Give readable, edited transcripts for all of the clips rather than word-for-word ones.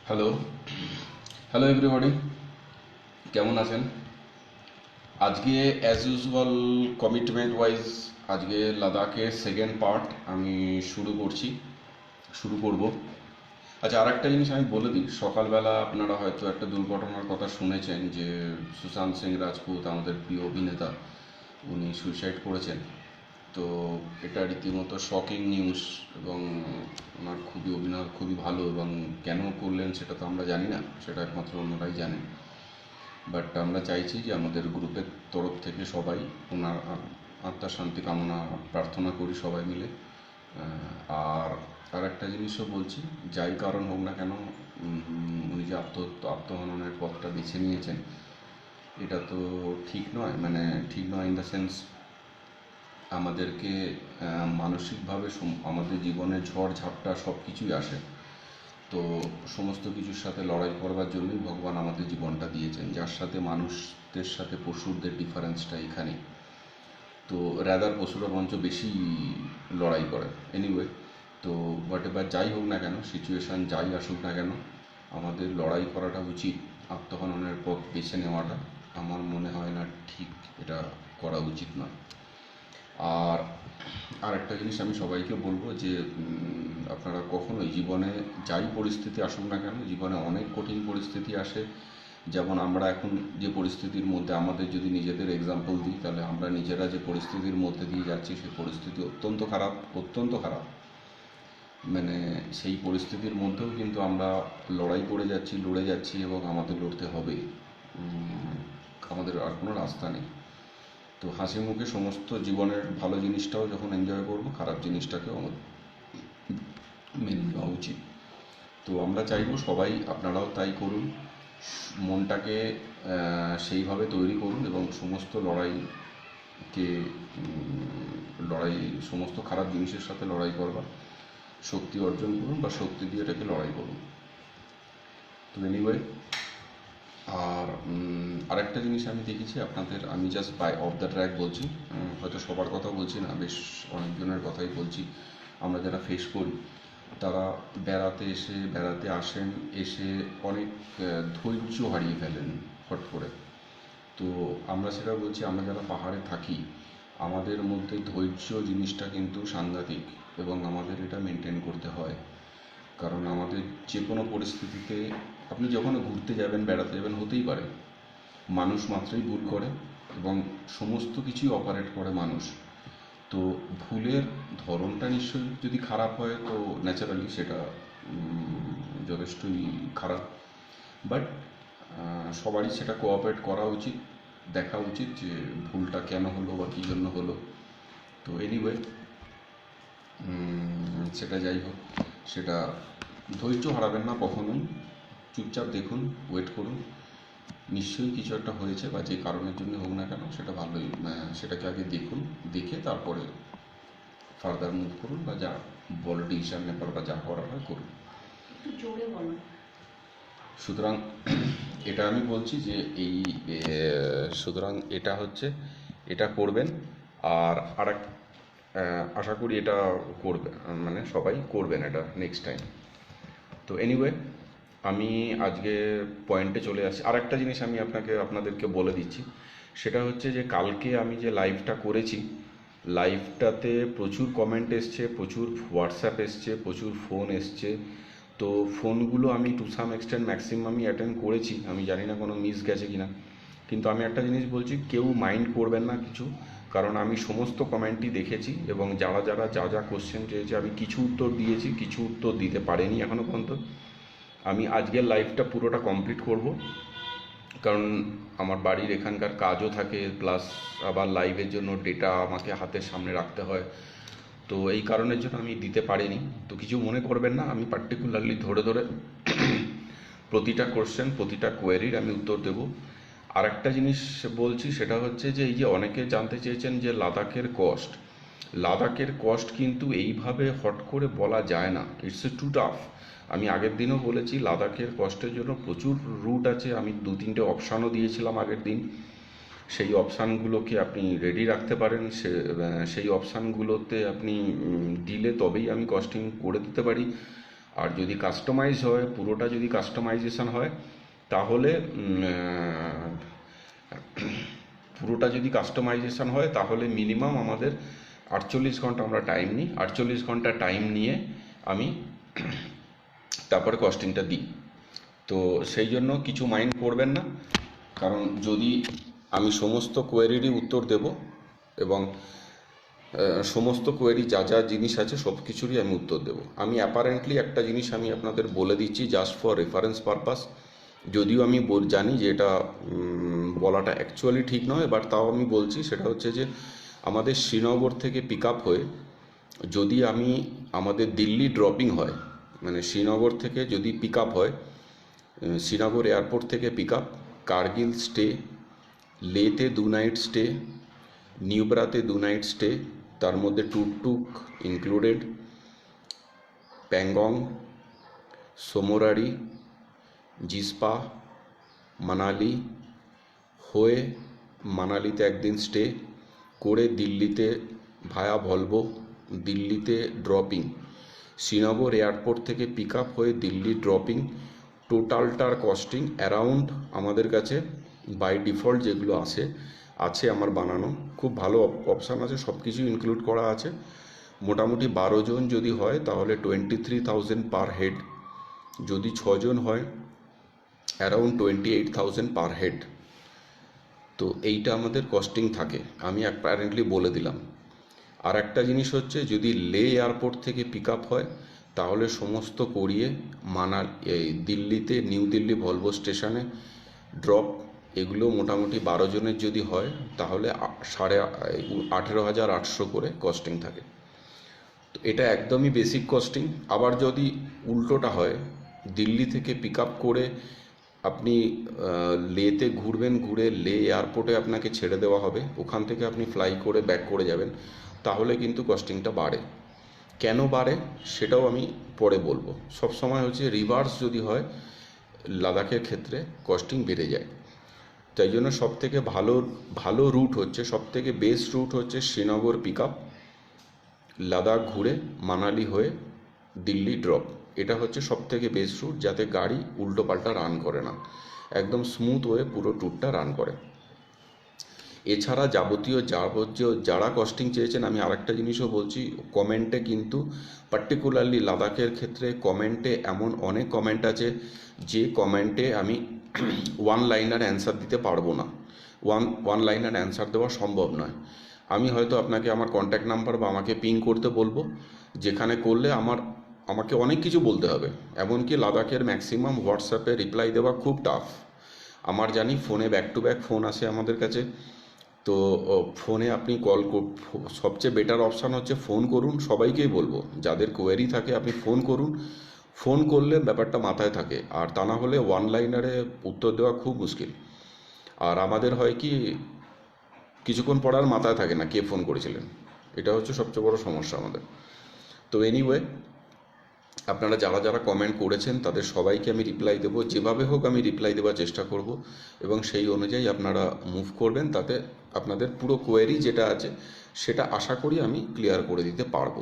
Hello hello everybody, কেমন আছেন? আজকে অ্যাজ ইউজুয়াল কমিটমেন্ট ওয়াইজ আজকে লাদাখের সেকেন্ড পার্ট আমি শুরু করব। আচ্ছা, আর একটা জিনিস আমি বলে দিই। সকালবেলা আপনারা হয়তো একটা দুর্ঘটনার কথা শুনেছেন যে সুশান্ত সিং রাজপুত, আমাদের প্রিয় অভিনেতা, উনি সুইসাইড করেছেন। তো এটা রীতিমতো শকিং নিউজ। এবং ওনার অভিনয় খুবই ভালো, এবং কেন করলেন সেটা তো আমরা জানি না, সেটা একমাত্র অন্যরাই জানেন। বাট আমরা চাইছি যে আমাদের গ্রুপের তরফ থেকে সবাই ওনার আত্মার শান্তি কামনা প্রার্থনা করি সবাই মিলে। আর আর একটা জিনিসও বলছি, যাই কারণ হোক না কেন, উনি যে আত্মহননের পথটা বেছে নিয়েছেন, এটা তো ঠিক নয়। মানে ঠিক নয় ইন দ্য সেন্স, আমাদেরকে মানসিকভাবে আমাদের জীবনে ঝড় ঝাপটা সব কিছুই আসে। তো সমস্ত কিছুর সাথে লড়াই করবার জন্যই ভগবান আমাদের জীবনটা দিয়েছেন, যার সাথে মানুষদের সাথে পশুদের ডিফারেন্সটা এখানে। তো রাদার পশুরা বরঞ্চ বেশি লড়াই করে। এনিওয়ে, তো হোয়াট এভার যাই হোক না কেন, সিচুয়েশান যাই আসুক না কেন, আমাদের লড়াই করাটা উচিত। আত্মহননের পথ বেছে নেওয়াটা আমার মনে হয় না ঠিক, এটা করা উচিত না। আর আর একটা জিনিস আমি সবাইকে বলবো যে আপনারা কখনোই জীবনে যাই পরিস্থিতি আসুক না কেন, জীবনে অনেক কঠিন পরিস্থিতি আসে। যেমন আমরা এখন যে পরিস্থিতির মধ্যে, আমাদের যদি নিজেদের এক্সাম্পল দিই, তাহলে আমরা নিজেরা যে পরিস্থিতির মধ্যে দিয়ে যাচ্ছি, সেই পরিস্থিতি অত্যন্ত খারাপ, অত্যন্ত খারাপ। মানে সেই পরিস্থিতির মধ্যেও কিন্তু আমরা লড়ে যাচ্ছি, এবং আমাদের লড়তে হবে। আমাদের আর কোনো রাস্তা নেই। তো হাসি মুখে সমস্ত জীবনের ভালো জিনিসটাও যখন এনজয় করবো, খারাপ জিনিসটাকেও আমাদের মেনে নেওয়া উচিত। তো আমরা চাইবো সবাই, আপনারাও তাই করুন। মনটাকে সেইভাবে তৈরি করুন, এবং সমস্ত লড়াইকে সমস্ত খারাপ জিনিসের সাথে লড়াই করবার শক্তি অর্জন করুন, বা শক্তি দিয়ে এটাকে লড়াই করুন। তো এনিওয়ে, আর আরেকটা জিনিস আমি দেখেছি আপনাদের, আমি just by off the track বলছি, হয়তো সবার কথা বলছি না, বেশ অনেকজনের কথাই বলছি। আমরা যারা ফেস করি, তারা বেড়াতে আসেন, এসে অনেক ধৈর্য হারিয়ে ফেলেন হট করে। তো আমরা সেটা বলছি, আমরা যারা পাহাড়ে থাকি, আমাদের মধ্যে ধৈর্য জিনিসটা কিন্তু সাংঘাতিক, এবং আমাদের এটা মেনটেন করতে হয়। কারণ আমাদের যে কোনো পরিস্থিতিতে, আপনি যখন ঘুরতে যাবেন, বেড়াতে যাবেন, হতেই পারে, মানুষ মাত্রই ভুল করে, এবং সমস্ত কিছুই অপারেট করে মানুষ। তো ভুলের ধরনটা নিশ্চয়ই যদি খারাপ হয়, তো ন্যাচারালি সেটা যথেষ্টই খারাপ। বাট সবারই সেটা কোঅপারেট করা উচিত, দেখা উচিত যে ভুলটা কেন হলো বা কী জন্য হলো। তো এনিওয়ে, সেটা যাই হোক, সেটা ধৈর্য হারাবেন না কখনোই। চুপচাপ দেখুন, ওয়েট করুন, নিশ্চয়ই কিছু একটা হয়েছে, বা যে কারণের জন্য হোক না কেন, সেটা ভালোই, সেটাকে আগে দেখুন, দেখে তারপরে ফার্দার মুভ করুন, বা যা ডিসিশন নেবার বা যা করার হয় করুন। একটু জোরে বলো। সুতরাং এটা আমি বলছি যে সুতরাং এটা হচ্ছে, এটা করবেন। আর আরেক আশা করি এটা করবে, মানে সবাই করবেন এটা নেক্সট টাইম। তো এনিওয়ে, আমি আজকে পয়েন্টে চলে আসছি। আর একটা জিনিস আমি আপনাদেরকে বলে দিচ্ছি, সেটা হচ্ছে যে কালকে আমি যে লাইভটা করেছি, লাইভটাতে প্রচুর কমেন্ট এসছে, প্রচুর হোয়াটসঅ্যাপ এসছে, প্রচুর ফোন এসছে। তো ফোনগুলো আমি টু সাম এক্সটেন্ট ম্যাক্সিমামই অ্যাটেন্ড করেছি, আমি জানি না কোনো মিস গেছে কি না। কিন্তু আমি একটা জিনিস বলছি, কেউ মাইন্ড করবেন না কিছু, কারণ আমি সমস্ত কমেন্টই দেখেছি, এবং যারা যা কোশ্চেন চেয়েছে আমি কিছু উত্তর দিয়েছি, কিছু উত্তর দিতে পারিনি এখনও পর্যন্ত। আমি আজকের লাইভটা পুরোটা কমপ্লিট করব, কারণ আমার বাড়ির এখানকার কাজও থাকে, প্লাস আবার লাইভের জন্য ডেটা আমাকে হাতের সামনে রাখতে হয়। তো এই কারণের জন্য আমি দিতে পারিনি। তো কিছু মনে করবেন না, আমি পার্টিকুলারলি ধরে ধরে প্রতিটা কোশ্চেন, প্রতিটা কোয়েরির আমি উত্তর দেব। আর একটা জিনিস বলছি, সেটা হচ্ছে যে এই যে অনেকে জানতে চেয়েছেন যে লাদাখের কস্ট কিন্তু এইভাবে হট করে বলা যায় না, ইটস এ টু টাফ। আমি আগের দিনও বলেছি, লাদাখের কস্টের জন্য প্রচুর রুট আছে, আমি 2-3টে অপশানও দিয়েছিলাম আগের দিন। সেই অপশানগুলোকে আপনি রেডি রাখতে পারেন, সেই অপশানগুলোতে আপনি দিলে তবেই আমি কস্টিং করে দিতে পারি। আর যদি কাস্টমাইজ হয়, পুরোটা যদি কাস্টমাইজেশন হয়, তাহলে পুরোটা যদি কাস্টমাইজেশন হয় তাহলে মিনিমাম আমাদের 48 ঘন্টা আমরা টাইম নিই। 48 ঘন্টা টাইম নিয়ে আমি তারপরে কস্টিংটা দিই। তো সেই জন্য কিছু মাইন্ড করবেন না, কারণ যদি আমি সমস্ত কোয়েরিরই উত্তর দেব এবং সমস্ত কোয়েরি যা যা জিনিস আছে সব কিছুরই আমি উত্তর দেব। আমি অ্যাপারেন্টলি একটা জিনিস আমি আপনাদের বলে দিচ্ছি জাস্ট ফর রেফারেন্স পারপাস, যদিও আমি জানি যে এটা বলাটা অ্যাকচুয়ালি ঠিক নয়, বাট তাও আমি বলছি। সেটা হচ্ছে যে আমাদের শ্রীনগর থেকে পিক আপ হয়ে যদি আমাদের দিল্লি ড্রপিং হয়, মানে শ্রীনগর থেকে যদি পিক আপ হয়, শ্রীনগর এয়ারপোর্ট থেকে পিক আপ, কার্গিল স্টে, লেতে 2 নাইট স্টে, নিউব্রাতে 2 নাইট স্টে, তার মধ্যে টুকটুক ইনক্লুডেড, প্যাংগং, সোমোরারি, জিসপা, মানালি হয়ে মানালিতে একদিন স্টে করে দিল্লিতে ভায়া ভলভো, দিল্লিতে ড্রপিং, শ্রীনগর এয়ারপোর্ট থেকে পিক আপ হয়ে দিল্লি ড্রপিং, টোটালটার কস্টিং অ্যারাউন্ড আমাদের কাছে বাই ডিফল্ট যেগুলো আছে আমার বানানো খুব ভালো অপশান আছে, সব কিছু ইনক্লুড করা আছে। মোটামুটি 12 জন যদি হয় তাহলে 23,000 পার হেড, যদি 6 জন হয় অ্যারাউন্ড 28,000 পার হেড। তো এইটা আমাদের কস্টিং থাকে, আমি অ্যাপারেন্টলি বলে দিলাম। আর একটা জিনিস হচ্ছে, যদি লে এয়ারপোর্ট থেকে পিক আপ হয় তাহলে সমস্ত করিয়ে দিল্লিতে নিউ দিল্লি ভলভো স্টেশনে ড্রপ, এগুলো মোটামুটি 12 জনের যদি হয় তাহলে 18,800 করে কস্টিং থাকে। তো এটা একদমই বেসিক কস্টিং। আবার যদি উল্টোটা হয়, দিল্লি থেকে পিক আপ করে আপনি লেতে ঘুরবেন, ঘুরে লে এয়ারপোর্টে আপনাকে ছেড়ে দেওয়া হবে, ওখান থেকে আপনি ফ্লাই করে ব্যাক করে যাবেন, তাহলে কিন্তু কস্টিংটা বাড়ে। কেন বাড়ে সেটাও আমি পরে বলবো। সব সময় হচ্ছে রিভার্স যদি হয় লাদাখের ক্ষেত্রে কস্টিং বেড়ে যায়। তাই জন্য সবথেকে ভালো রুট হচ্ছে, সবথেকে বেস্ট রুট হচ্ছে শ্রীনগর পিক আপ, লাদাখ ঘুরে মানালি হয়ে দিল্লি ড্রপ। এটা হচ্ছে সবথেকে বেস্ট রুট, যাতে গাড়ি উল্টো পাল্টা রান করে না, একদম স্মুথ হয়ে পুরো ট্যুরটা রান করে। এছাড়া যাবতীয় যারা কস্টিং চেয়েছেন, আমি আরেকটা জিনিসও বলছি, কমেন্টে কিন্তু পার্টিকুলারলি লাদাখের ক্ষেত্রে কমেন্টে এমন অনেক কমেন্ট আছে যে কমেন্টে আমি ওয়ান লাইনার অ্যান্সার দিতে পারবো না, ওয়ান লাইনার অ্যান্সার দেওয়া সম্ভব নয়। আমি হয়তো আপনাকে আমার কন্ট্যাক্ট নাম্বার বা আমাকে পিং করতে বলবো, যেখানে করলে আমাকে অনেক কিছু বলতে হবে। এমনকি লাদাখের ম্যাক্সিমাম হোয়াটসঅ্যাপে রিপ্লাই দেওয়া খুব টাফ। আমার জানি ফোনে ব্যাক টু ব্যাক ফোন আসে আমাদের কাছে, তো ফোনে আপনি সবচেয়ে বেটার অপশান হচ্ছে ফোন করুন। সবাইকেই বলবো, যাদের কোয়েরি থাকে আপনি ফোন করুন, ফোন করলে ব্যাপারটা মাথায় থাকে, আর তা না হলে ওয়ান লাইনারে উত্তর দেওয়া খুব মুশকিল। আর আমাদের হয় কি, কিছুক্ষণ পর আর মাথায় থাকে না কে ফোন করেছিলেন, এটা হচ্ছে সবচেয়ে বড় সমস্যা আমাদের। তো এনিওয়ে, আপনারা যারা কমেন্ট করেছেন তাদের সবাইকে আমি রিপ্লাই দেবো, যেভাবে হোক আমি রিপ্লাই দেওয়ার চেষ্টা করব, এবং সেই অনুযায়ী আপনারা মুভ করবেন, তাতে আপনাদের পুরো কোয়েরি যেটা আছে সেটা আশা করি আমি ক্লিয়ার করে দিতে পারবো।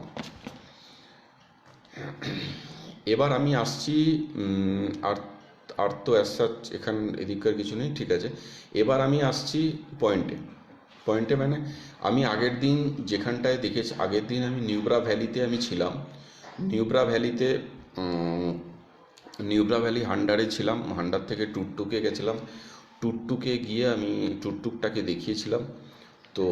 এবার আমি আসছি, আর তো অ্যাজ এখান এদিককার কিছু নেই, ঠিক আছে। এবার আমি আসছি পয়েন্টে মানে আমি আগের দিন যেখানটায় দেখেছি, আগের দিন আমি নিউব্রা ভ্যালিতে আমি ছিলাম, নিউব্রা ভ্যালি হান্ডারে ছিলাম, হান্ডার থেকে টুকটুকে গেছিলাম, টুকটুকে গিয়ে আমি টুকটুকটাকে দেখিয়েছিলাম। তো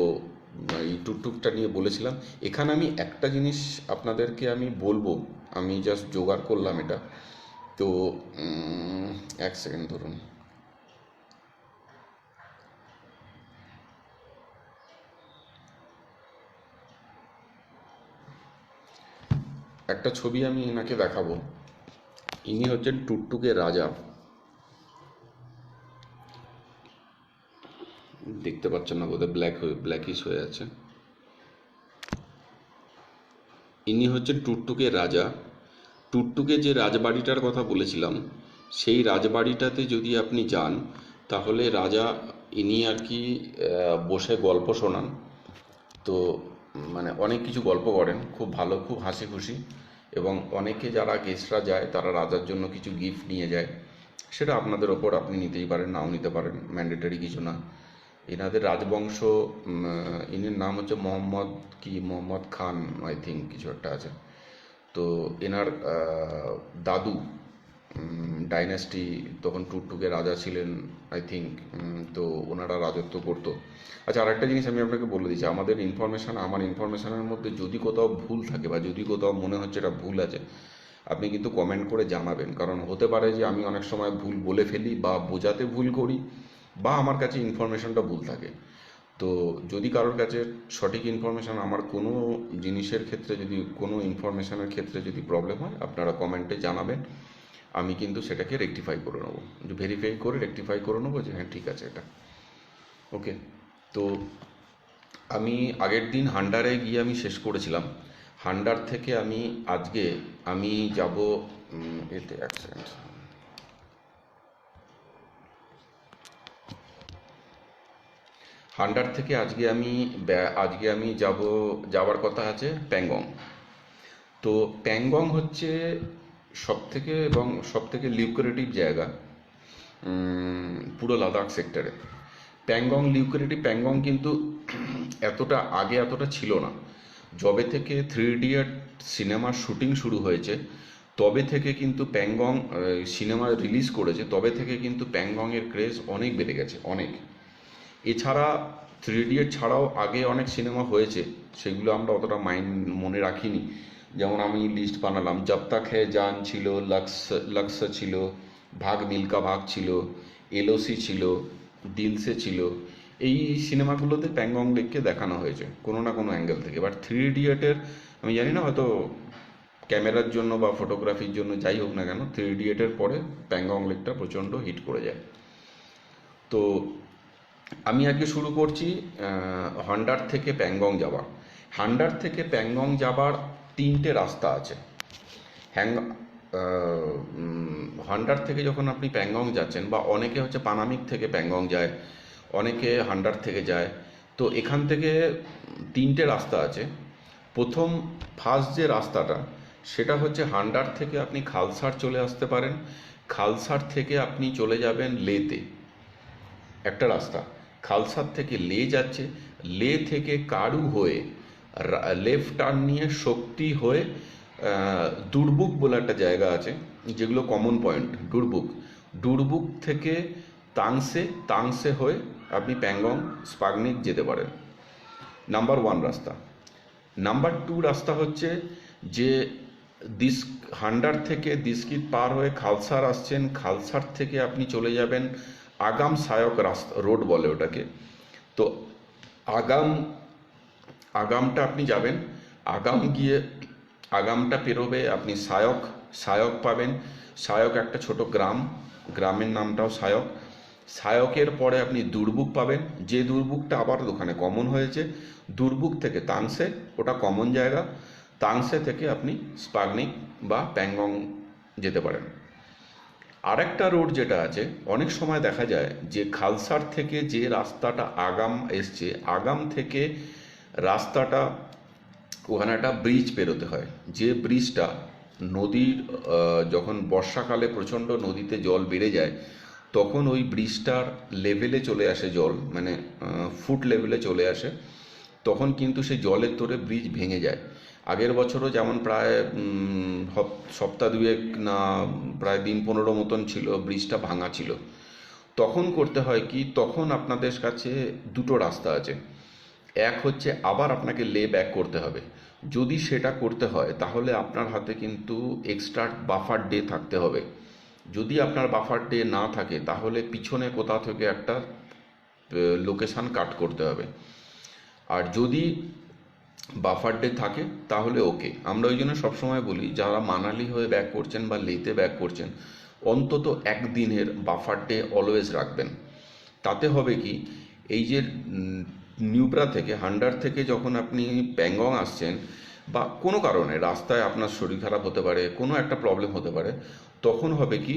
এই টুকটুকটা নিয়ে বলেছিলাম। এখানে আমি একটা জিনিস আপনাদেরকে আমি বলবো, আমি জাস্ট জোগাড় করলাম এটা। তো এক সেকেন্ড ধরুন, একটা ছবি আমি এনাকে দেখাবো। ইনি হচ্ছেন টুকটুকের রাজা, দেখতে পাচ্ছেন না বোধহয়, ব্ল্যাকিশ হয়ে আছে। ইনি হচ্ছেন টুকটুকের রাজা। টুকটুকে যে রাজবাড়িটার কথা বলেছিলাম, সেই রাজবাড়িটাতে যদি আপনি যান তাহলে রাজা ইনি আর কি বসে গল্প শোনান। তো মানে অনেক কিছু গল্প করেন, খুব ভালো, খুব হাসি খুশি, এবং অনেকে যারা গেস্টরা যায় তারা রাজার জন্য কিছু গিফট নিয়ে যায়, সেটা আপনাদের ওপর, আপনি নিতেই পারেন নাও নিতে পারেন, ম্যান্ডেটরি কিছু না। এনাদের রাজবংশ, ইনির নাম হচ্ছে মোহাম্মদ খান, আই থিঙ্ক কিছু একটা আছে। তো এনার দাদু ডাইনাস্টি তখন টুকটুকে রাজা ছিলেন আই থিঙ্ক। তো ওনারা রাজত্ব করতো। আচ্ছা, আরেকটা জিনিস আমি আপনাকে বলে দিচ্ছি, আমাদের ইনফরমেশান, আমার ইনফরমেশানের মধ্যে যদি কোথাও ভুল থাকে বা যদি কোথাও মনে হচ্ছে এটা ভুল আছে, আপনি কিন্তু কমেন্ট করে জানাবেন। কারণ হতে পারে যে আমি অনেক সময় ভুল বলে ফেলি বা বোঝাতে ভুল করি, বা আমার কাছে ইনফরমেশানটা ভুল থাকে। তো যদি কারোর কাছে সঠিক ইনফরমেশান, আমার কোনো জিনিসের ক্ষেত্রে যদি, কোনো ইনফরমেশানের ক্ষেত্রে যদি প্রবলেম হয়, আপনারা কমেন্টে জানাবেন। আমি কিন্তু সেটাকে রেকটিফাই করে নেবো, ভেরিফাই করে রেকটিফাই করে নেবো যে হ্যাঁ ঠিক আছে এটা ওকে। তো আমি আগের দিন হান্ডারে গিয়ে আমি শেষ করেছিলাম। হান্ডার থেকে আজকে আমি যাব এতে এক সেকেন্ড। হান্ডার থেকে আজকে আমি যাওয়ার কথা আছে প্যাংগং। তো প্যাংগং হচ্ছে সব থেকে লিউক্রেটিভ জায়গা পুরো লাদাখ সেক্টরে। প্যাংগং কিন্তু এতটা ছিল না। যবে থেকে 3 ইডিয়ট সিনেমার শুটিং শুরু হয়েছে, তবে থেকে কিন্তু প্যাংগং সিনেমা রিলিজ করেছে, তবে থেকে কিন্তু প্যাংগংয়ের ক্রেজ অনেক বেড়ে গেছে, অনেক। এছাড়া 3 ইডিয়ট ছাড়াও আগে অনেক সিনেমা হয়েছে, সেগুলো আমরা অতটা মনে রাখিনি। যেমন আমি লিস্ট বানালাম, জব তাক হ্যায় জান ছিল, লক্স ছিল, ভাগ মিল্কা ভাগ ছিল, এলওসি ছিল, দিলসে ছিল। এই সিনেমাগুলোতে প্যাংগং লেককে দেখানো হয়েছে কোনো না কোনো অ্যাঙ্গেল থেকে। বাট 3 ইডিয়টের আমি জানি না, হয়তো ক্যামেরার জন্য বা ফটোগ্রাফির জন্য, যাই হোক না কেন, 3 ইডিয়টের পরে প্যাংগং লেকটা প্রচণ্ড হিট করে যায়। তো আমি আজকে শুরু করছি হান্ডার থেকে প্যাংগং যাওয়া। হান্ডার থেকে প্যাংগং যাবার 3টে রাস্তা আছে। হান্ডার থেকে যখন আপনি প্যাংগং যাচ্ছেন, বা অনেকে হচ্ছে পানামিক থেকে প্যাংগং যায়, অনেকে হান্ডার থেকে যায়। তো এখান থেকে 3টে রাস্তা আছে। ফার্স্ট যে রাস্তাটা, সেটা হচ্ছে হান্ডার থেকে আপনি খালসার চলে আসতে পারেন। খালসার থেকে আপনি চলে যাবেন লেতে, একটা রাস্তা। খালসার থেকে লে যাচ্ছে, লে থেকে কারু হয়ে লেফট টার্ন নিয়ে শক্তি হয়ে দুর্বুক বলে একটা জায়গা আছে, যেগুলো কমন পয়েন্ট। ডুরবুক থেকে তাংসে হয়ে আপনি প্যাংগং স্পাগনিক যেতে পারেন। নাম্বার 1 রাস্তা। নাম্বার 2 রাস্তা হচ্ছে যে হান্ডার থেকে দিস্কিত পার হয়ে খালসার আসছেন, খালসার থেকে আপনি চলে যাবেন আগাম সায়ক রাস্তা, রোড বলে ওটাকে। তো আগামটা আপনি যাবেন, আগামটা পেরোবে আপনি সায়ক পাবেন। সায়ক একটা ছোট গ্রামের নামটাও সায়কের পরে আপনি দুর্বুক পাবেন, যে দুর্বুকটা আবার ওখানে কমন হয়েছে। দুর্বুক থেকে তাংসে, ওটা কমন জায়গা। তাংসে থেকে আপনি স্পাগনিক বা প্যাংগং যেতে পারেন। আরেকটা রোড যেটা আছে, অনেক সময় দেখা যায় যে খালসার থেকে যে রাস্তাটা আগাম এসছে, আগাম থেকে রাস্তাটা, ওখানে একটা ব্রিজ পেরোতে হয়। যে ব্রিজটা নদীর, যখন বর্ষাকালে প্রচণ্ড নদীতে জল বেড়ে যায়, তখন ওই ব্রিজটার লেভেলে চলে আসে জল, মানে ফুট লেভেলে চলে আসে, তখন কিন্তু সেই জলের তোরে ব্রিজ ভেঙে যায়। আগের বছরও যেমন প্রায় সপ্তাহ 2 না প্রায় দিন 15 মতন ছিল, ব্রিজটা ভাঙা ছিল। তখন করতে হয় কি, তখন আপনাদের কাছে 2টো রাস্তা আছে। এক হচ্ছে আবার আপনাকে লে ব্যাক করতে হবে। যদি সেটা করতে হয়, তাহলে আপনার হাতে কিন্তু এক্সট্রা বাফার ডে থাকতে হবে। যদি আপনার বাফার ডে না থাকে, তাহলে পিছনে কোথাও থেকে একটা লোকেশান কাট করতে হবে। আর যদি বাফার ডে থাকে তাহলে ওকে। আমরা ওই জন্য সবসময় বলি, যারা মানালি হয়ে ব্যাক করছেন বা লেতে ব্যাক করছেন, অন্তত 1 দিনের বাফার ডে অলওয়েজ রাখবেন। তাতে হবে কি, এই যে নিউব্রা থেকে, হান্ডার থেকে যখন আপনি প্যাংগং আসছেন, বা কোনো কারণে রাস্তায় আপনার শরীর খারাপ হতে পারে, কোনো একটা প্রবলেম হতে পারে, তখন হবে কি,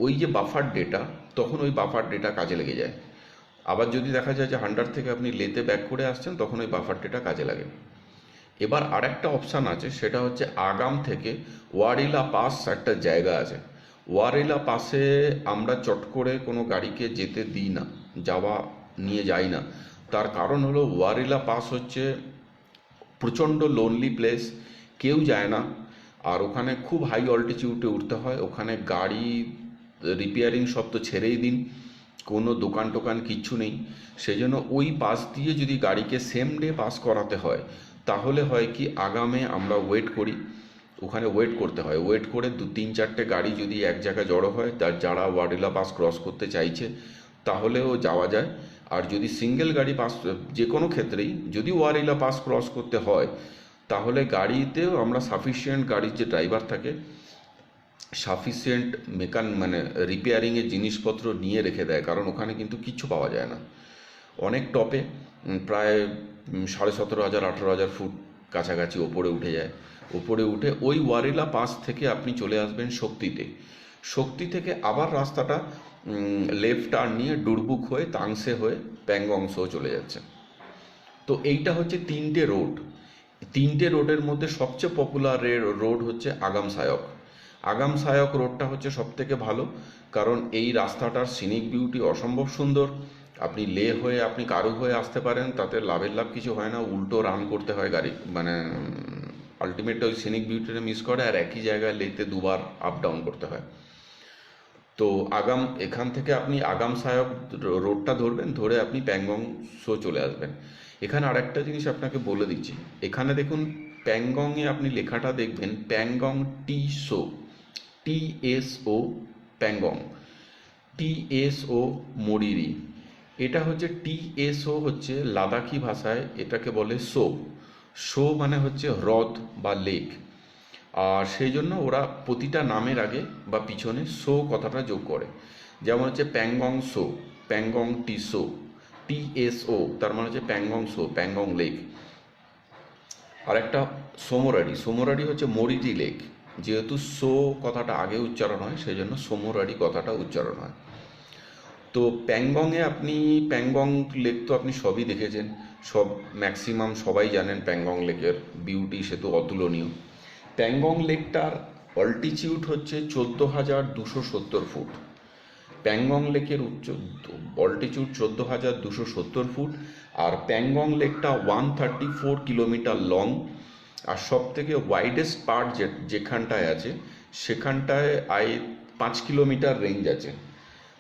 ওই যে বাফার ডেটা, তখন ওই বাফার ডেটা কাজে লেগে যায়। আবার যদি দেখা যায় যে হান্ডার থেকে আপনি লেতে ব্যাক করে আসছেন, তখন ওই বাফার ডেটা কাজে লাগে। এবার আরেকটা অপশান আছে, সেটা হচ্ছে আগাম থেকে ওয়ারিলা পাস একটা জায়গা আছে। ওয়ারিলা পাসে আমরা চট করে কোনো গাড়িকে যেতে দিই না, নিয়ে যাই না। তার কারণ হলো ওয়ারিলা পাস হচ্ছে প্রচণ্ড লোনলি প্লেস, কেউ যায় না। আর ওখানে খুব হাই অল্টিটিউডে উঠতে হয়, ওখানে গাড়ি রিপেয়ারিং সব তো ছেড়েই দিন, কোনো দোকান টোকান কিচ্ছু নেই। সেই জন্য ওই পাস দিয়ে যদি গাড়িকে সেম ডে পাস করাতে হয়, তাহলে হয় কি আগামে আমরা ওয়েট করি, ওখানে ওয়েট করতে হয়। ওয়েট করে 2-3-4টে গাড়ি যদি এক জায়গায় জড়ো হয়, তার যারা ওয়াডিলা পাস ক্রস করতে চাইছে, তাহলেও যাওয়া যায়। আর যদি সিঙ্গেল গাড়ি পাস, যে কোনো ক্ষেত্রেই যদি ওয়ারিলা পাস ক্রস করতে হয়, তাহলে গাড়িতেও আমরা সাফিসিয়েন্ট, গাড়ির যে ড্রাইভার থাকে সাফিসিয়েন্ট মানে রিপেয়ারিংয়ের জিনিসপত্র নিয়ে রেখে দেয়, কারণ ওখানে কিন্তু কিচ্ছু পাওয়া যায় না। অনেক টপে প্রায় 17,500-18,000 ফুট কাছাকাছি ওপরে উঠে যায়। ওপরে উঠে ওই ওয়ারিলা পাস থেকে আপনি চলে আসবেন শক্তিতে। শক্তি থেকে আবার রাস্তাটা লেফট টার্ন নিয়ে ডুরবুক হয়ে তাংসে হয়ে প্যাংগং সো চলে যাচ্ছে। তো এইটা হচ্ছে 3টে রোড। 3টে রোডের মধ্যে সবচেয়ে পপুলার রোড হচ্ছে আগাম সায়ক। আগাম সায়ক রোডটা হচ্ছে সবথেকে ভালো, কারণ এই রাস্তাটার সিনিক বিউটি অসম্ভব সুন্দর। আপনি লে হয়ে আপনি কারু হয়ে আসতে পারেন, তাতে লাভের লাভ কিছু হয় না, উল্টো রান করতে হয় গাড়ি, মানে আলটিমেট ওই সিনিক বিউটিটা মিস করে, আর একই জায়গায় লেতে দুবার আপ ডাউন করতে হয়। তো এখান থেকে আপনি আগাম সায়ক রোডটা ধরবেন, ধরে আপনি প্যাংগং সো চলে আসবেন। এখানে আরেকটা জিনিস আপনাকে বলে দিচ্ছি, এখানে দেখুন প্যাংগংয়ে আপনি লেখাটা দেখবেন প্যাংগং টিসো, TSO প্যাংগং, TSO মরিরি। এটা হচ্ছে TSO হচ্ছে লাদাখি ভাষায় এটাকে বলে শো মানে হচ্ছে হ্রদ বা লেক। আর সেই জন্য ওরা প্রতিটা নামের আগে বা পিছনে সো কথাটা যোগ করে। যেমন হচ্ছে প্যাংগং সো, প্যাংগং টিসো, TSO তার মানে হচ্ছে প্যাংগং সো, প্যাংগং লেক। আর একটা সোমোরারি হচ্ছে মরিটি লেক। যেহেতু সো কথাটা আগে উচ্চারণ হয়, সেই জন্য সোমোরারি কথাটা উচ্চারণ হয়। তো প্যাংগং লেক তো আপনি সবই দেখেছেন, ম্যাক্সিমাম সবাই জানেন প্যাংগং লেকের বিউটি, সে তো অতুলনীয়। প্যাংগং লেকটার অল্টিটিউড হচ্ছে 14,270 ফুট। প্যাংগং লেকের অল্টিটিউড 14,270 ফুট। আর প্যাংগং লেকটা 134 কিলোমিটার লং। আর সব থেকে ওয়াইডেস্ট পার্ট যেখানটায় আছে, সেখানটায় 5 কিলোমিটার রেঞ্জ আছে,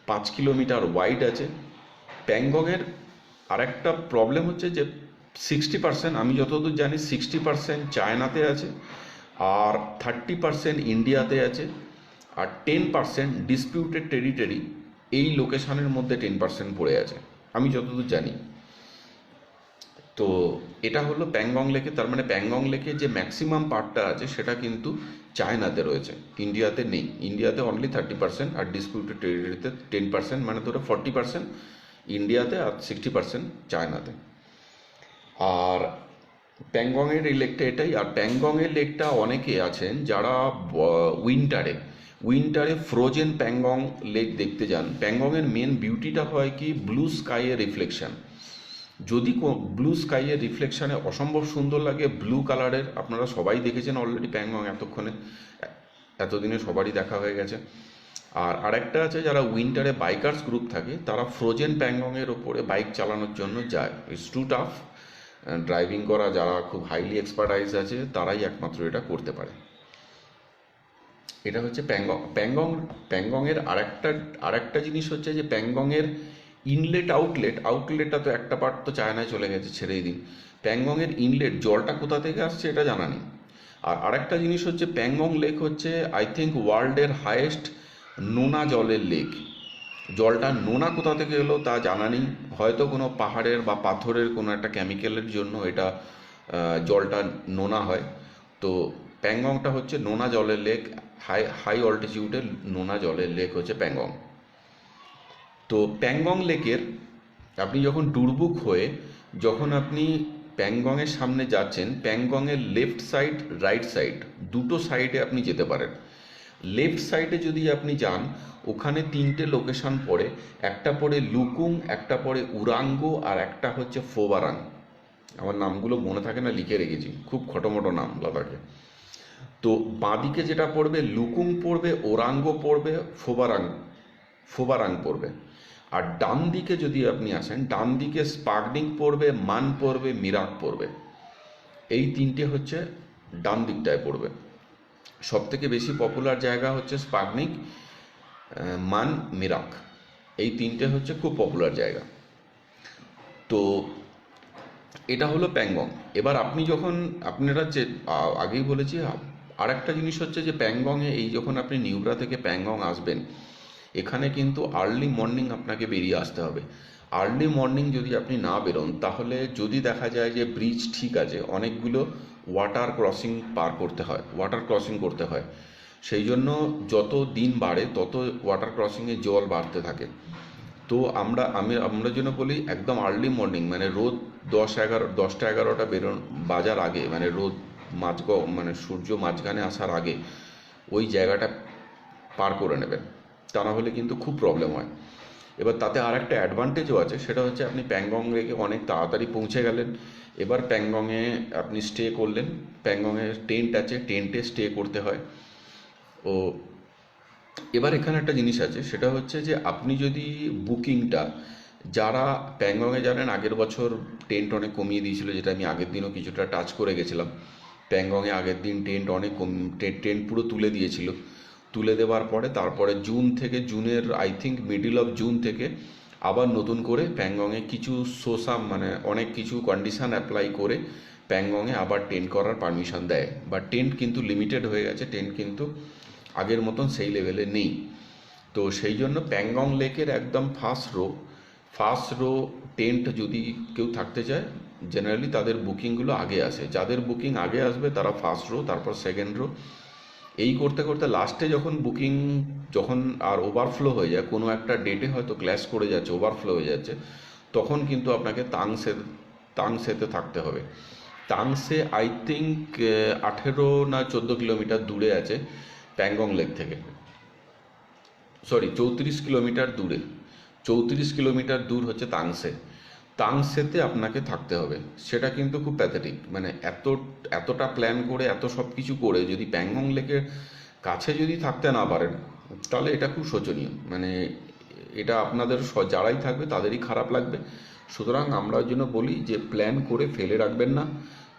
5 কিলোমিটার ওয়াইড আছে। প্যাংগংয়ের আরেকটা প্রবলেম হচ্ছে যে 60%, আমি যতদূর জানি 60% চায়নাতে আছে, আর 30% ইন্ডিয়াতে আছে, আর 10% ডিসপিউটেড টেরিটরি, এই লোকেশনের মধ্যে 10% পড়ে আছে আমি যতদূর জানি। তো এটা হলো প্যাংগং লেকে, তার মানে প্যাংগং লেকে যে ম্যাক্সিমাম পার্টটা আছে সেটা কিন্তু চায়নাতে রয়েছে, ইন্ডিয়াতে নেই। ইন্ডিয়াতে অনলি 30%, আর ডিসপিউটেড টেরিটরিতে 10%, মানে ধরো 40% ইন্ডিয়াতে আর 60% চায়নাতে। আর প্যাংগংয়ের এই লেকটা এটাই। আর প্যাংগংয়ের লেকটা অনেকে আছেন যারা উইন্টারে ফ্রোজেন প্যাংগং লেক দেখতে যান। প্যাংগংয়ের মেন বিউটিটা হয় কি ব্লু স্কাইয়ের রিফ্লেকশন। যদি ব্লু স্কাইয়ের রিফ্লেকশানে অসম্ভব সুন্দর লাগে, ব্লু কালারের। আপনারা সবাই দেখেছেন অলরেডি প্যাংগং, এতদিনে সবারই দেখা হয়ে গেছে। আর আরেকটা আছে, যারা উইন্টারে বাইকার্স গ্রুপ থাকে, তারা ফ্রোজেন প্যাংগংয়ের ওপরে বাইক চালানোর জন্য যায়। ইটস টু টাফ, ড্রাইভিং করা যারা খুব হাইলি এক্সপার্টাইজ আছে তারাই একমাত্র এটা করতে পারে। এটা হচ্ছে প্যাংগংয়ের আরেকটা জিনিস হচ্ছে যে প্যাংগংয়ের আউটলেটটা তো একটা পার্ট তো চায়নায় চলে গেছে, ছেড়েই দিন। প্যাংগংয়ের ইনলেট জলটা কোথা থেকে আসছে এটা জানা নেই। আর আরেকটা জিনিস হচ্ছে প্যাংগং লেক হচ্ছে আই থিঙ্ক ওয়ার্ল্ডের হাইয়েস্ট নোনা জলের লেক। জলটা নোনা কোথা থেকে এলো তা জানা নেই, হয়তো কোনো পাহাড়ের বা পাথরের কোনো একটা কেমিক্যালের জন্য এটা জলটা নোনা হয়। তো প্যাংগংটা হচ্ছে নোনা জলের লেক, হাই অল্টিটিউডের নোনা জলের লেক হচ্ছে প্যাংগং। তো প্যাংগং লেকের আপনি যখন ডুরবুক হয়ে যখন আপনি প্যাংগংয়ের সামনে যাচ্ছেন, প্যাংগংয়ের লেফট সাইড রাইট সাইড দুটো সাইডে আপনি যেতে পারেন। লেফট সাইডে যদি আপনি যান, ওখানে 3টে লোকেশন পড়ে, একটা পড়ে লুকুং, একটা পড়ে উরাঙ্গো, আর একটা হচ্ছে ফোবারাং। আমার নামগুলো মনে থাকে না, লিখে রেখেছি, খুব খটোমটো নাম লাদাখে। তো বাঁদিকে যেটা পড়বে লুকুং পড়বে, ওরাঙ্গ পড়বে, ফোবারাং ফোবারাং পড়বে। আর ডান দিকে যদি আপনি আসেন, ডান দিকে স্পাগনিক পড়বে, মান পড়বে, মিরাক পড়বে। এই তিনটে হচ্ছে ডান দিকটায় পড়বে। সব থেকে বেশি পপুলার জায়গা হচ্ছে স্পাগনিক, মান, মিরাক। এই তিনটে হচ্ছে খুব পপুলার জায়গা। তো এটা হলো প্যাংগং। এবার আপনি যখন, আপনারা যে আগেই বলেছি, আর একটা জিনিস হচ্ছে যে প্যাংগংয়ে এই যখন আপনি নিউব্রা থেকে প্যাংগং আসবেন, এখানে কিন্তু আর্লি মর্নিং আপনাকে বেরিয়ে আসতে হবে। আর্লি মর্নিং যদি আপনি না বেরোন, তাহলে যদি দেখা যায় যে ব্রিজ ঠিক আছে, অনেকগুলো ওয়াটার ক্রসিং পার করতে হয়, ওয়াটার ক্রসিং করতে হয়। সেই জন্য যত দিন বাড়ে তত ওয়াটার ক্রসিংয়ে জল বাড়তে থাকে। তো আমরা জন্য বলি একদম আর্লি মর্নিং, মানে রোদ 10-11টা বাজার আগে, মানে রোদ মানে সূর্য মাঝখানে আসার আগে ওই জায়গাটা পার করে নেবেন, তা না হলে কিন্তু খুব প্রবলেম হয়। এবার তাতে আর একটা অ্যাডভান্টেজও আছে, সেটা হচ্ছে আপনি প্যাংগং লেকে অনেক তাড়াতাড়ি পৌঁছে গেলেন। এবার প্যাংগংয়ে আপনি স্টে করলেন, প্যাংগংয়ে টেন্ট আছে, টেন্টে স্টে করতে হয়। ও এবার এখানে একটা জিনিস আছে, সেটা হচ্ছে যে আপনি যদি বুকিংটা, যারা প্যাংগংয়ে জানেন আগের বছর টেন্ট অনেক কমিয়ে দিয়েছিল, যেটা আমি আগের দিনও কিছুটা টাচ করে গেছিলাম। প্যাংগংয়ে আগের দিন টেন্ট অনেক টেন্ট পুরো তুলে দিয়েছিল। তুলে দেওয়ার পরে তারপরে জুনের I think middle of June থেকে আবার নতুন করে প্যাংগংয়ে কিছু মানে অনেক কিছু কন্ডিশান অ্যাপ্লাই করে প্যাংগংয়ে আবার টেন্ট করার পারমিশন দেয়। বা টেন্ট কিন্তু লিমিটেড হয়ে গেছে, টেন্ট কিন্তু আগের মতন সেই লেভেলে নেই। তো সেই জন্য প্যাংগং লেকের একদম ফার্স্ট রো টেন্ট যদি কেউ থাকতে চায়, জেনারেলি তাদের বুকিংগুলো আগে আসে। যাদের বুকিং আগে আসবে তারা ফার্স্ট রো, তারপর সেকেন্ড রো, এই করতে করতে লাস্টে যখন বুকিং আর ওভারফ্লো হয়ে যায়, কোনো একটা ডেটে হয়তো ক্ল্যাশ করে যাচ্ছে, ওভারফ্লো হয়ে যাচ্ছে, তখন কিন্তু আপনাকে তাংসেতে থাকতে হবে। তাংসে আই থিঙ্ক 18 না 14 কিলোমিটার দূরে আছে প্যাংগং লেক থেকে। সরি, 34 কিলোমিটার দূরে, 34 কিলোমিটার দূর হচ্ছে তাংসেতে আপনাকে থাকতে হবে। সেটা কিন্তু খুব প্যাথেটিক, মানে এতটা প্ল্যান করে, এত সব কিছু করে যদি প্যাংগং লেকের কাছে যদি থাকতে না পারেন, তাহলে এটা খুব শোচনীয়। মানে এটা আপনাদের যারাই থাকবে তাদেরই খারাপ লাগবে। সুতরাং আমরা ওই জন্য বলি যে প্ল্যান করে ফেলে রাখবেন না।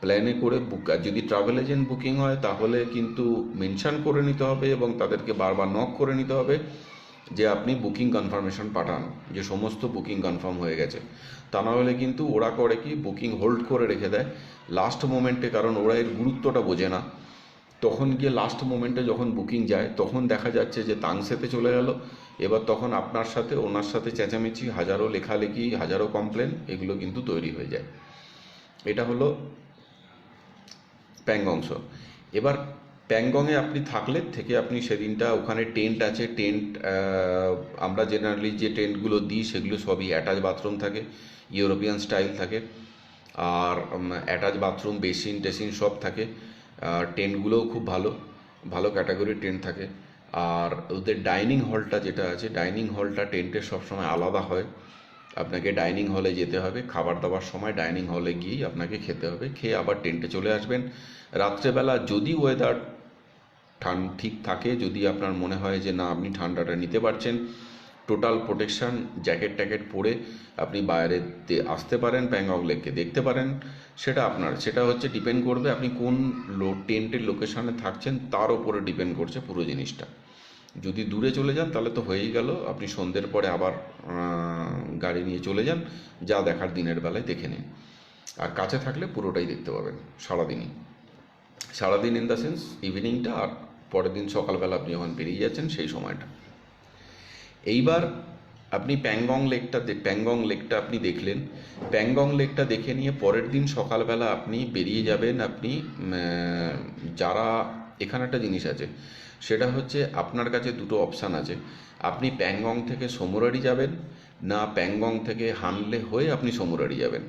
প্ল্যানে করে যদি ট্রাভেল এজেন্ট বুকিং হয় তাহলে কিন্তু মেনশন করে নিতে হবে এবং তাদেরকে বারবার নক করে নিতে হবে যে আপনি বুকিং কনফার্মেশন পাঠান, যে সমস্ত বুকিং কনফার্ম হয়ে গেছে। তা না হলে কিন্তু ওরা করে কি, বুকিং হোল্ড করে রেখে দেয় লাস্ট মোমেন্টে, কারণ ওরা এর গুরুত্বটা বোঝে না। তখন গিয়ে লাস্ট মোমেন্টে যখন বুকিং যায়, তখন দেখা যাচ্ছে যে তাংসেতে চলে গেল। এবার তখন আপনার সাথে ওনার সাথে চেঁচামেচি, হাজারো লেখালেখি, হাজারো কমপ্লেন, এগুলো কিন্তু তৈরি হয়ে যায়। এটা হলো প্যাংগংস। এবার প্যাংগংয়ে আপনি থেকে আপনি সেদিনটা, ওখানে টেন্ট আছে, আমরা জেনারেলি যে টেন্টগুলো দিই সেগুলো সবই অ্যাটাচ বাথরুম থাকে, ইউরোপিয়ান স্টাইল থাকে। আর অ্যাটাচ বাথরুম, বেসিন টেসিন সব থাকে। আর টেন্টগুলোও খুব ভালো ভালো ক্যাটাগরির টেন্ট থাকে। আর ওদের ডাইনিং হলটা যেটা আছে, ডাইনিং হলটা টেন্টের সবসময় আলাদা হয়। আপনাকে ডাইনিং হলে যেতে হবে, খাবার দাবার সময় ডাইনিং হলে গিয়েই আপনাকে খেতে হবে, খেয়ে আবার টেন্টে চলে আসবেন। রাত্রেবেলা যদি ওয়েদার ঠিক থাকে, যদি আপনার মনে হয় যে না আপনি ঠান্ডাটা নিতে পারছেন, টোটাল প্রোটেকশান জ্যাকেট ট্যাকেট পরে আপনি বাইরে আসতে পারেন, প্যাংগং লেককে দেখতে পারেন। সেটা হচ্ছে ডিপেন্ড করবে আপনি কোন টেন্টের লোকেশানে থাকছেন, তার ওপরে ডিপেন্ড করছে পুরো জিনিসটা। যদি দূরে চলে যান তাহলে তো হয়েই গেল, আপনি সন্ধ্যের পরে আবার গাড়ি নিয়ে চলে যান, যা দেখার দিনের বেলায় দেখে নিন। আর কাছে থাকলে পুরোটাই দেখতে পাবেন সারাদিন ইন দ্য সেন্স ইভিনিংটা, আর পরের দিন সকালবেলা আপনি যখন বেরিয়ে যাচ্ছেন সেই সময়টা। এইবার আপনি প্যাংগং লেকটা আপনি দেখলেন। প্যাংগং লেকটা দেখে নিয়ে পরের দিন সকালবেলা আপনি বেরিয়ে যাবেন। যারা, এখানে একটা জিনিস আছে, সেটা হচ্ছে আপনার কাছে দুটো অপশান আছে। আপনি প্যাংগং থেকে সমুরারি যাবেন, না প্যাংগং থেকে হানলে হয়ে আপনি সমুরারি যাবেন।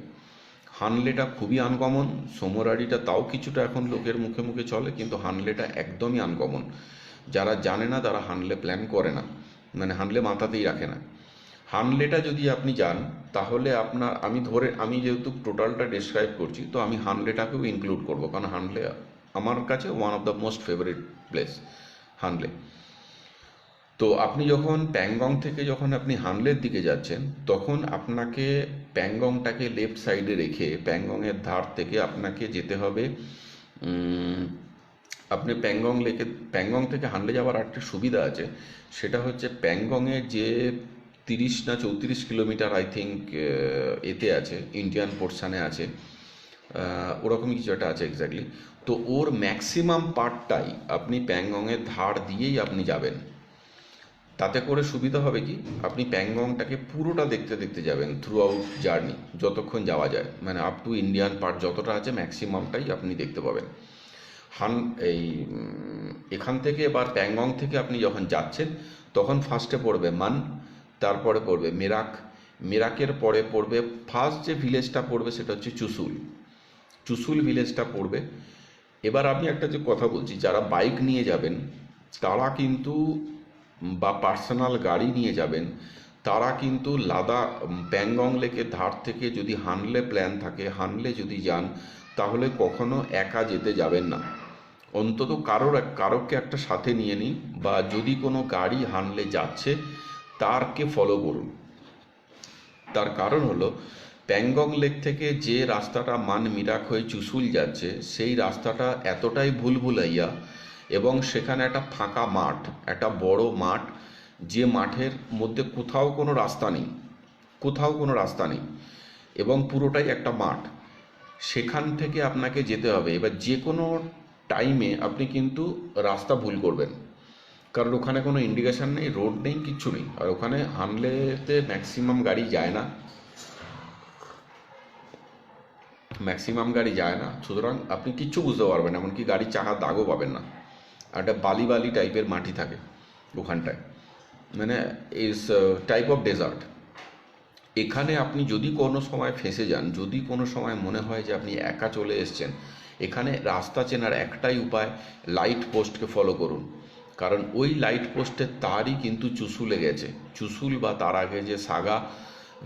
হানলেটা খুবই আনকমন, সমুরারিটা তাও কিছুটা এখন লোকের মুখে মুখে চলে, কিন্তু হানলেটা একদমই আনকমন। যারা জানে না তারা হানলে প্ল্যান করে না, মানে হানলে মাথাতেই রাখে না। হানলেটা যদি আপনি যান তাহলে আপনার, আমি যেহেতু টোটালটা ডেসক্রাইব করছি, তো আমি হানলেটাকেও ইনক্লুড করব, কারণ হানলে আমার কাছে one of the most favourite place, Hanle. তো আপনি যখন প্যাংগং থেকে যখন আপনি হানলের দিকে যাচ্ছেন, তখন আপনাকে প্যাংগংটাকে লেফট সাইডে রেখে প্যাংগংয়ের ধার থেকে আপনাকে যেতে হবে। আপনি প্যাংগং থেকে হানলে যাওয়ার একটা সুবিধা আছে, সেটা হচ্ছে প্যাংগংয়ে যে 30 না 34 কিলোমিটার আই থিঙ্ক এতে আছে, ইন্ডিয়ান পোর্শানে আছে, ওরকমই কিছু একটা আছে এক্স্যাক্টলি। তো ওর ম্যাক্সিমাম পার্টটাই আপনি প্যাংগংয়ের ধার দিয়েই আপনি যাবেন। তাতে করে সুবিধা হবে কি, আপনি প্যাংগংটাকে পুরোটা দেখতে দেখতে যাবেন থ্রু আউট জার্নি, যতক্ষণ যাওয়া যায়, মানে আপ টু ইন্ডিয়ান পার্ট যতটা আছে ম্যাক্সিমামটাই আপনি দেখতে পাবেন। হান এই এখান থেকে এবার প্যাংগং থেকে আপনি যখন যাচ্ছেন, তখন ফার্স্টে পড়বে মান, তারপরে পড়বে মেরাক, মেরাকের পরে পড়বে ফার্স্ট যে ভিলেজটা পড়বে সেটা হচ্ছে চুসুল, চুসুল ভিলেজটা পড়বে। এবার আমি একটা যে কথা বলছি, যারা বাইক নিয়ে যাবেন তারা কিন্তু, বা পার্সোনাল গাড়ি নিয়ে যাবেন, তারা কিন্তু প্যাংগং লেকের ধার থেকে যদি হানলে প্ল্যান থাকে, হানলে যদি যান, তাহলে কখনো একা যেতে যাবেন না। অন্তত কারোকে একটা সাথে নিয়ে নিন, বা যদি কোনো গাড়ি হানলে যাচ্ছে তারকে ফলো করুন। তার কারণ হলো, প্যাংগং লেক থেকে যে রাস্তাটা মিরাক হয়ে চুসুল যাচ্ছে, সেই রাস্তাটা এতটাই ভুলভুলাইয়া, এবং সেখানে একটা ফাঁকা মাঠ, একটা বড় মাঠ, যে মাঠের মধ্যে কোথাও কোনো রাস্তা নেই, কোথাও কোনো রাস্তা নেই, এবং পুরোটাই একটা মাঠ। সেখান থেকে আপনাকে যেতে হবে। এবার যে কোনো টাইমে আপনি কিন্তু রাস্তা ভুল করবেন, কারণ ওখানে কোনো ইন্ডিকেশান নেই, রোড নেই, কিচ্ছু নেই। আর ওখানে হানলেতে ম্যাক্সিমাম গাড়ি যায় না, ম্যাক্সিমাম গাড়ি যায় না, সুতরাং আপনি কিচ্ছু বুঝতে পারবেন না, এমনকি গাড়ির চাকার দাগও পাবেন না। আর একটা বালি বালি টাইপের মাটি থাকে ওখানটায়, মানে ইস টাইপ অফ ডেজার্ট। এখানে আপনি যদি কোনো সময় ফেঁসে যান, যদি কোনো সময় মনে হয় যে আপনি একা চলে এসছেন, এখানে রাস্তা চেনার একটাই উপায়, লাইট পোস্টকে ফলো করুন। কারণ ওই লাইট পোস্টের তারই কিন্তু চুসুলে গেছে, চুসুল বা তার আগে যে সাগা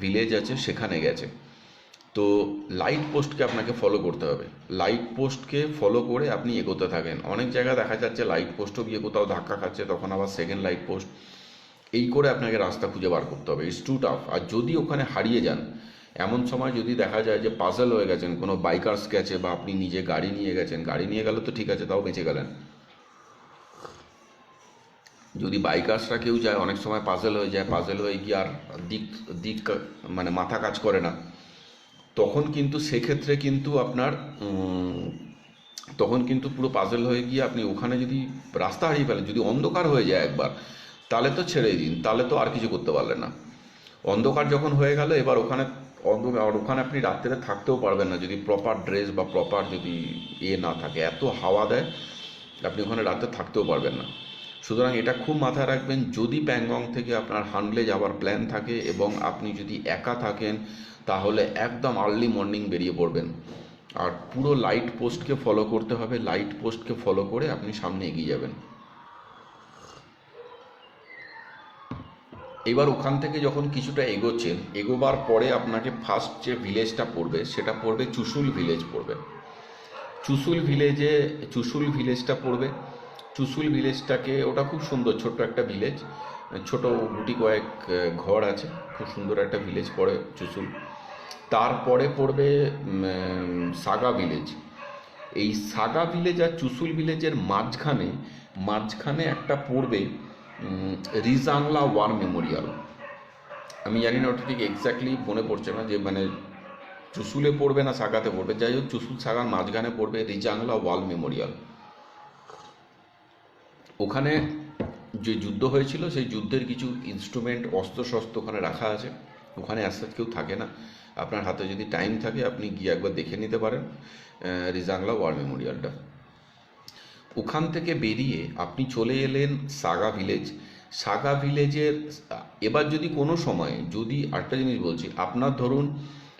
ভিলেজ আছে সেখানে গেছে। তো লাইট পোস্টকে আপনাকে ফলো করতে হবে, লাইট পোস্টকে ফলো করে আপনি এগোতে থাকেন। অনেক জায়গায় দেখা যাচ্ছে লাইট পোস্টও গিয়ে কোথাও ধাক্কা খাচ্ছে, তখন আবার সেকেন্ড লাইট পোস্ট, এই করে আপনাকে রাস্তা খুঁজে বার করতে হবে। It's two tough. আর যদি ওখানে হারিয়ে যান, এমন সময় যদি দেখা যায় যে পাজল হয়ে গেছেন, কোনো বাইকার্স গেছে বা আপনি নিজে গাড়ি নিয়ে গেছেন, গাড়ি নিয়ে গেলে তো ঠিক আছে, তাও বেঁচে গেলেন। যদি বাইকার্সরা কেউ যায়, অনেক সময় পাজল হয়ে যায়, পাজল হয়ে গিয়ে আর দিক দিক মানে মাথা কাজ করে না, তখন কিন্তু সেক্ষেত্রে কিন্তু আপনার তখন কিন্তু পুরো পাজল হয়ে গিয়ে আপনি ওখানে যদি রাস্তা হারিয়ে ফেলেন, যদি অন্ধকার হয়ে যায় একবার, তাহলে তো ছেড়েই দিন, তাহলে তো আর কিছু করতে পারলেন না। অন্ধকার যখন হয়ে গেল, এবার ওখানে আপনি রাত্রে থাকতেও পারবেন না, যদি প্রপার ড্রেস বা প্রপার যদি না থাকে, এত হাওয়া দেয়, আপনি ওখানে রাতে থাকতেও পারবেন না। সুতরাং এটা খুব মাথায় রাখবেন, যদি প্যাংগং থেকে আপনার হানলে যাওয়ার প্ল্যান থাকে এবং আপনি যদি একা থাকেন, তাহলে একদম আর্লি মর্নিং বেরিয়ে পড়বেন। আর পুরো লাইট পোস্টকে ফলো করতে হবে, লাইট পোস্টকে ফলো করে আপনি সামনে এগিয়ে যাবেন। এবার ওখান থেকে যখন কিছুটা এগোচ্ছেন, এগোবার পরে আপনাকে ফার্স্ট যে ভিলেজটা পড়বে সেটা পড়বে চুসুল ভিলেজ পড়বে। চুসুল ভিলেজটা পড়বে। চুসুল ভিলেজটাকে, ওটা খুব সুন্দর ছোট্ট একটা ভিলেজ, ছোট গুটি কয়েক ঘর আছে, খুব সুন্দর একটা ভিলেজ পড়ে চুসুল। তারপরে পড়বে সাগা ভিলেজ। এই সাগা ভিলেজ আর চুসুল ভিলেজের মাঝখানে মাঝখানে একটা পড়বে রিজাংলা ওয়ার মেমোরিয়াল। আমি জানি না ওটা ঠিক এক্স্যাক্টলি মনে পড়ছে না যে মানে চুসুলে পড়বে না সাগাতে পড়বে, যাই হোক চুসুল সাগার মাঝখানে পড়বে রিজাংলা ওয়াল মেমোরিয়াল। ওখানে যে যুদ্ধ হয়েছিল সেই যুদ্ধের কিছু ইনস্ট্রুমেন্ট, অস্ত্রশস্ত্র ওখানে রাখা আছে। ওখানে আস্তে কেউ থাকে না, আপনার হাতে যদি টাইম থাকে আপনি গিয়ে একবার দেখে নিতে পারেন রিজাংলা ওয়ার মেমোরিয়ালটা। ওখান থেকে বেরিয়ে আপনি চলে এলেন সাগা ভিলেজ। সাগা ভিলেজের এবার যদি কোনো সময়, যদি একটা জিনিস বলছি, আপনার ধরুন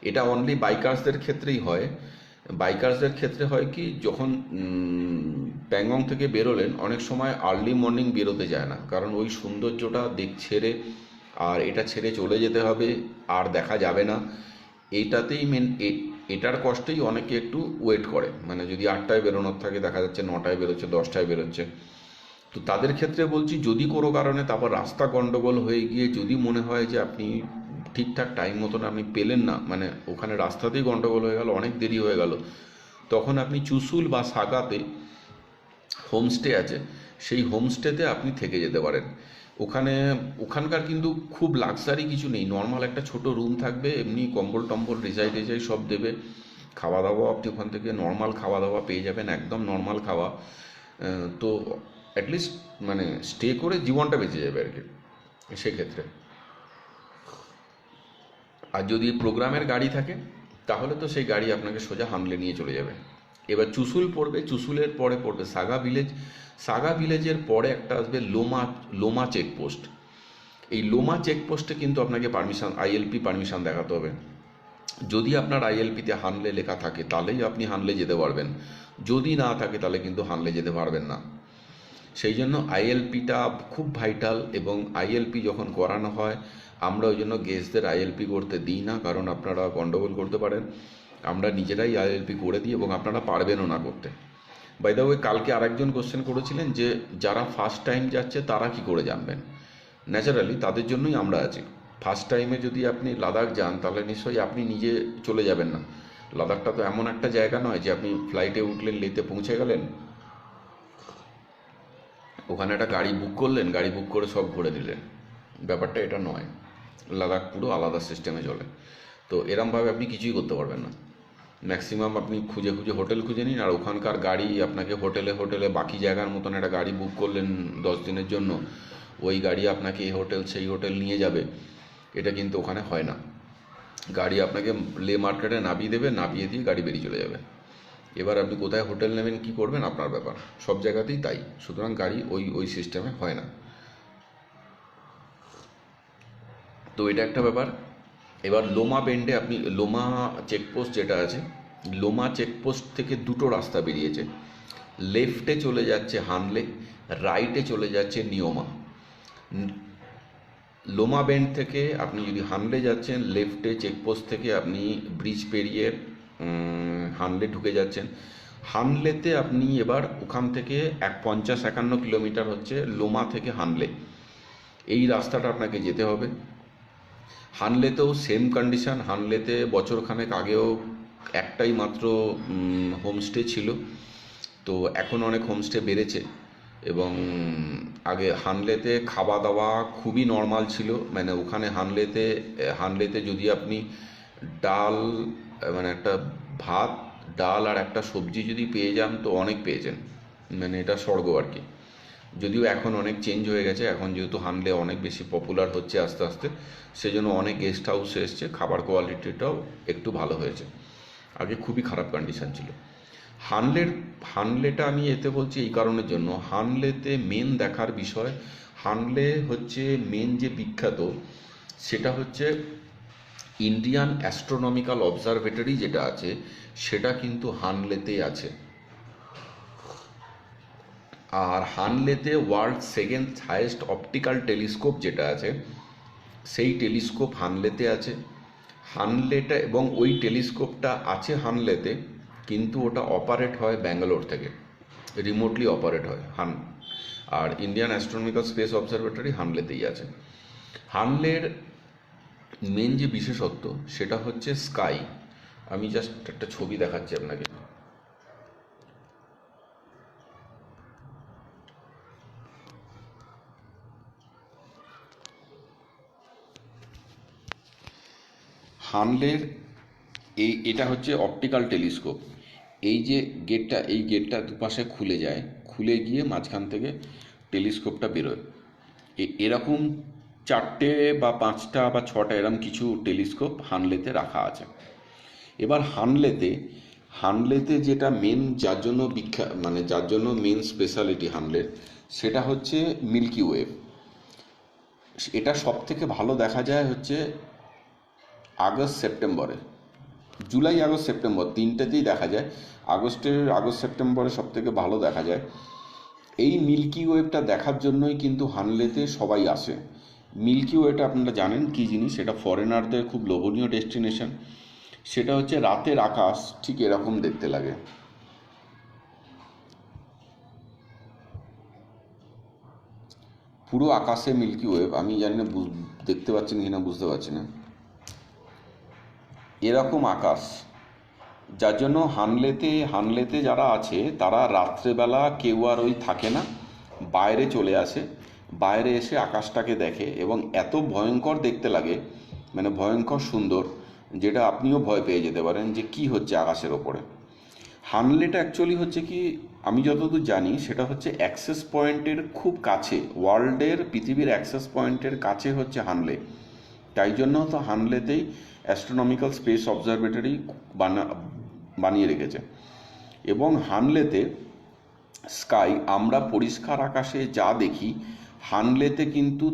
এটা অনলি বাইকার্সদের ক্ষেত্রেই হয়। বাইকার্সদের ক্ষেত্রে হয় কি, যখন প্যাংগং থেকে বেরোলেন, অনেক সময় আর্লি মর্নিং বেরোতে যায় না, কারণ ওই সৌন্দর্যটা ছেড়ে আর এটা ছেড়ে চলে যেতে হবে, আর দেখা যাবে না, এইটাতেই এটার কষ্টেই অনেকে একটু ওয়েট করে। মানে যদি 8টায় বেরোনোর থাকে, দেখা যাচ্ছে 9টায় বেরোচ্ছে, 10টায় বেরোচ্ছে। তো তাদের ক্ষেত্রে বলছি, যদি কোনো কারণে তারপর রাস্তা গন্ডগোল হয়ে গিয়ে যদি মনে হয় যে আপনি ঠিকঠাক টাইম মতন আপনি পেলেন না, মানে ওখানে রাস্তাতেই গন্ডগোল হয়ে গেল, অনেক দেরি হয়ে গেল, তখন আপনি চুসুল বা সাগাতে হোমস্টে আছে, সেই হোমস্টেতে আপনি থেকে যেতে পারেন। ওখানকার কিন্তু খুব লাক্সারি কিছু নেই, নর্মাল একটা ছোট রুম থাকবে, এমনি কম্বল টম্বল রেজাই টেজাই সব দেবে। খাওয়া দাওয়া আপনি ওখান থেকে নর্মাল খাওয়া দাওয়া পেয়ে যাবেন, একদম নর্মাল খাওয়া। তো অ্যাটলিস্ট মানে স্টে করে জীবনটা বেঁচে যাবে আর কি সেক্ষেত্রে। আর যদি প্রোগ্রামের গাড়ি থাকে, তাহলে তো সেই গাড়ি আপনাকে সোজা হানলে নিয়ে চলে যাবে। এবার চুসুল পড়বে, চুসুলের পরে পড়বে সাগা ভিলেজ। সাগা ভিলেজের পরে একটা আসবে লোমা। লোমা চেকপোস্ট। এই লোমা চেকপোস্টে কিন্তু আপনাকে আইএলপি পারমিশন দেখাতে হবে। যদি আপনার আইএলপিতে হানলে লেখা থাকে, তাহলেই আপনি হানলে যেতে পারবেন। যদি না থাকে, তাহলে কিন্তু হানলে যেতে পারবেন না। সেই জন্য আইএলপিটা খুব ভাইটাল, এবং আইএলপি যখন করানো হয়, আমরা ওই জন্য গেস্টদের আইএলপি করতে দিই না, কারণ আপনারা গণ্ডগোল করতে পারেন। আমরা নিজেরাই আইএলপি করে দিই, এবং আপনারা পারবেনও না করতে। বাই দ্য ওয়ে, কালকে আরেকজন কোশ্চেন করেছিলেন যে যারা ফার্স্ট টাইম যাচ্ছে তারা কি করে জানবেন। ন্যাচারালি তাদের জন্যই আমরা আছি। ফার্স্ট টাইমে যদি আপনি লাদাখ যান, তাহলে নিশ্চয়ই আপনি নিজে চলে যাবেন না। লাদাখটা তো এমন একটা জায়গা নয় যে আপনি ফ্লাইটে উঠলেন, লেতে পৌঁছে গেলেন, ওখানে একটা গাড়ি বুক করলেন, গাড়ি বুক করে সব ঘুরে দিলেন। ব্যাপারটা এটা নয়। লাদাখ পুরো আলাদা সিস্টেমে চলে। তো এরমভাবে আপনি কিছুই করতে পারবেন না। ম্যাক্সিমাম আপনি খুঁজে খুঁজে হোটেল খুঁজে নিন, আর ওখানকার গাড়ি আপনাকে হোটেলে হোটেলে বাকি জায়গার মতন একটা গাড়ি বুক করলেন 10 দিনের জন্য, ওই গাড়ি আপনাকে এই হোটেল সেই হোটেল নিয়ে যাবে, এটা কিন্তু ওখানে হয় না। গাড়ি আপনাকে লে মার্কেটে নামিয়ে দেবে, নামিয়ে দিয়ে গাড়ি বেরিয়ে চলে যাবে। এবার আপনি কোথায় হোটেল নেবেন, কী করবেন, আপনার ব্যাপার। সব জায়গাতেই তাই। সুতরাং গাড়ি ওই সিস্টেমে হয় না। তো এটা একটা ব্যাপার। এবার লোমা বেন্ডে আপনি লোমা চেকপোস্ট যেটা আছে, লোমা চেকপোস্ট থেকে দুটো রাস্তা বেরিয়েছে। লেফটে চলে যাচ্ছে হানলে, রাইটে চলে যাচ্ছে নিয়মা। লোমা বেন্ড থেকে আপনি যদি হানলে যাচ্ছেন, লেফটে চেকপোস্ট থেকে আপনি ব্রিজ পেরিয়ে হানলে ঢুকে যাচ্ছেন। হানলেতে আপনি এবার ওখান থেকে 50-51 কিলোমিটার হচ্ছে লোমা থেকে হানলে, এই রাস্তাটা আপনাকে যেতে হবে। হানলেতেও সেম কন্ডিশন। হানলেতে বছরখানেক আগেও একটাই মাত্র হোমস্টে ছিল, তো এখন অনেক হোমস্টে বেড়েছে। এবং আগে হানলেতে খাওয়া দাওয়া খুবই নর্মাল ছিল। মানে ওখানে হানলেতে যদি আপনি ডাল, মানে একটা ভাত, ডাল আর একটা সবজি যদি পেয়ে যান, তো অনেক পেয়েছেন, মানে এটা স্বর্গ আর কি। যদিও এখন অনেক চেঞ্জ হয়ে গেছে, এখন যেহেতু হানলে অনেক বেশি পপুলার হচ্ছে আস্তে আস্তে, সেজন্য অনেক গেস্ট হাউসে এসছে, খাবার কোয়ালিটিটাও একটু ভালো হয়েছে। আগে খুবই খারাপ কন্ডিশন ছিল। হানলেটা আমি এতে বলছি এই কারণের জন্য, হানলেতে মেন দেখার বিষয়, হানলে হচ্ছে মেন যে বিখ্যাত, সেটা হচ্ছে ইন্ডিয়ান অ্যাস্ট্রোনমিক্যাল অবজারভেটরি যেটা আছে, সেটা কিন্তু হানলেতেই আছে। আর হানলেতে world second highest optical telescope যেটা আছে, সেই টেলিস্কোপ হানলেতে আছে। হানলেটা, এবং ওই টেলিস্কোপটা আছে হানলেতে, কিন্তু ওটা অপারেট হয় ব্যাঙ্গালোর থেকে, রিমোটলি অপারেট হয় আর ইন্ডিয়ান অ্যাস্ট্রোনমিক্যাল স্পেস অবজারভেটরি হানলেতেই আছে। হানলের মেন যে বিশেষত্ব, সেটা হচ্ছে স্কাই। আমি জাস্ট একটা ছবি দেখাচ্ছি আপনাকে। হানলের এটা হচ্ছে অপটিক্যাল টেলিস্কোপ। এই গেটটা দুপাশে খুলে যায়, খুলে গিয়ে মাঝখান থেকে টেলিস্কোপটা বেরোয়। এরকম 4টে বা 5টা বা 6টা এরকম কিছু টেলিস্কোপ হানলেতে রাখা আছে। এবার হানলেতে যেটা মেন, যার জন্য বিখ্যাত, মানে যার জন্য মেন স্পেশালিটি হানলের, সেটা হচ্ছে মিল্কি ওয়ে। এটা সব থেকে ভালো দেখা যায় হচ্ছে আগস্ট সেপ্টেম্বরে। জুলাই, আগস্ট, সেপ্টেম্বর, তিনটেতেই দেখা যায়। আগস্ট সেপ্টেম্বরে সব থেকে ভালো দেখা যায়। এই মিল্কি ওয়েবটা দেখার জন্যই কিন্তু হানলেতে সবাই আসে। মিল্কি ওয়েটা আপনারা জানেন কী জিনিস, এটা ফরেনারদের খুব লোভনীয় ডেস্টিনেশন। সেটা হচ্ছে রাতের আকাশ ঠিক এরকম দেখতে লাগে। পুরো আকাশে মিল্কি ওয়েভ, আমি জানি না দেখতে পাচ্ছেন কি না, বুঝতে পারছি না, এরকম আকাশ। যার জন্য হানলেতে যারা আছে তারা রাত্রেবেলা কেউ আর ওই থাকে না, বাইরে চলে আসে, বাইরে এসে আকাশটাকে দেখে এবং এত ভয়ঙ্কর দেখতে লাগে, মানে ভয়ঙ্কর সুন্দর, যেটা আপনিও ভয় পেয়ে যেতে পারেন যে কি হচ্ছে আকাশের ওপরে। হানলেটা অ্যাকচুয়ালি হচ্ছে কি, আমি যতদূর জানি সেটা হচ্ছে অ্যাক্সেস পয়েন্টের খুব কাছে, ওয়ার্ল্ডের পৃথিবীর অ্যাক্সেস পয়েন্টের কাছে হচ্ছে হানলে। তাই জন্য তো হানলেতেই অ্যাস্ট্রোনমিক্যাল স্পেস অবজারভেটরি বানিয়ে রেখেছে। এবং হানলেতে স্কাই, আমরা পরিষ্কার আকাশে যা দেখি, হানলেতে কিন্তু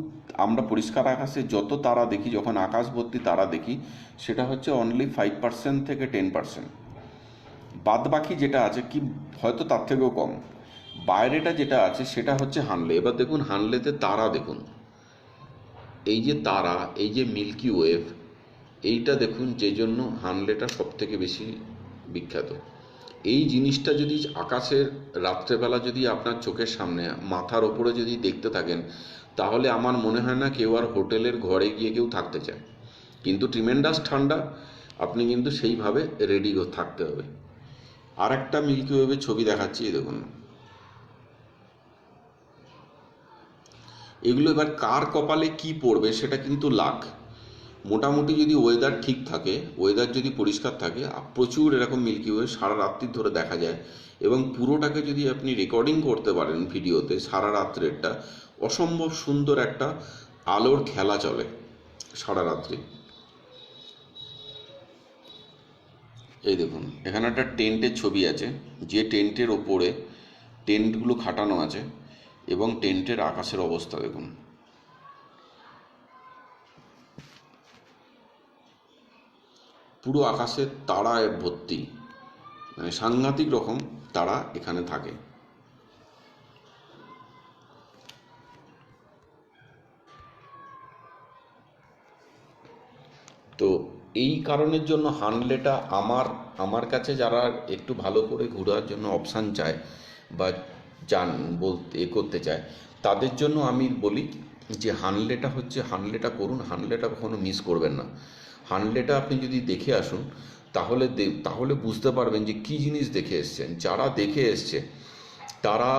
আমরা পরিষ্কার আকাশে যত তারা দেখি, যখন আকাশ ভর্তি তারা দেখি, সেটা হচ্ছে অনলি 5% থেকে 10%। বাদ বাকি যেটা আছে কি, হয়তো তার থেকেও কম, বাইরেটা যেটা আছে সেটা হচ্ছে হানলে। এবার দেখুন হানলেতে তারা দেখুন, এই যে তারা, এই যে মিল্কি ওয়েভ, এইটা দেখুন, যে জন্য হানলেটা সব থেকে বেশি বিখ্যাত। এই জিনিসটা যদি আকাশের রাত্রেবেলা যদি আপনার চোখের সামনে মাথার ওপরে যদি দেখতে থাকেন, তাহলে আমার মনে হয় না কেউ আর হোটেলের ঘরে গিয়ে কেউ থাকতে চায়। কিন্তু ট্রিমেন্ডাস ঠান্ডা, আপনি কিন্তু সেইভাবে রেডি থাকতে হবে। আর একটা মিল্কি ওয়েভের ছবি দেখাচ্ছি, এই দেখুন। এগুলো এবার কার কপালে কি পড়বে সেটা কিন্তু লাক। মোটামুটি যদি ওয়েদার ঠিক থাকে, ওয়েদার যদি পরিষ্কার থাকে, প্রচুর এরকম মিল্কি ওয়ে সারা রাত্রি ধরে দেখা যায়। এবং পুরোটাকে যদি আপনি রেকর্ডিং করতে পারেন ভিডিওতে, সারা রাত্রেরটা অসম্ভব সুন্দর একটা আলোর খেলা চলে সারা রাত্রি। এই দেখুন এখানে একটা টেন্টের ছবি আছে, যে টেন্টের ওপরে টেন্টগুলো খাটানো আছে এবং টেন্টের আকাশের অবস্থা দেখুন। পুরো আকাশে তারায় ভর্তি, মানে সাংঘাতিক রকম তারা এখানে থাকে। তো এই কারণের জন্য হানলেটা আমার কাছে যারা একটু ভালো করে ঘোরার জন্য অপশান চায় বা যান বলতে করতে চায়, তাদের জন্য আমি বলি যে হানলেটা করুন, হানলেটা কখনো মিস করবেন না। হানলেটা আপনি যদি দেখে আসুন, তাহলে বুঝতে পারবেন যে কী জিনিস দেখে এসছেন। যারা দেখে এসছে তারা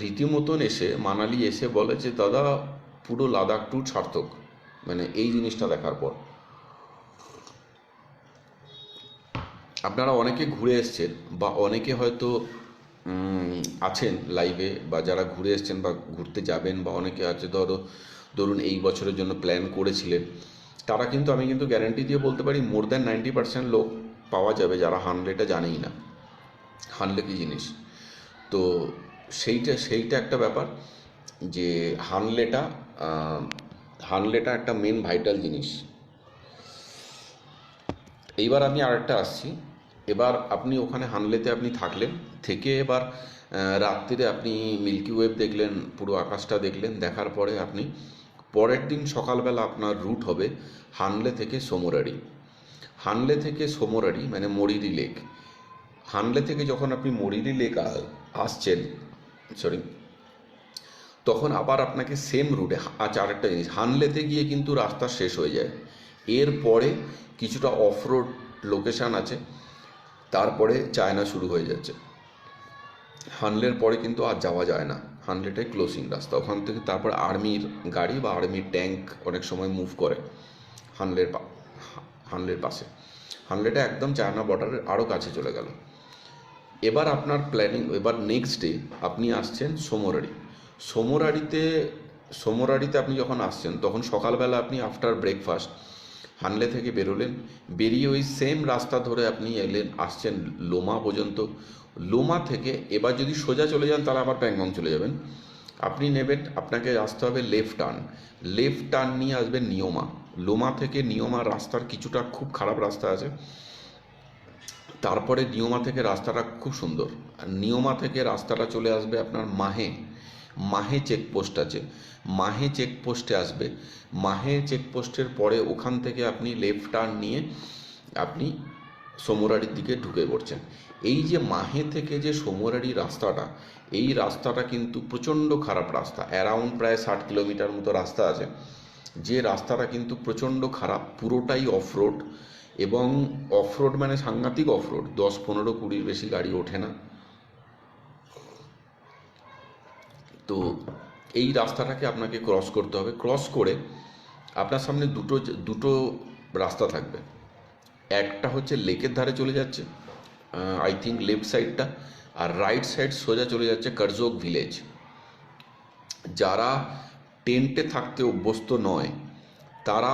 রীতিমতন এসে মানালি এসে বলে যে দাদা পুরো লাদাখ ট্যুর সার্থক, মানে এই জিনিসটা দেখার পর। আপনারা অনেকে ঘুরে এসছেন বা অনেকে হয়তো আছেন লাইভে, বা যারা ঘুরে এসছেন বা ঘুরতে যাবেন, বা অনেকে আছে ধরুন এই বছরের জন্য প্ল্যান করেছিলেন, তারা কিন্তু, আমি কিন্তু গ্যারান্টি দিয়ে বলতে পারি, মোর দ্যান 90% লোক পাওয়া যাবে যারা হানলেটা জানেই না হানলে কী জিনিস। তো সেইটা একটা ব্যাপার, যে হানলেটা হানলেটা একটা মেন ভাইটাল জিনিস। এইবার আমি আরেকটা আসছি। এবার আপনি ওখানে হানলেতে আপনি থাকলেন, থেকে এবার রাত্রিরে আপনি মিল্কি ওয়েভ দেখলেন, পুরো আকাশটা দেখলেন, দেখার পরে আপনি পরের দিন সকালবেলা আপনার রুট হবে হানলে থেকে সোমরারি। হানলে থেকে সোমরারি মানে মরিরি লেক। হানলে থেকে যখন আপনি মরিরি লেক আসছেন, সরি, তখন আবার আপনাকে সেম রুটে, আচ্ছা আরেকটা জিনিস, হানলেতে গিয়ে কিন্তু রাস্তা শেষ হয়ে যায়। এরপরে কিছুটা অফ রোড লোকেশান আছে, তারপরে চায়না শুরু হয়ে যাচ্ছে। হানলের পরে কিন্তু আর যাওয়া যায় না, হানলেটাই ক্লোজিং রাস্তা। ওখান থেকে তারপর আর্মির গাড়ি বা আর্মির ট্যাঙ্ক অনেক সময় মুভ করে হানলের পাশে। হানলেটা একদম চায়না বর্ডারের আরও কাছে চলে গেল। এবার আপনার প্ল্যানিং, এবার নেক্সট ডে আপনি আসছেন সোমরারি। সোমরারিতে আপনি যখন আসছেন তখন সকালবেলা আপনি আফটার ব্রেকফাস্ট হানলে থেকে বেরোলেন, বেরিয়ে ওই সেম রাস্তা ধরে আপনি আসছেন লোমা পর্যন্ত। লোমা থেকে এবার যদি সোজা চলে যান তাহলে আবার প্যাংগং চলে যাবেন। আপনাকে আসতে হবে লেফট টার্ন নিয়ে আসবেন নিয়মা। লোমা থেকে নিয়মা রাস্তার কিছুটা খুব খারাপ রাস্তা আছে, তারপরে নিয়মা থেকে রাস্তাটা খুব সুন্দর। আর নিয়মা থেকে রাস্তাটা চলে আসবে আপনার মাহে চেকপোস্ট আছে, মাহে চেকপোস্টে আসবে। মাহে চেকপোস্টের পরে ওখান থেকে আপনি লেফট টার্ন নিয়ে আপনি সোমরারির দিকে ঢুকে পড়ছেন। এই যে মাহে থেকে যে সোমরারি রাস্তাটা, এই রাস্তাটা কিন্তু প্রচণ্ড খারাপ রাস্তা, অ্যারাউন্ড প্রায় 60 কিলোমিটার মতো রাস্তা আছে। যে রাস্তাটা কিন্তু প্রচণ্ড খারাপ, পুরোটাই অফরোড, এবং অফরোড মানে সাংঘাতিক অফরোড, 10, 15, 20 বেশি গাড়ি ওঠে না। তো এই রাস্তাটাকে আপনাকে ক্রস করতে হবে। ক্রস করে আপনার সামনে দুটো দুটো রাস্তা থাকবে। একটা হচ্ছে লেকের ধারে চলে যাচ্ছে, আই থিঙ্ক লেফট সাইডটা, আর রাইট সাইড সোজা চলে যাচ্ছে কার্জোক ভিলেজ। যারা টেন্টে থাকতে অভ্যস্ত নয় তারা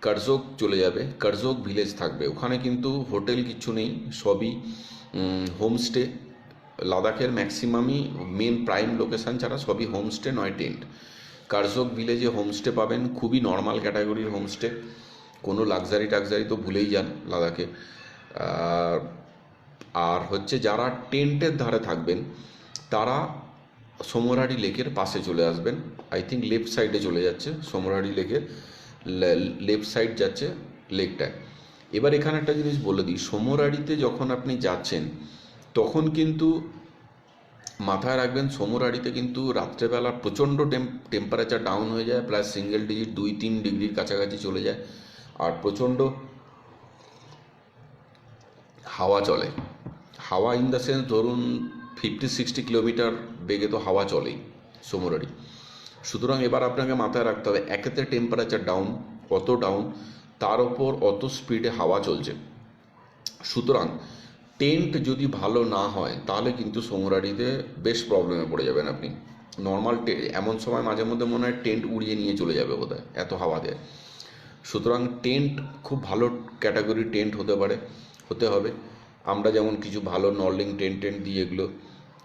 কার্জোক চলে যাবে, কার্জোক ভিলেজ থাকবে। ওখানে কিন্তু হোটেল কিচ্ছু নেই, সবই হোমস্টে। লাদাখের ম্যাক্সিমামই মেন প্রাইম লোকেশান ছাড়া সবই হোমস্টে নয় টেন্ট। কার্জোক ভিলেজে হোমস্টে পাবেন, খুবই নর্মাল ক্যাটাগরির হোমস্টে, কোনো লাক্সারি টাক্সারি তো ভুলেই যান লাদাখে। আর হচ্ছে যারা টেন্টের ধারে থাকবেন তারা সোমরারি লেকের পাশে চলে আসবেন। আই থিঙ্ক লেফট সাইডে চলে যাচ্ছে সোমরারি লেকের, লেফট সাইড যাচ্ছে লেকটায়। এবার এখানে একটা জিনিস বলে দিই, সোমরারিতে যখন আপনি যাচ্ছেন তখন কিন্তু মাথায় রাখবেন, সোমরারিতে কিন্তু রাত্রেবেলা প্রচণ্ড টেম্পারেচার ডাউন হয়ে যায়, প্রায় সিঙ্গেল ডিজিট 2-3 ডিগ্রির কাছাকাছি চলে যায়, আর প্রচণ্ড হাওয়া চলে। হাওয়া ইন দ্য সেন্স ধরুন 50-60 কিলোমিটার বেগে তো হাওয়া চলেই সোমরারি। সুতরাং এবার আপনাকে মাথায় রাখতে হবে, একেতে টেম্পারেচার ডাউন, অত ডাউন, তার ওপর অত স্পিডে হাওয়া চলছে। সুতরাং টেন্ট যদি ভালো না হয় তাহলে কিন্তু সোমরারিতে বেশ প্রবলেমে পড়ে যাবেন আপনি। নর্মাল এমন সময় মাঝে মধ্যে মনে হয় টেন্ট উড়িয়ে নিয়ে চলে যাবে বোধহয়, এত হাওয়া দেয়। সুতরাং টেন্ট খুব ভালো ক্যাটাগরি টেন্ট হতে হবে। আমরা যেমন কিছু ভালো নর্লিং টেন্ট দিই এগুলো,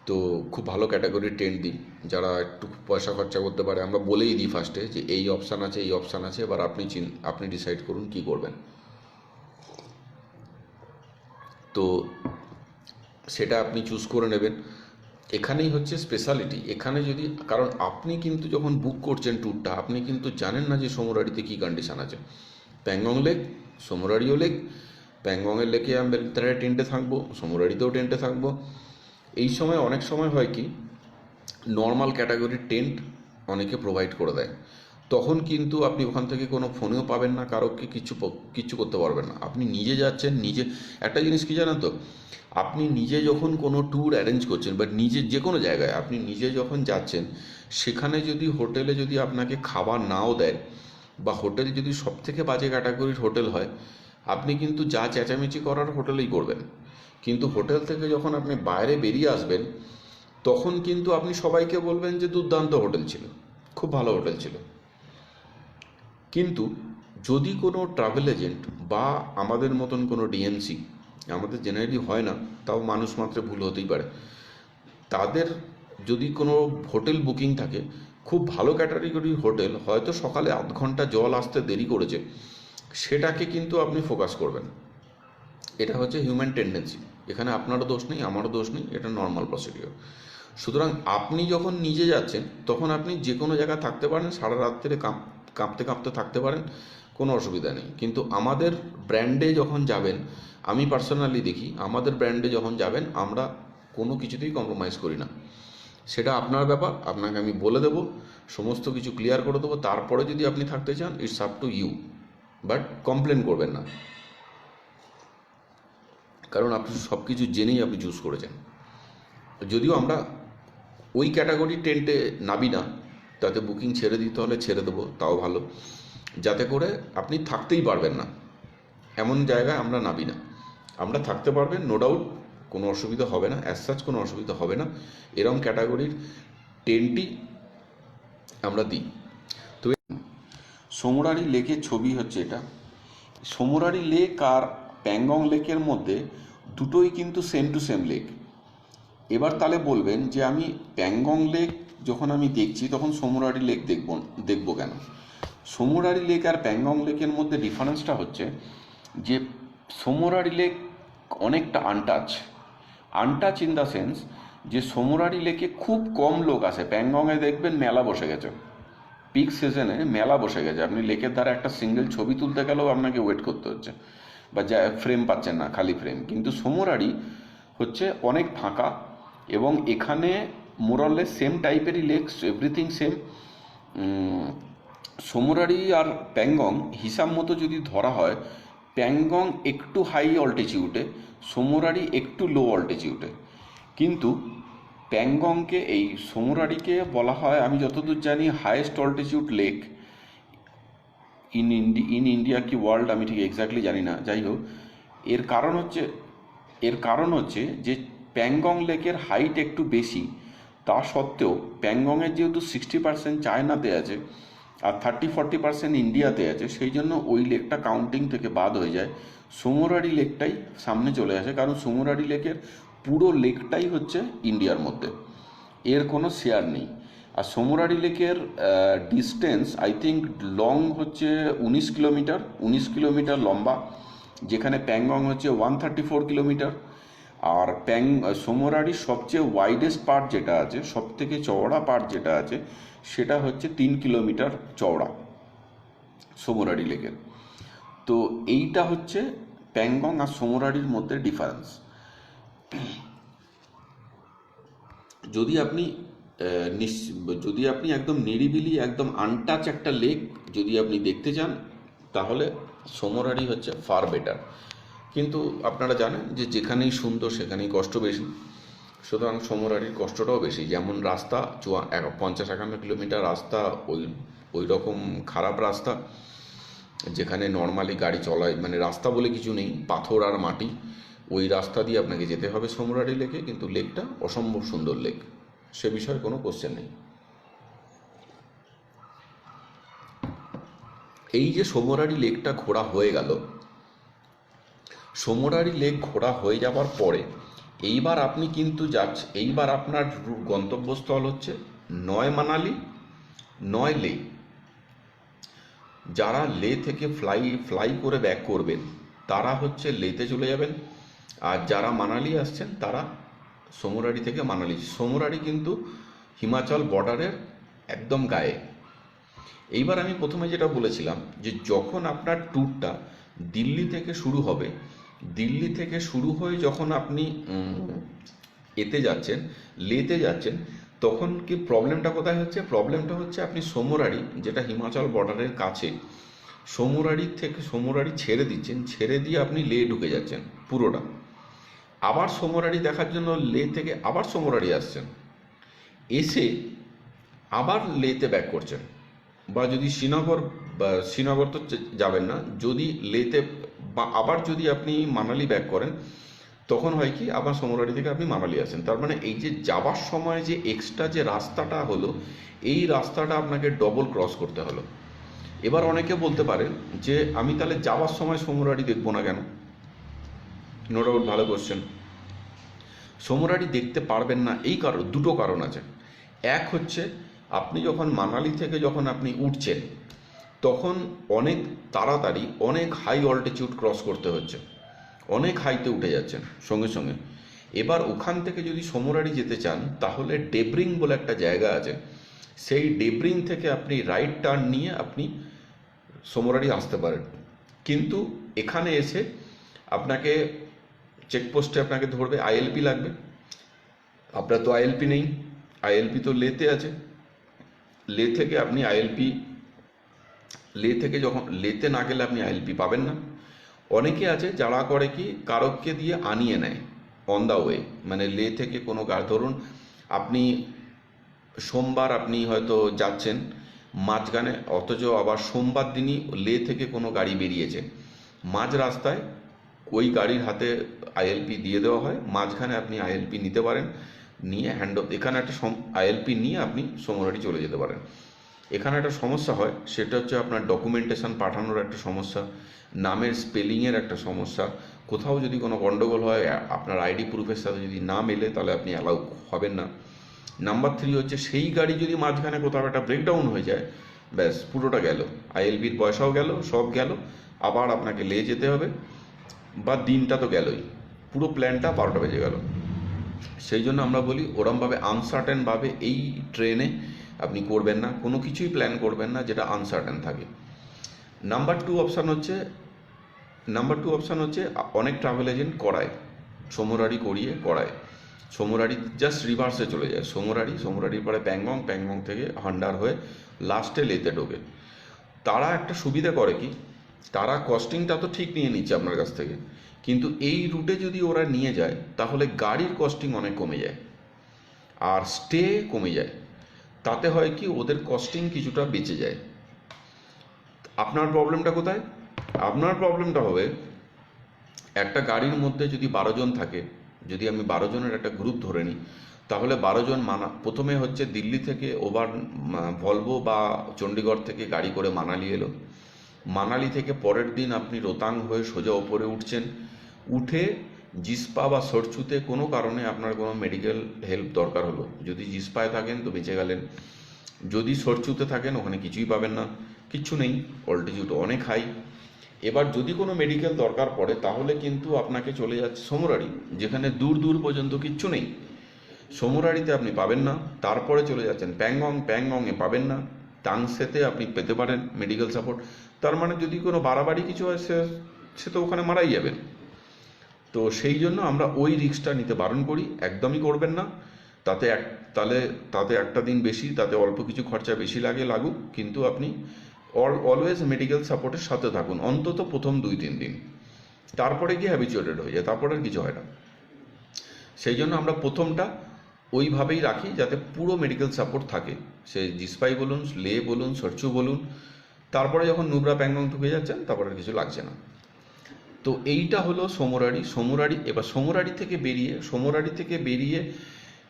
তো খুব ভালো ক্যাটাগরির টেন্ট দিই। যারা একটু পয়সা খরচা করতে পারে আমরা বলেই দিই ফার্স্টে যে এই অপশান আছে, এই অপশান আছে, এবার আপনি ডিসাইড করুন কি করবেন। তো সেটা আপনি চুজ করে নেবেন। এখানেই হচ্ছে স্পেশালিটি। এখানে যদি, কারণ আপনি কিন্তু যখন বুক করছেন ট্যুরটা, আপনি কিন্তু জানেন না যে সোমরারিতে কী কন্ডিশান আছে। প্যাংগং লেক, সোমরারিও লেক, প্যাংগংয়ের লেকে আমরা টেন্টে থাকবো, সোমরারিতেও টেন্টে থাকবো। এই সময় অনেক সময় হয় কি, নর্মাল ক্যাটাগরির টেন্ট অনেকে প্রোভাইড করে দেয়, তখন কিন্তু আপনি ওখান থেকে কোনো ফোনেও পাবেন না, কারোকে কিচ্ছু করতে পারবেন না। আপনি নিজে যাচ্ছেন, নিজে একটা জিনিস কি জানেন তো, আপনি নিজে যখন কোনো ট্যুর অ্যারেঞ্জ করছেন বা নিজে যে কোনো জায়গায় আপনি নিজে যখন যাচ্ছেন, সেখানে যদি হোটেলে যদি আপনাকে খাবার নাও দেয়, বা হোটেল যদি সবথেকে বাজে ক্যাটাগরির হোটেল হয়, আপনি কিন্তু যা চেঁচামেচি করার হোটেলেই করবেন। কিন্তু হোটেল থেকে যখন আপনি বাইরে বেরিয়ে আসবেন, তখন কিন্তু আপনি সবাইকে বলবেন যে দুর্দান্ত হোটেল ছিল, খুব ভালো হোটেল ছিল। কিন্তু যদি কোনো ট্রাভেল এজেন্ট বা আমাদের মতন কোনো ডিএমসি, আমাদের জেনারেলি হয় না, তাও মানুষ মাত্রে ভুল হতেই পারে, তাদের যদি কোনো হোটেল বুকিং থাকে, খুব ভালো ক্যাটাগরির হোটেল, হয়তো সকালে আধ ঘন্টা জল আসতে দেরি করেছে, সেটাকে কিন্তু আপনি ফোকাস করবেন। এটা হচ্ছে হিউম্যান টেন্ডেন্সি, এখানে আপনারও দোষ নেই, আমারও দোষ নেই, এটা নর্মাল প্রসিডিওর। সুতরাং আপনি যখন নিজে যাচ্ছেন তখন আপনি যে কোনো জায়গায় থাকতে পারেন, সারা রাত্রে কাঁপতে কাঁপতে থাকতে পারেন, কোনো অসুবিধা নেই। কিন্তু আমাদের ব্র্যান্ডে যখন যাবেন, আমি পার্সোনালি দেখি আমাদের ব্র্যান্ডে যখন যাবেন আমরা কোনো কিছুতেই কম্প্রোমাইজ করি না। সেটা আপনার ব্যাপার, আপনাকে আমি বলে দেবো, সমস্ত কিছু ক্লিয়ার করে দেবো। তারপরে যদি আপনি থাকতে চান, it's up to you, but complain করবেন না, কারণ আপনি সব কিছু জেনেই আপনি চুজ করেছেন। যদিও আমরা ওই ক্যাটাগরি টেন্টে নাবি না, তাতে বুকিং ছেড়ে দিতে হলে ছেড়ে দেবো, তাও ভালো, যাতে করে আপনি থাকতেই পারবেন না এমন জায়গায় আমরা নাবি না। আমরা থাকতে পারবেন, নো ডাউট, কোনো অসুবিধা হবে না, অ্যাজ সাচ কোনো অসুবিধা হবে না, এরকম ক্যাটাগরির টেন্টই আমরা দিই। তো সোমরারি লেকের ছবি হচ্ছে এটা। সোমরারি লেক আর প্যাংগং লেকের মধ্যে দুটোই কিন্তু সেম টু সেম লেক। এবার তাহলে বলবেন যে আমি প্যাংগং লেক যখন আমি দেখছি তখন সোমরারি লেক দেখবো কেন? সোমরারি লেক আর প্যাংগং লেকের মধ্যে ডিফারেন্সটা হচ্ছে যে সোমরারি লেক অনেকটা আনটাচ ইন দ্য সেন্স যে সোমরারি লেকে খুব কম লোক আসে। প্যাংগংয়ে দেখবেন মেলা বসে গেছে, পিক সিজনে মেলা বসে গেছে, আপনি লেকের ধারে একটা সিঙ্গেল ছবি তুলতে গেলেও আপনাকে ওয়েট করতে হচ্ছে, বা যা ফ্রেম পাচ্ছেন না, খালি ফ্রেম। কিন্তু সোমরারি হচ্ছে অনেক ফাঁকা, এবং এখানে মোরাললেস সেম টাইপেরই লেকস, এভরিথিং সেম। সোমরারি আর প্যাংগং হিসাব মতো যদি ধরা হয়, প্যাংগং একটু হাই অল্টিটিউডে, সোমরারি একটু লো অল্টিটিউডে। কিন্তু প্যাংগংকে, এই সোমরারিকে বলা হয়, আমি যতদূর জানি, highest altitude lake in India কি ওয়ার্ল্ড, আমি ঠিক এক্স্যাক্টলি জানি না। যাই হোক, এর কারণ হচ্ছে যে প্যাংগং লেকের হাইট একটু বেশি, তা সত্ত্বেও প্যাংগংয়ের যেহেতু 60% চায়নাতে আছে আর 30-40% ইন্ডিয়াতে আছে, সেই জন্য ওই লেকটা কাউন্টিং থেকে বাদ হয়ে যায়। সোমরারি লেকটাই সামনে চলে আসে, কারণ সোমরারি লেকের পুরো লেকটাই হচ্ছে ইন্ডিয়ার মধ্যে, এর কোনো শেয়ার নেই। আর সোমরারি লেকের ডিস্টেন্স আই থিঙ্ক লং হচ্ছে 19 কিলোমিটার, 19 কিলোমিটার লম্বা, যেখানে প্যাংগং হচ্ছে 134 কিলোমিটার। আর সোমরারির সবচেয়ে ওয়াইডেস্ট পার্ট যেটা আছে, সব থেকে চওড়া পার্ট যেটা আছে, সেটা হচ্ছে 3 কিলোমিটার চওড়া সোমরারি লেকের। তো এইটা হচ্ছে প্যাংগং আর সোমরারির মধ্যে ডিফারেন্স। যদি আপনি যদি আপনি একদম নিরিবিলি, একদম আনটাচ একটা লেক যদি আপনি দেখতে চান, তাহলে সোমরারি হচ্ছে ফার বেটার। কিন্তু আপনারা জানেন যে যেখানেই সুন্দর সেখানেই কষ্ট বেশি, সুতরাং সোমরারির কষ্টটাও বেশি। যেমন রাস্তা 50-51 কিলোমিটার রাস্তা, ওই রকম খারাপ রাস্তা, যেখানে নর্মালি গাড়ি চলায়, মানে রাস্তা বলে কিছু নেই, পাথর আর মাটি, ওই রাস্তা দিয়ে আপনাকে যেতে হবে সোমরারি লেকে। কিন্তু লেকটা অসম্ভব সুন্দর লেক, সে বিষয়ে কোনো কোশ্চেন নেই। এই যে সোমরারি লেকটা ঘোরা হয়ে গেল, সোমরারি লেক ঘোরা হয়ে যাওয়ার পরে এইবার আপনি কিন্তু এইবার আপনার গন্তব্যস্থল হচ্ছে নয় মানালি, নয় লে। যারা লে থেকে ফ্লাই করে ব্যাক করবেন তারা হচ্ছে লেতে চলে যাবেন, আর যারা মানালি আসছেন তারা সোমরারি থেকে মানালি। সোমরারি কিন্তু হিমাচল বর্ডারের একদম গায়ে। এইবার আমি প্রথমে যেটা বলেছিলাম, যে যখন আপনার ট্যুরটা দিল্লি থেকে শুরু হবে, দিল্লি থেকে শুরু হয়ে যখন আপনি লেতে যাচ্ছেন, তখন কি প্রবলেমটা কোথায় হচ্ছে? প্রবলেমটা হচ্ছে আপনি সোমরারি, যেটা হিমাচল বর্ডারের কাছে, সোমরারি ছেড়ে দিচ্ছেন, ছেড়ে দিয়ে আপনি লে ঢুকে যাচ্ছেন পুরোটা। আবার সোমরারি দেখার জন্য লে থেকে আবার সোমরারি আসছেন, এসে আবার লেতে ব্যাক করছেন। বা যদি শ্রীনগর তো যাবেন না, যদি লেতে, বা আবার যদি আপনি মানালি ব্যাক করেন, তখন হয় কি, আবার সোমরারি থেকে আপনি মানালি আসেন। তার মানে এই যে যাবার সময় যে এক্সট্রা যে রাস্তাটা হলো, এই রাস্তাটা আপনাকে ডবল ক্রস করতে হলো। এবার অনেকে বলতে পারেন যে আমি তাহলে যাওয়ার সময় সোমরারি দেখবো না কেন? নো ডাউট, ভালো কোশ্চেন। সোমরারি দেখতে পারবেন না এই দুটো কারণ আছে। এক হচ্ছে, আপনি যখন মানালি থেকে যখন আপনি উঠছেন, তখন অনেক তাড়াতাড়ি অনেক হাই অল্টিটিউড ক্রস করতে হচ্ছে, অনেক হাইতে উঠে যাচ্ছেন সঙ্গে সঙ্গে। এবার ওখান থেকে যদি সোমরারি যেতে চান, তাহলে ডেব্রিং বলে একটা জায়গা আছে, সেই ডেব্রিং থেকে আপনি রাইট টার্ন নিয়ে আপনি সোমরারি আসতে পারেন। কিন্তু এখানে এসে আপনাকে চেকপোস্টে আপনাকে ধরবে, আইএলপি লাগবে। আপনার তো আইএলপি নেই, আইএলপি তো লেতে আছে। লে থেকে আপনি যখন লেতে না গেলে আপনি আইএলপি পাবেন না। অনেকে আছে যারা করে কি, কারককে দিয়ে আনিয়ে নেয় অন দ্য ওয়ে, মানে লে থেকে কোনো ধরুন আপনি সোমবার আপনি হয়তো যাচ্ছেন মাঝখানে, অথচ আবার সোমবার দিনই লে থেকে কোনো গাড়ি বেরিয়েছে, মাঝ রাস্তায় ওই গাড়ির হাতে আইএলপি দিয়ে দেওয়া হয়, মাঝখানে আপনি আইএলপি নিতে পারেন, নিয়ে এখানে একটা আইএলপি নিয়ে আপনি সোমরারি চলে যেতে পারেন। এখানে একটা সমস্যা হয়, সেটা হচ্ছে আপনার ডকুমেন্টেশন পাঠানোর একটা সমস্যা, নামের স্পেলিংয়ের একটা সমস্যা। কোথাও যদি কোনো গণ্ডগোল হয়, আপনার আইডি প্রুফের সাথে যদি না মেলে, তাহলে আপনি অ্যালাউ হবেন না। নাম্বার 3 হচ্ছে, সেই গাড়ি যদি মাঝখানে কোথাও একটা ব্রেকডাউন হয়ে যায়, ব্যাস পুরোটা গেল, আইএলবির পয়সাও গেল, সব গেল। আবার আপনাকে লে যেতে হবে, বা দিনটা তো গেলই, পুরো প্ল্যানটা 12টা বেজে গেল। সেই জন্য আমরা বলি ওরমভাবে আনসার্টেনভাবে এই ট্রেনে আপনি করবেন না, কোনো কিছুই প্ল্যান করবেন না যেটা আনসার্টেন থাকে। নাম্বার টু অপশান হচ্ছে অনেক ট্রাভেল এজেন্ট করায়, সোমরারি করিয়ে করায়। সোমরারি জাস্ট রিভার্সে চলে যায়, সোমরারির পরে প্যাংগং, প্যাংগং থেকে হান্ডার হয়ে লাস্টে লেতে ঢোকে। তারা একটা সুবিধা করে কি, তারা কস্টিংটা তো ঠিক নিয়ে নিচ্ছে আপনার কাছ থেকে, কিন্তু এই রুটে যদি ওরা নিয়ে যায় তাহলে গাড়ির কস্টিং অনেক কমে যায় আর স্টে কমে যায়। তাতে হয় কি, ওদের কস্টিং কিছুটা বেঁচে যায়। আপনার প্রবলেমটা কোথায়? আপনার প্রবলেমটা হবে একটা গাড়ির মধ্যে যদি 12 জন থাকে, যদি আমি 12 জনের একটা গ্রুপ ধরে নিই, তাহলে 12 জন প্রথমে হচ্ছে দিল্লি থেকে ভলভো বা চণ্ডীগড় থেকে গাড়ি করে মানালি এলো। মানালি থেকে পরের দিন আপনি রোতাং হয়ে সোজা ওপরে উঠছেন, উঠে জিসপা বা সরচুতে কোনো কারণে আপনার কোনো মেডিকেল হেল্প দরকার হলো, যদি জিসপায় থাকেন তো বেঁচে গেলেন, যদি সরচুতে থাকেন ওখানে কিছুই পাবেন না, কিচ্ছু নেই, অল্টিটিউড অনেক হাই। এবার যদি কোনো মেডিকেল দরকার পড়ে তাহলে কিন্তু আপনাকে চলে যাচ্ছে সোমরারি, যেখানে দূর দূর পর্যন্ত কিচ্ছু নেই, সোমরারিতে আপনি পাবেন না। তারপরে চলে যাচ্ছেন প্যাংগং, প্যাংগংয়ে পাবেন না, তাংসেতে আপনি পেতে পারেন মেডিকেল সাপোর্ট। তার মানে যদি কোনো বাড়াবাড়ি কিছু হয় সে তো ওখানে মারাই যাবেন। তো সেই জন্য আমরা ওই রিস্কটা নিতে বারণ করি, একদমই করবেন না। তাতে একটা দিন বেশি, তাতে অল্প কিছু খরচা বেশি লাগুক, কিন্তু আপনি অলওয়েজ মেডিকেল সাপোর্টের সাথে থাকুন অন্তত প্রথম 2-3 দিন, তারপরে গিয়ে হ্যাবিচুয়েটেড হয়ে যায়, তারপরে আর কিছু হয় না। সেই জন্য আমরা প্রথমটা ওইভাবেই রাখি যাতে পুরো মেডিকেল সাপোর্ট থাকে, সে জিসপাই বলুন, লে বলুন, সরচু বলুন। তারপরে যখন নুব্রা প্যাংগং ঢুকে যাচ্ছেন তারপরে কিছু লাগছে না। তো এইটা হলো সোমরারি। এবার সোমরারি থেকে বেরিয়ে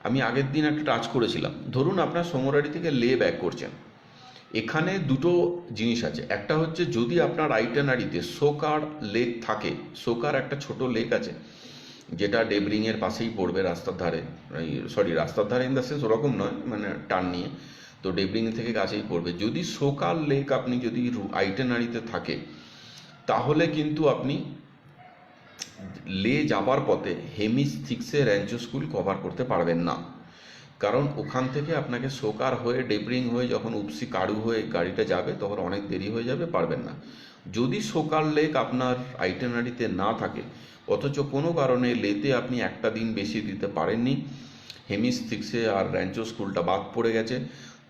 আমি আগের দিন একটা টাচ করেছিলাম, ধরুন আপনার সোমরারি থেকে লে ব্যাক করছেন, এখানে দুটো জিনিস আছে। একটা হচ্ছে যদি আপনার আইটেনারিতে সোকার লেক থাকে, সোকার একটা ছোট লেক আছে যেটা ডেবরিংয়ের পাশেই পড়বে, রাস্তার ধারে, রাস্তার ধারে ইন দ্য সেন্স ওরকম নয়, মানে টার্ন নিয়ে, তো ডেবরিং থেকে কাছেই পড়বে। যদি সোকার লেক আপনি যদি আইটেনারিতে থাকে তাহলে কিন্তু আপনি লে যাবার পথে হেমিস্টিক্সে র্যাঞ্চো স্কুল কভার করতে পারবেন না, কারণ ওখান থেকে আপনাকে সোকার হয়ে ডেবরিং হয়ে যখন উপসি কারু হয়ে গাড়িটা যাবে তখন অনেক দেরি হয়ে যাবে, পারবেন না। যদি সোকার লেক আপনার আইটেনারিতে না থাকে, অথচ কোনো কারণে লেতে আপনি একটা দিন বেশি দিতে পারেননি, হেমিস্টিক্সে আর র্যাঞ্চো স্কুলটা বাদ পড়ে গেছে,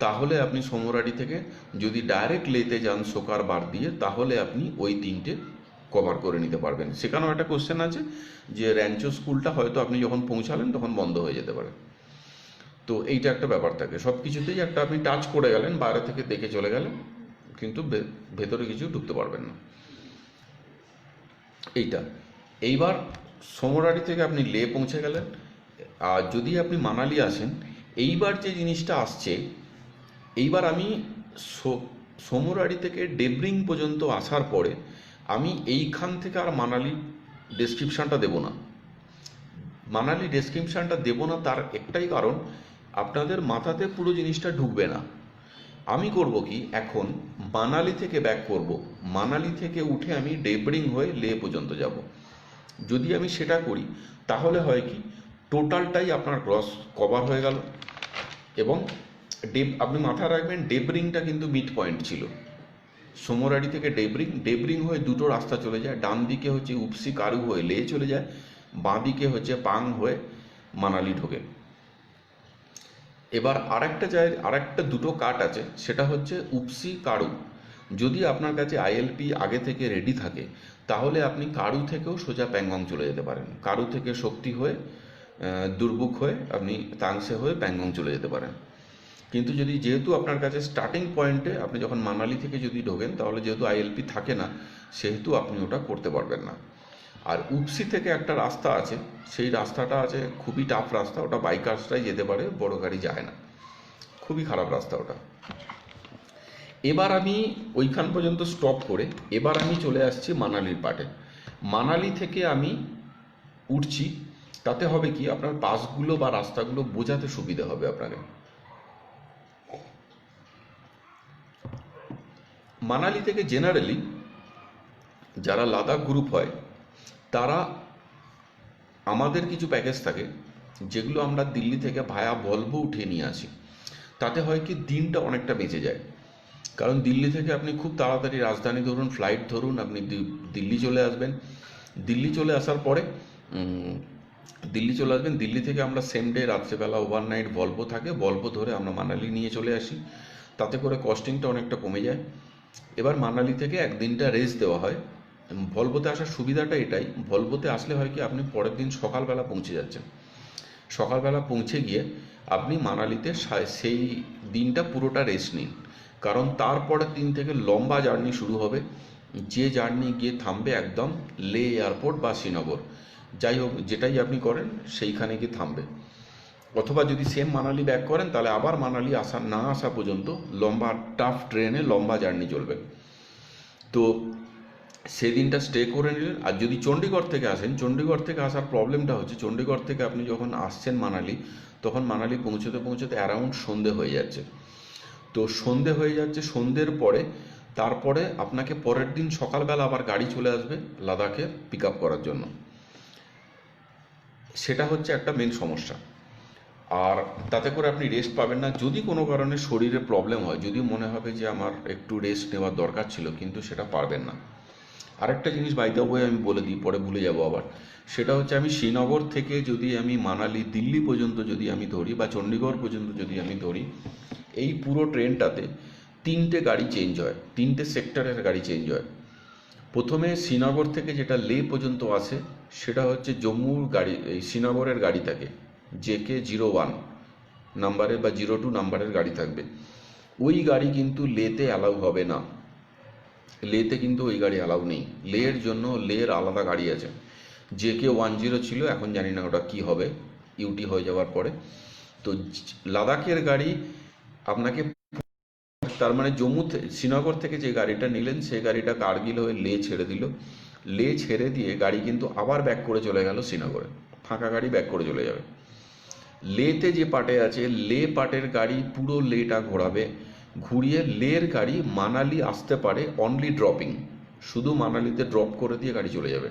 তাহলে আপনি সোমরারি থেকে যদি ডাইরেক্ট লেতে যান সোকার বার দিয়ে, তাহলে আপনি ওই 3টে কভার করে নিতে পারবেন। সেখানেও একটা কোশ্চেন আছে যে র্যাঞ্চো স্কুলটা হয়তো আপনি যখন পৌঁছালেন তখন বন্ধ হয়ে যেতে পারে। তো এইটা একটা ব্যাপার থাকে, সব কিছুতেই একটা আপনি টাচ করে গেলেন, বাইরে থেকে দেখে চলে গেলেন, কিন্তু ভেতরে কিছু ঢুকতে পারবেন না। এইবার সোমরারি থেকে আপনি লে পৌঁছে গেলেন, আর যদি আপনি মানালি আসেন, এইবার যে জিনিসটা আসছে, এইবার আমি সোমরারি থেকে ডেবরিং পর্যন্ত আসার পরে আমি এইখান থেকে আর মানালি ডেসক্রিপশানটা দেবো না। তার একটাই কারণ, আপনাদের মাথাতে পুরো জিনিসটা ঢুকবে না। আমি করব কি, এখন মানালি থেকে ব্যাক করব, মানালি থেকে উঠে আমি ডেবরিং হয়ে লে পর্যন্ত যাব। যদি আমি সেটা করি তাহলে হয় কি, টোটালটাই আপনার ক্রস কভার হয়ে গেল। এবং আপনি মাথায় রাখবেন ডেবরিংটা কিন্তু মিড পয়েন্ট ছিল, সোমরারি থেকে ডেবরিং হয়ে দুটো রাস্তা চলে যায়, ডান দিকে হচ্ছে উপসি কারু হয়ে লে চলে যায়, বাঁ দিকে হচ্ছে পাং হয়ে মানালি ঢোকে। এবার আরেকটা দুটো কাট আছে, সেটা হচ্ছে উপসি কারু। যদি আপনার কাছে আইএলপি আগে থেকে রেডি থাকে তাহলে আপনি কারু থেকেও সোজা প্যাংগং চলে যেতে পারেন, কারু থেকে শক্তি হয়ে দুর্বুক হয়ে আপনি তাংসে হয়ে প্যাংগং চলে যেতে পারেন। কিন্তু যেহেতু আপনার কাছে স্টার্টিং পয়েন্টে আপনি যখন মানালি থেকে যদি ঢোকেন, তাহলে যেহেতু আইএলপি থাকে না, সেহেতু আপনি ওটা করতে পারবেন না। আর উপসি থেকে একটা রাস্তা আছে, সেই রাস্তাটা আছে খুবই টাফ রাস্তা, ওটা বাইকার্সরাই যেতে পারে, বড় গাড়ি যায় না, খুবই খারাপ রাস্তা ওটা। এবার আমি ওইখান পর্যন্ত স্টপ করে এবার আমি চলে আসছি মানালির পাটে। মানালি থেকে আমি উঠছি, তাতে হবে কি, আপনার পাসগুলো বা রাস্তাগুলো বোঝাতে সুবিধা হবে আপনাকে। মানালি থেকে জেনারেলি যারা লাদাখ গ্রুপ হয়, তারা, আমাদের কিছু প্যাকেজ থাকে, যেগুলো আমরা দিল্লি থেকে ভায়া ভলভো উঠিয়ে নিয়ে আসি, তাতে হয় কি দিনটা অনেকটা বেঁচে যায়। কারণ দিল্লি থেকে আপনি খুব তাড়াতাড়ি রাজধানী ধরুন, ফ্লাইট ধরুন, আপনি দিল্লি চলে আসবেন। দিল্লি চলে আসার পরে দিল্লি থেকে আমরা সেম ডে রাত্রেবেলা ওভারনাইট ভলভো থাকে, ভলভো ধরে আমরা মানালি নিয়ে চলে আসি। তাতে করে কস্টিংটা অনেকটা কমে যায়। এবার মানালি থেকে একদিনটা রেস্ট দেওয়া হয়। ভলভোতে আসার সুবিধাটা এটাই, ভলভোতে আসলে হয় কি আপনি পরের দিন সকালবেলা পৌঁছে যাচ্ছেন। সকালবেলা পৌঁছে গিয়ে আপনি মানালিতে সেই দিনটা পুরোটা রেস্ট নিন। কারণ তারপরের দিন থেকে লম্বা জার্নি শুরু হবে, যে জার্নি গিয়ে থামবে একদম লে এয়ারপোর্ট বা শ্রীনগর, যাই হোক যেটাই আপনি করেন সেইখানে গিয়ে থামবে। অথবা যদি সেম মানালি ব্যাক করেন তাহলে আবার মানালি না আসা পর্যন্ত লম্বা টাফ ট্রেনে লম্বা জার্নি চলবে। তো সেদিনটা স্টে করে নিলেন। আর যদি চণ্ডীগড় থেকে আসেন, চণ্ডীগড় থেকে আসার প্রবলেমটা হচ্ছে চণ্ডীগড় থেকে আপনি যখন আসছেন মানালি, তখন মানালি পৌঁছতে পৌঁছতে অ্যারাউন্ড সন্ধে হয়ে যাচ্ছে। তো সন্ধে হয়ে যাচ্ছে, সন্ধ্যের পরে তারপরে আপনাকে পরের দিন সকালবেলা আবার গাড়ি চলে আসবে লাদাখে পিক আপ করার জন্য। সেটা হচ্ছে একটা মেন সমস্যা। আর তাতে করে আপনি রেস্ট পাবেন না। যদি কোনো কারণে শরীরে প্রবলেম হয়, যদি মনে হবে যে আমার একটু রেস্ট নেওয়ার দরকার ছিল, কিন্তু সেটা পারবেন না। আরেকটা জিনিস বাই দ্য ওয়ে আমি বলে দিই, পরে ভুলে যাব আবার। সেটা হচ্ছে আমি শ্রীনগর থেকে যদি আমি মানালি দিল্লি পর্যন্ত যদি আমি ধরি, বা চণ্ডীগড় পর্যন্ত যদি আমি ধরি, এই পুরো ট্রেনটাতে 3টে গাড়ি চেঞ্জ হয়, 3টে সেক্টরের গাড়ি চেঞ্জ হয়। প্রথমে শ্রীনগর থেকে যেটা লে পর্যন্ত আসে সেটা হচ্ছে জম্মুর গাড়ি, এই শ্রীনগরের গাড়ি থাকে, JK-01 নাম্বারের বা 02 নাম্বারের গাড়ি থাকবে। ওই গাড়ি কিন্তু লেতে অ্যালাউ হবে না, লেতে কিন্তু ওই গাড়ি অ্যালাউ নেই। লের জন্য লের আলাদা গাড়ি আছে। JK-10 ছিল, এখন জানি না ওটা কি হবে ইউটি হয়ে যাওয়ার পরে। তো লাদাখের গাড়ি আপনাকে, তার মানে শ্রীনগর থেকে যে গাড়িটা নিলেন সেই গাড়িটা কার্গিল হয়ে লে ছেড়ে দিল। লে ছেড়ে দিয়ে গাড়ি কিন্তু আবার ব্যাক করে চলে গেল শ্রীনগরে, ফাঁকা গাড়ি ব্যাক করে চলে যাবে। লেতে যে পার্টে আছে, লে পার্টের গাড়ি পুরো লেটা ঘোরাবে, ঘুরিয়ে লের গাড়ি মানালি আসতে পারে অনলি ড্রপিং, শুধু মানালিতে ড্রপ করে দিয়ে গাড়ি চলে যাবে,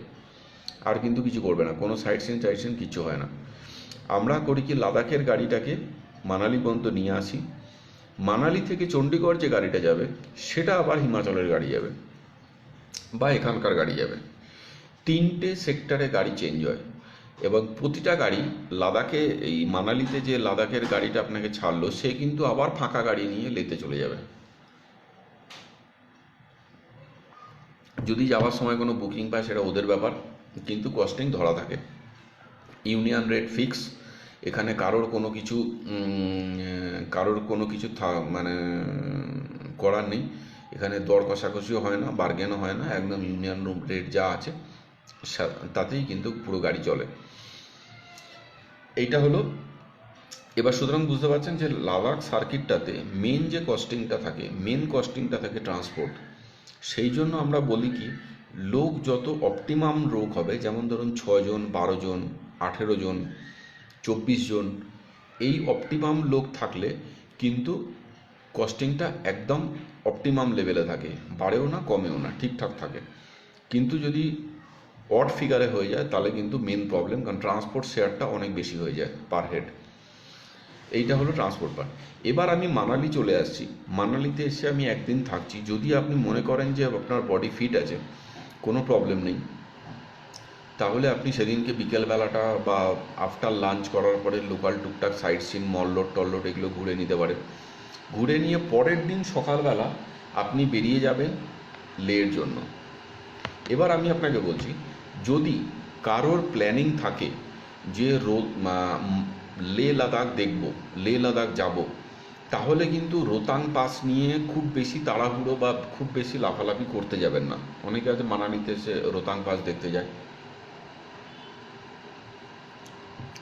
আর কিন্তু কিছু করবে না, কোনো সাইট সিন কিছু হয় না। আমরা করি কি, লাদাখের গাড়িটাকে মানালি পর্যন্ত নিয়ে আসি, মানালি থেকে চণ্ডীগড় যে গাড়িটা যাবে সেটা আবার হিমাচলের গাড়ি যাবে বা এখানকার গাড়ি যাবে। 3টে সেক্টরে গাড়ি চেঞ্জ হয়, এবং প্রতিটা গাড়ি লাদাখে, এই মানালিতে যে লাদাখের গাড়িটা আপনাকে ছাড়লো সে কিন্তু আবার ফাঁকা গাড়ি নিয়ে লেতে চলে যাবে। যদি যাওয়ার সময় কোনো বুকিং পায় সেটা ওদের ব্যাপার, কিন্তু কস্টিং ধরা থাকে। ইউনিয়ন রেট ফিক্স, এখানে কারোর কোনো কিছু মানে করার নেই। এখানে দর কষাকষিও হয় না, বার্গেনও হয় না, একদম ইউনিয়ন রেট যা আছে তাতেই কিন্তু পুরো গাড়ি চলে। এইটা হলো। এবার সুতরাং বুঝতে পারছেন যে লাদাখ সার্কিটটাতে মেন যে কস্টিংটা থাকে ট্রান্সপোর্ট। সেই জন্য আমরা বলি কি, লোক যত অপটিমাম লোক হবে, যেমন ধরুন 6 জন, 12 জন, 18 জন, 24 জন, এই অপটিমাম লোক থাকলে কিন্তু কস্টিংটা একদম অপটিমাম লেভেলে থাকে, বাড়েও না কমেও না, ঠিকঠাক থাকে। কিন্তু যদি অড ফিগারে হয়ে যায় তাহলে কিন্তু মেন প্রবলেম, কারণ ট্রান্সপোর্ট শেয়ারটা অনেক বেশি হয়ে যায় পার হেড। এইটা হলো ট্রান্সপোর্ট পার্ট। এবার আমি মানালি চলে আসছি, মানালিতে এসে আমি একদিন থাকছি। যদি আপনি মনে করেন যে আপনার বডি ফিট আছে, কোনো প্রবলেম নেই, তাহলে আপনি সেদিনকে বিকেলবেলাটা বা আফটার লাঞ্চ করার পরে লোকাল টুকটাক সাইট সিন, মল্লোট টল্লোট এগুলো ঘুরে নিতে পারেন। ঘুরে নিয়ে পরের দিন সকালবেলা আপনি বেরিয়ে যাবেন লের জন্য। এবার আমি আপনাকে বলছি, যদি কারোর প্ল্যানিং থাকে যে লে লাদাখ দেখব, লে লাদাখ যাব, তাহলে কিন্তু রোতাং পাস নিয়ে খুব বেশি তাড়াহুড়ো বা খুব বেশি লাফালাফি করতে যাবেন না। অনেকে আছে মানালিতে এসে রোতাং পাস দেখতে যায়,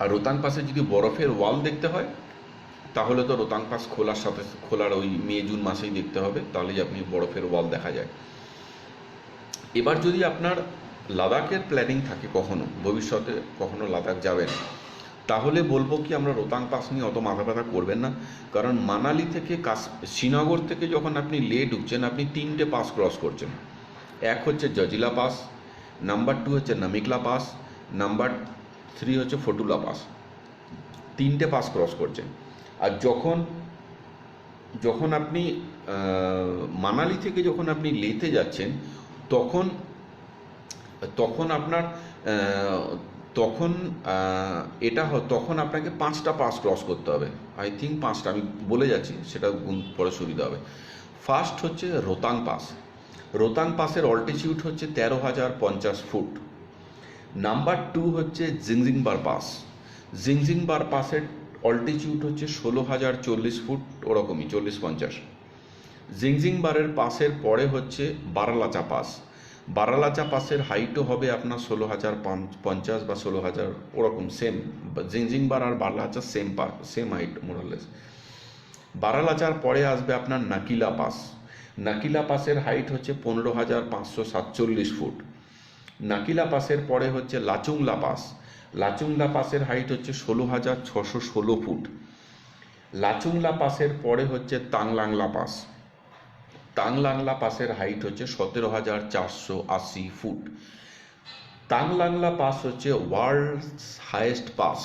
আর রোতাং পাসে যদি বরফের ওয়াল দেখতে হয় তাহলে তো রোতাং পাস খোলার ওই মে জুন মাসেই দেখতে হবে, তাহলেই আপনি বরফের ওয়াল দেখা যায়। এবার যদি আপনার লাদাখের প্ল্যানিং থাকে, ভবিষ্যতে কখনো লাদাখ যাবেন, তাহলে বলবো কি, আমরা রোতাং পাস নিয়ে অত মাথা ব্যথা করবেন না। কারণ মানালি থেকে শ্রীনগর থেকে যখন আপনি লে ঢুকছেন, আপনি 3টে পাস ক্রস করছেন। এক হচ্ছে জজিলা পাস, নাম্বার 2 হচ্ছে নামিকলা পাস, নাম্বার 3 হচ্ছে ফটুলা পাস। 3টে পাস ক্রস করছেন। আর যখন যখন আপনি মানালি থেকে যখন আপনি লেতে যাচ্ছেন, তখন তখন আপনার তখন তখন আপনাকে 5টা পাস ক্রস করতে হবে। আই থিঙ্ক 5টা, আমি বলে যাচ্ছি, সেটা পরে সুবিধা হবে। ফার্স্ট হচ্ছে রোতাং পাস। রোতাং পাসের অল্টিটিউড হচ্ছে 13,050 ফুট। নাম্বার 2 হচ্ছে জিংজিংবার পাস। জিংজিংবার পাসের অল্টিটিউড হচ্ছে 16,040 ফুট, ওরকমই 40-50। জিংজিংবারের পাসের পরে হচ্ছে বারালাচা পাস। বারালাচা পাসের হাইটও হবে আপনার 16,050 বা 16,000, ওরকম সেম। জিংজিংবার আর বারালাচা সেম হাইট মোরালেস। বারালাচার পরে আসবে আপনার নাকিলা পাস। নাকিলা পাসের হাইট হচ্ছে 15,547 ফুট। নাকিলা পাসের পরে হচ্ছে লাচুংলা পাস। লাচুংলা পাসের হাইট হচ্ছে 16,616 ফুট। লাচুংলা পাসের পরে হচ্ছে তাংলাংলা পাস। তাংলাংলা পাসের হাইট হচ্ছে 17,480 ফুট। তাংলাংলা পাস হচ্ছে ওয়ার্ল্ডস হাইয়েস্ট পাস।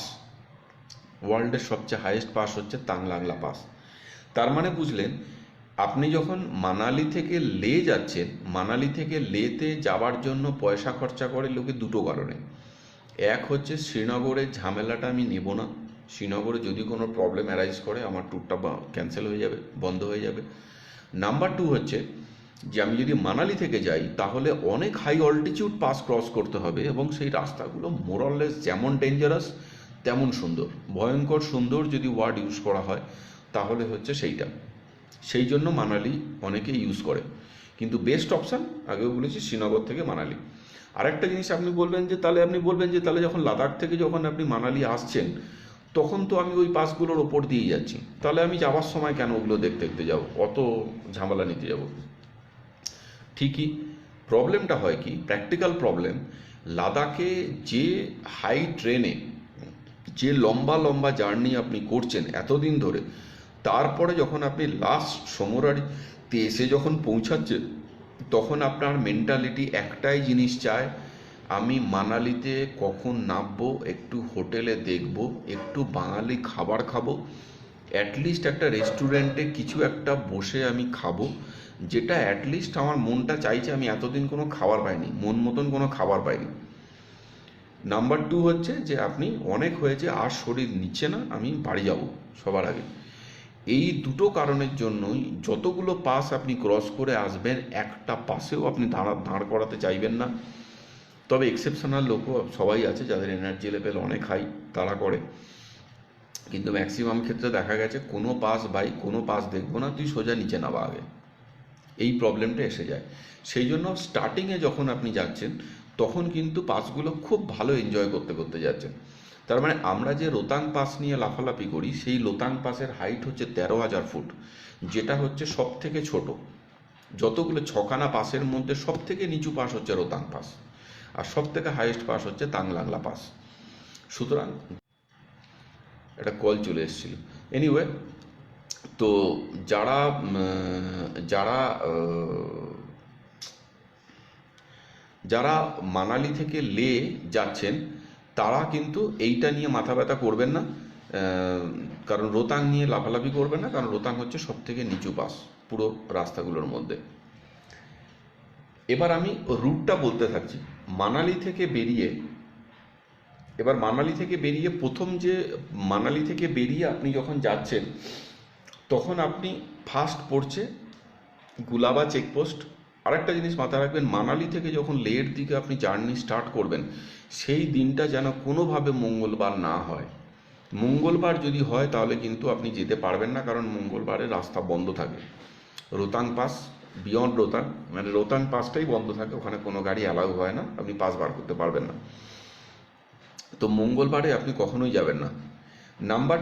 ওয়ার্ল্ডের সবচেয়ে হাইয়েস্ট পাস হচ্ছে তাংলাংলা পাস। তার মানে বুঝলেন, আপনি যখন মানালি থেকে লে যাচ্ছেন, মানালি থেকে লেতে যাওয়ার জন্য পয়সা খরচা করে লোকে দুটো কারণে। এক হচ্ছে শ্রীনগরের ঝামেলাটা আমি নেব না, শ্রীনগরে যদি কোনো প্রবলেম অ্যারাইজ করে আমার ট্যুরটা ক্যান্সেল হয়ে যাবে, বন্ধ হয়ে যাবে। নাম্বার 2 হচ্ছে যে আমি যদি মানালি থেকে যাই তাহলে অনেক হাই অল্টিটিউড পাস ক্রস করতে হবে, এবং সেই রাস্তাগুলো মোরলেস যেমন ডেঞ্জারাস তেমন সুন্দর, ভয়ঙ্কর সুন্দর যদি ওয়ার্ড ইউজ করা হয় তাহলে হচ্ছে সেইটা। সেই জন্য মানালি অনেকে ইউজ করে, কিন্তু বেস্ট অপশান আগেও বলেছি শ্রীনগর থেকে মানালি। আরেকটা জিনিস আপনি বলবেন যে তাহলে যখন লাদাখ থেকে যখন আপনি মানালি আসছেন তখন তো আমি ওই পাসগুলোর ওপর দিয়ে যাচ্ছি, তাহলে আমি যাওয়ার সময় কেন ওগুলো দেখতে দেখতে যাব, অত ঝামেলা নিতে যাব? ঠিকই, প্রবলেমটা হয় কি, প্র্যাকটিক্যাল প্রবলেম, লাদাখে যে হাই ট্রেনে যে লম্বা লম্বা জার্নি আপনি করছেন এতদিন ধরে, তারপরে যখন আপনি লাস্ট সোমরারিতে এসে যখন পৌঁছাচ্ছেন, তখন আপনার মেন্টালিটি একটাই জিনিস চায়, আমি মানালিতে কখন নামবো, একটু হোটেলে দেখব, একটু বাঙালি খাবার খাবো, অ্যাটলিস্ট একটা রেস্টুরেন্টে কিছু একটা বসে আমি খাবো, যেটা অ্যাটলিস্ট আমার মনটা চাইছে, আমি এতদিন কোনো খাবার পাইনি, মন মতন কোনো খাবার পাইনি। নাম্বার 2 হচ্ছে যে আপনি অনেক হয়েছে, আর শরীর নিচ্ছে না, আমি বাড়ি যাব সবার আগে। এই দুটো কারণের জন্যই যতগুলো পাস আপনি ক্রস করে আসবেন, একটা পাসেও আপনি দাঁড় করাতে চাইবেন না। তবে এক্সেপশনাল লোকও সবাই আছে যাদের এনার্জি লেভেল অনেক হাই, তারা করে, কিন্তু ম্যাক্সিমাম ক্ষেত্রে দেখা গেছে কোনো পাস দেখবো না, তুই সোজা নিচে নামা আগে, এই প্রবলেমটা এসে যায়। সেই জন্য স্টার্টিংয়ে যখন আপনি যাচ্ছেন তখন কিন্তু পাসগুলো খুব ভালো এনজয় করতে করতে যাচ্ছেন। তার মানে আমরা যে রোতাং পাস নিয়ে লাফালাফি করি, সেই রোতাং পাসের হাইট হচ্ছে 13,000 ফুট, যেটা হচ্ছে সব থেকে ছোট। যতগুলো 6খানা পাসের মধ্যে সব থেকে নিচু পাস হচ্ছে রোতাং পাস, আর সব থেকে হাইয়েস্ট পাস হচ্ছে তাংলাংলা পাস। সুতরাং একটা কল চলে এসেছিল, এনিওয়ে, তো যারা যারা যারা মানালি থেকে লে যাচ্ছেন তারা কিন্তু এইটা নিয়ে মাথা ব্যথা করবেন না, কারণ রোতাং নিয়ে লাফালাফি করবেন না, কারণ রোতাং হচ্ছে সব থেকে নিচু পাস পুরো রাস্তাগুলোর মধ্যে। এবার আমি রুটটা বলতে থাকছি। মানালি থেকে বেরিয়ে মানালি থেকে বেরিয়ে আপনি যখন যাচ্ছেন তখন আপনি ফার্স্ট পড়ছে গুলাবা চেকপোস্ট। আরেকটা জিনিস মাথায় রাখবেন, মানালি থেকে যখন লের দিকে আপনি জার্নি স্টার্ট করবেন, সেই দিনটা যেন কোনোভাবে মঙ্গলবার না হয়। মঙ্গলবার যদি হয় তাহলে কিন্তু আপনি যেতে পারবেন না, কারণ মঙ্গলবারে রাস্তা বন্ধ থাকে। রোতাং পাস, বিয়ন্ড রোতাং, মানে রোতাং পাসটাই বন্ধ থাকে, ওখানে কোনো গাড়ি অ্যালাউ হয় না, আপনি পাস বার করতে পারবেন না। তো মঙ্গলবারে আপনি কখনোই যাবেন না। নাম্বার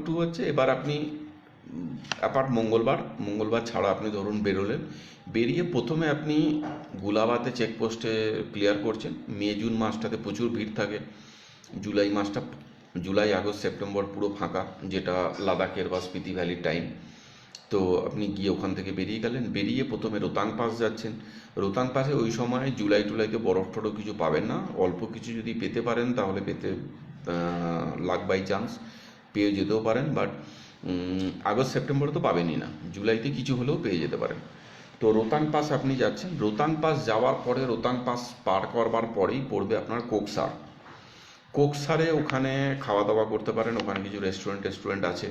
টু হচ্ছে, এবার আপনি অ্যাপার্ট মঙ্গলবার ছাড়া আপনি ধরুন বেরিয়ে প্রথমে আপনি গুলাবাতে চেকপোস্টে ক্লিয়ার করছেন। মে জুন মাসটাতে প্রচুর ভিড় থাকে, জুলাই আগস্ট সেপ্টেম্বর পুরো ফাঁকা, যেটা লাদাখের বা স্পিতি ভ্যালির টাইম। তো আপনি গিয়ে ওখান থেকে বেরিয়ে প্রথমে রোতাং পাস যাচ্ছেন। রোতাং পাসে ওই সময় জুলাইতে বরফ টরফ কিছু পাবেন না, অল্প কিছু যদি পেতে পারেন তাহলে লাক বাই চান্স পেয়ে যেতেও পারেন, বাট আগস্ট সেপ্টেম্বরে তো পাবেনই না, জুলাইতে কিছু হলেও পেয়ে যেতে পারেন। তো রোতাং পাস আপনি যাচ্ছেন, রোতাং পাস যাওয়ার পরে, রোতাং পাস পার করবার পরেই পড়বে আপনার কোকসার। কোকসারে ওখানে খাওয়া দাওয়া করতে পারেন, ওখানে কিছু রেস্টুরেন্ট আছে।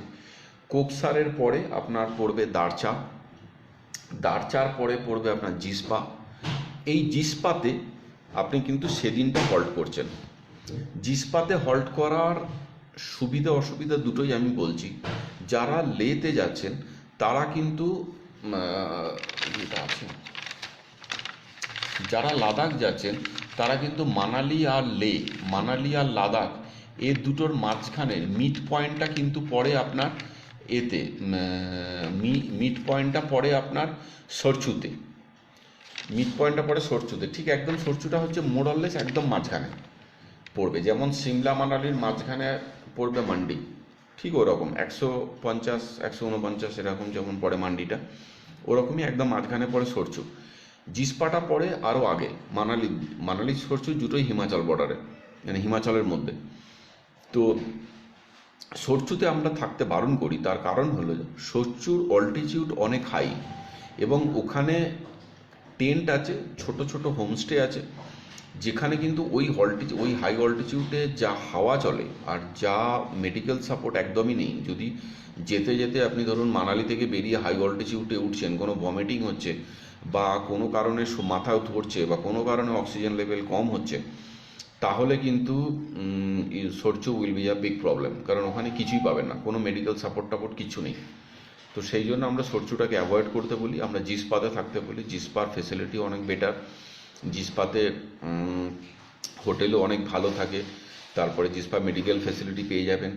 কোকসারের পরে আপনার পড়বে দারচা, দারচার পরে পড়বে আপনার জিসপা। এই জিসপাতে আপনি কিন্তু সেদিনটা হল্ট করছেন। জিসপাতে হল্ট করার সুবিধা অসুবিধা দুটোই আমি বলছি। যারা লেতে যাচ্ছেন তারা কিন্তু যেটা আছে, যারা লাদাখ যাচ্ছেন তারা কিন্তু মানালি আর লাদাখ এর দুটোর মাঝখানের মিড পয়েন্টটা কিন্তু পড়ে আপনার এতে, মিড পয়েন্টটা পড়ে আপনার সরচুতে, মিড পয়েন্টটা পড়ে সরচুতে, ঠিক একদম সরচুটা হচ্ছে মোরলেস একদম মাঝখানে পড়বে। যেমন সিমলা মানালির মাঝখানে পড়বে মান্ডি, ঠিক ওরকম 150 149 এরকম যেমন পড়ে মান্ডিটা, ওরকমই একদম মাঝখানে পড়ে সরচু। জিসপাটা পড়ে আরও আগে, মানালি সরচু দুটোই হিমাচল বর্ডারে, মানে হিমাচলের মধ্যে। তো সরচুতে আমরা থাকতে বারণ করি, তার কারণ হলো সরচুর অল্টিটিউড অনেক হাই, এবং ওখানে টেন্ট আছে, ছোট ছোট হোমস্টে আছে, যেখানে কিন্তু ওই হাই অল্টিটিউডে যা হাওয়া চলে আর যা মেডিকেল সাপোর্ট একদমই নেই। যদি যেতে যেতে আপনি ধরুন মানালি থেকে বেরিয়ে হাই অল্টিটিউডে উঠছেন, কোনো ভমিটিং হচ্ছে বা কোনো কারণে মাথা ধরছে বা কোনো কারণে অক্সিজেন লেভেল কম হচ্ছে, তাহলে কিন্তু Sarchu will be a big problem, কারণ ওখানে কিছুই পাবেন না, কোনো মেডিকেল সাপোর্ট কিছু নেই। তো সেই জন্য আমরা সরচুটাকে অ্যাভয়েড করতে বলি, আমরা জিসপাতে থাকতে বলি। জিসপার ফেসিলিটি অনেক বেটার, জিসপাতে হোটেলও অনেক ভালো থাকে, তারপরে জিসপা মেডিকেল ফেসিলিটি পেয়ে যাবেন।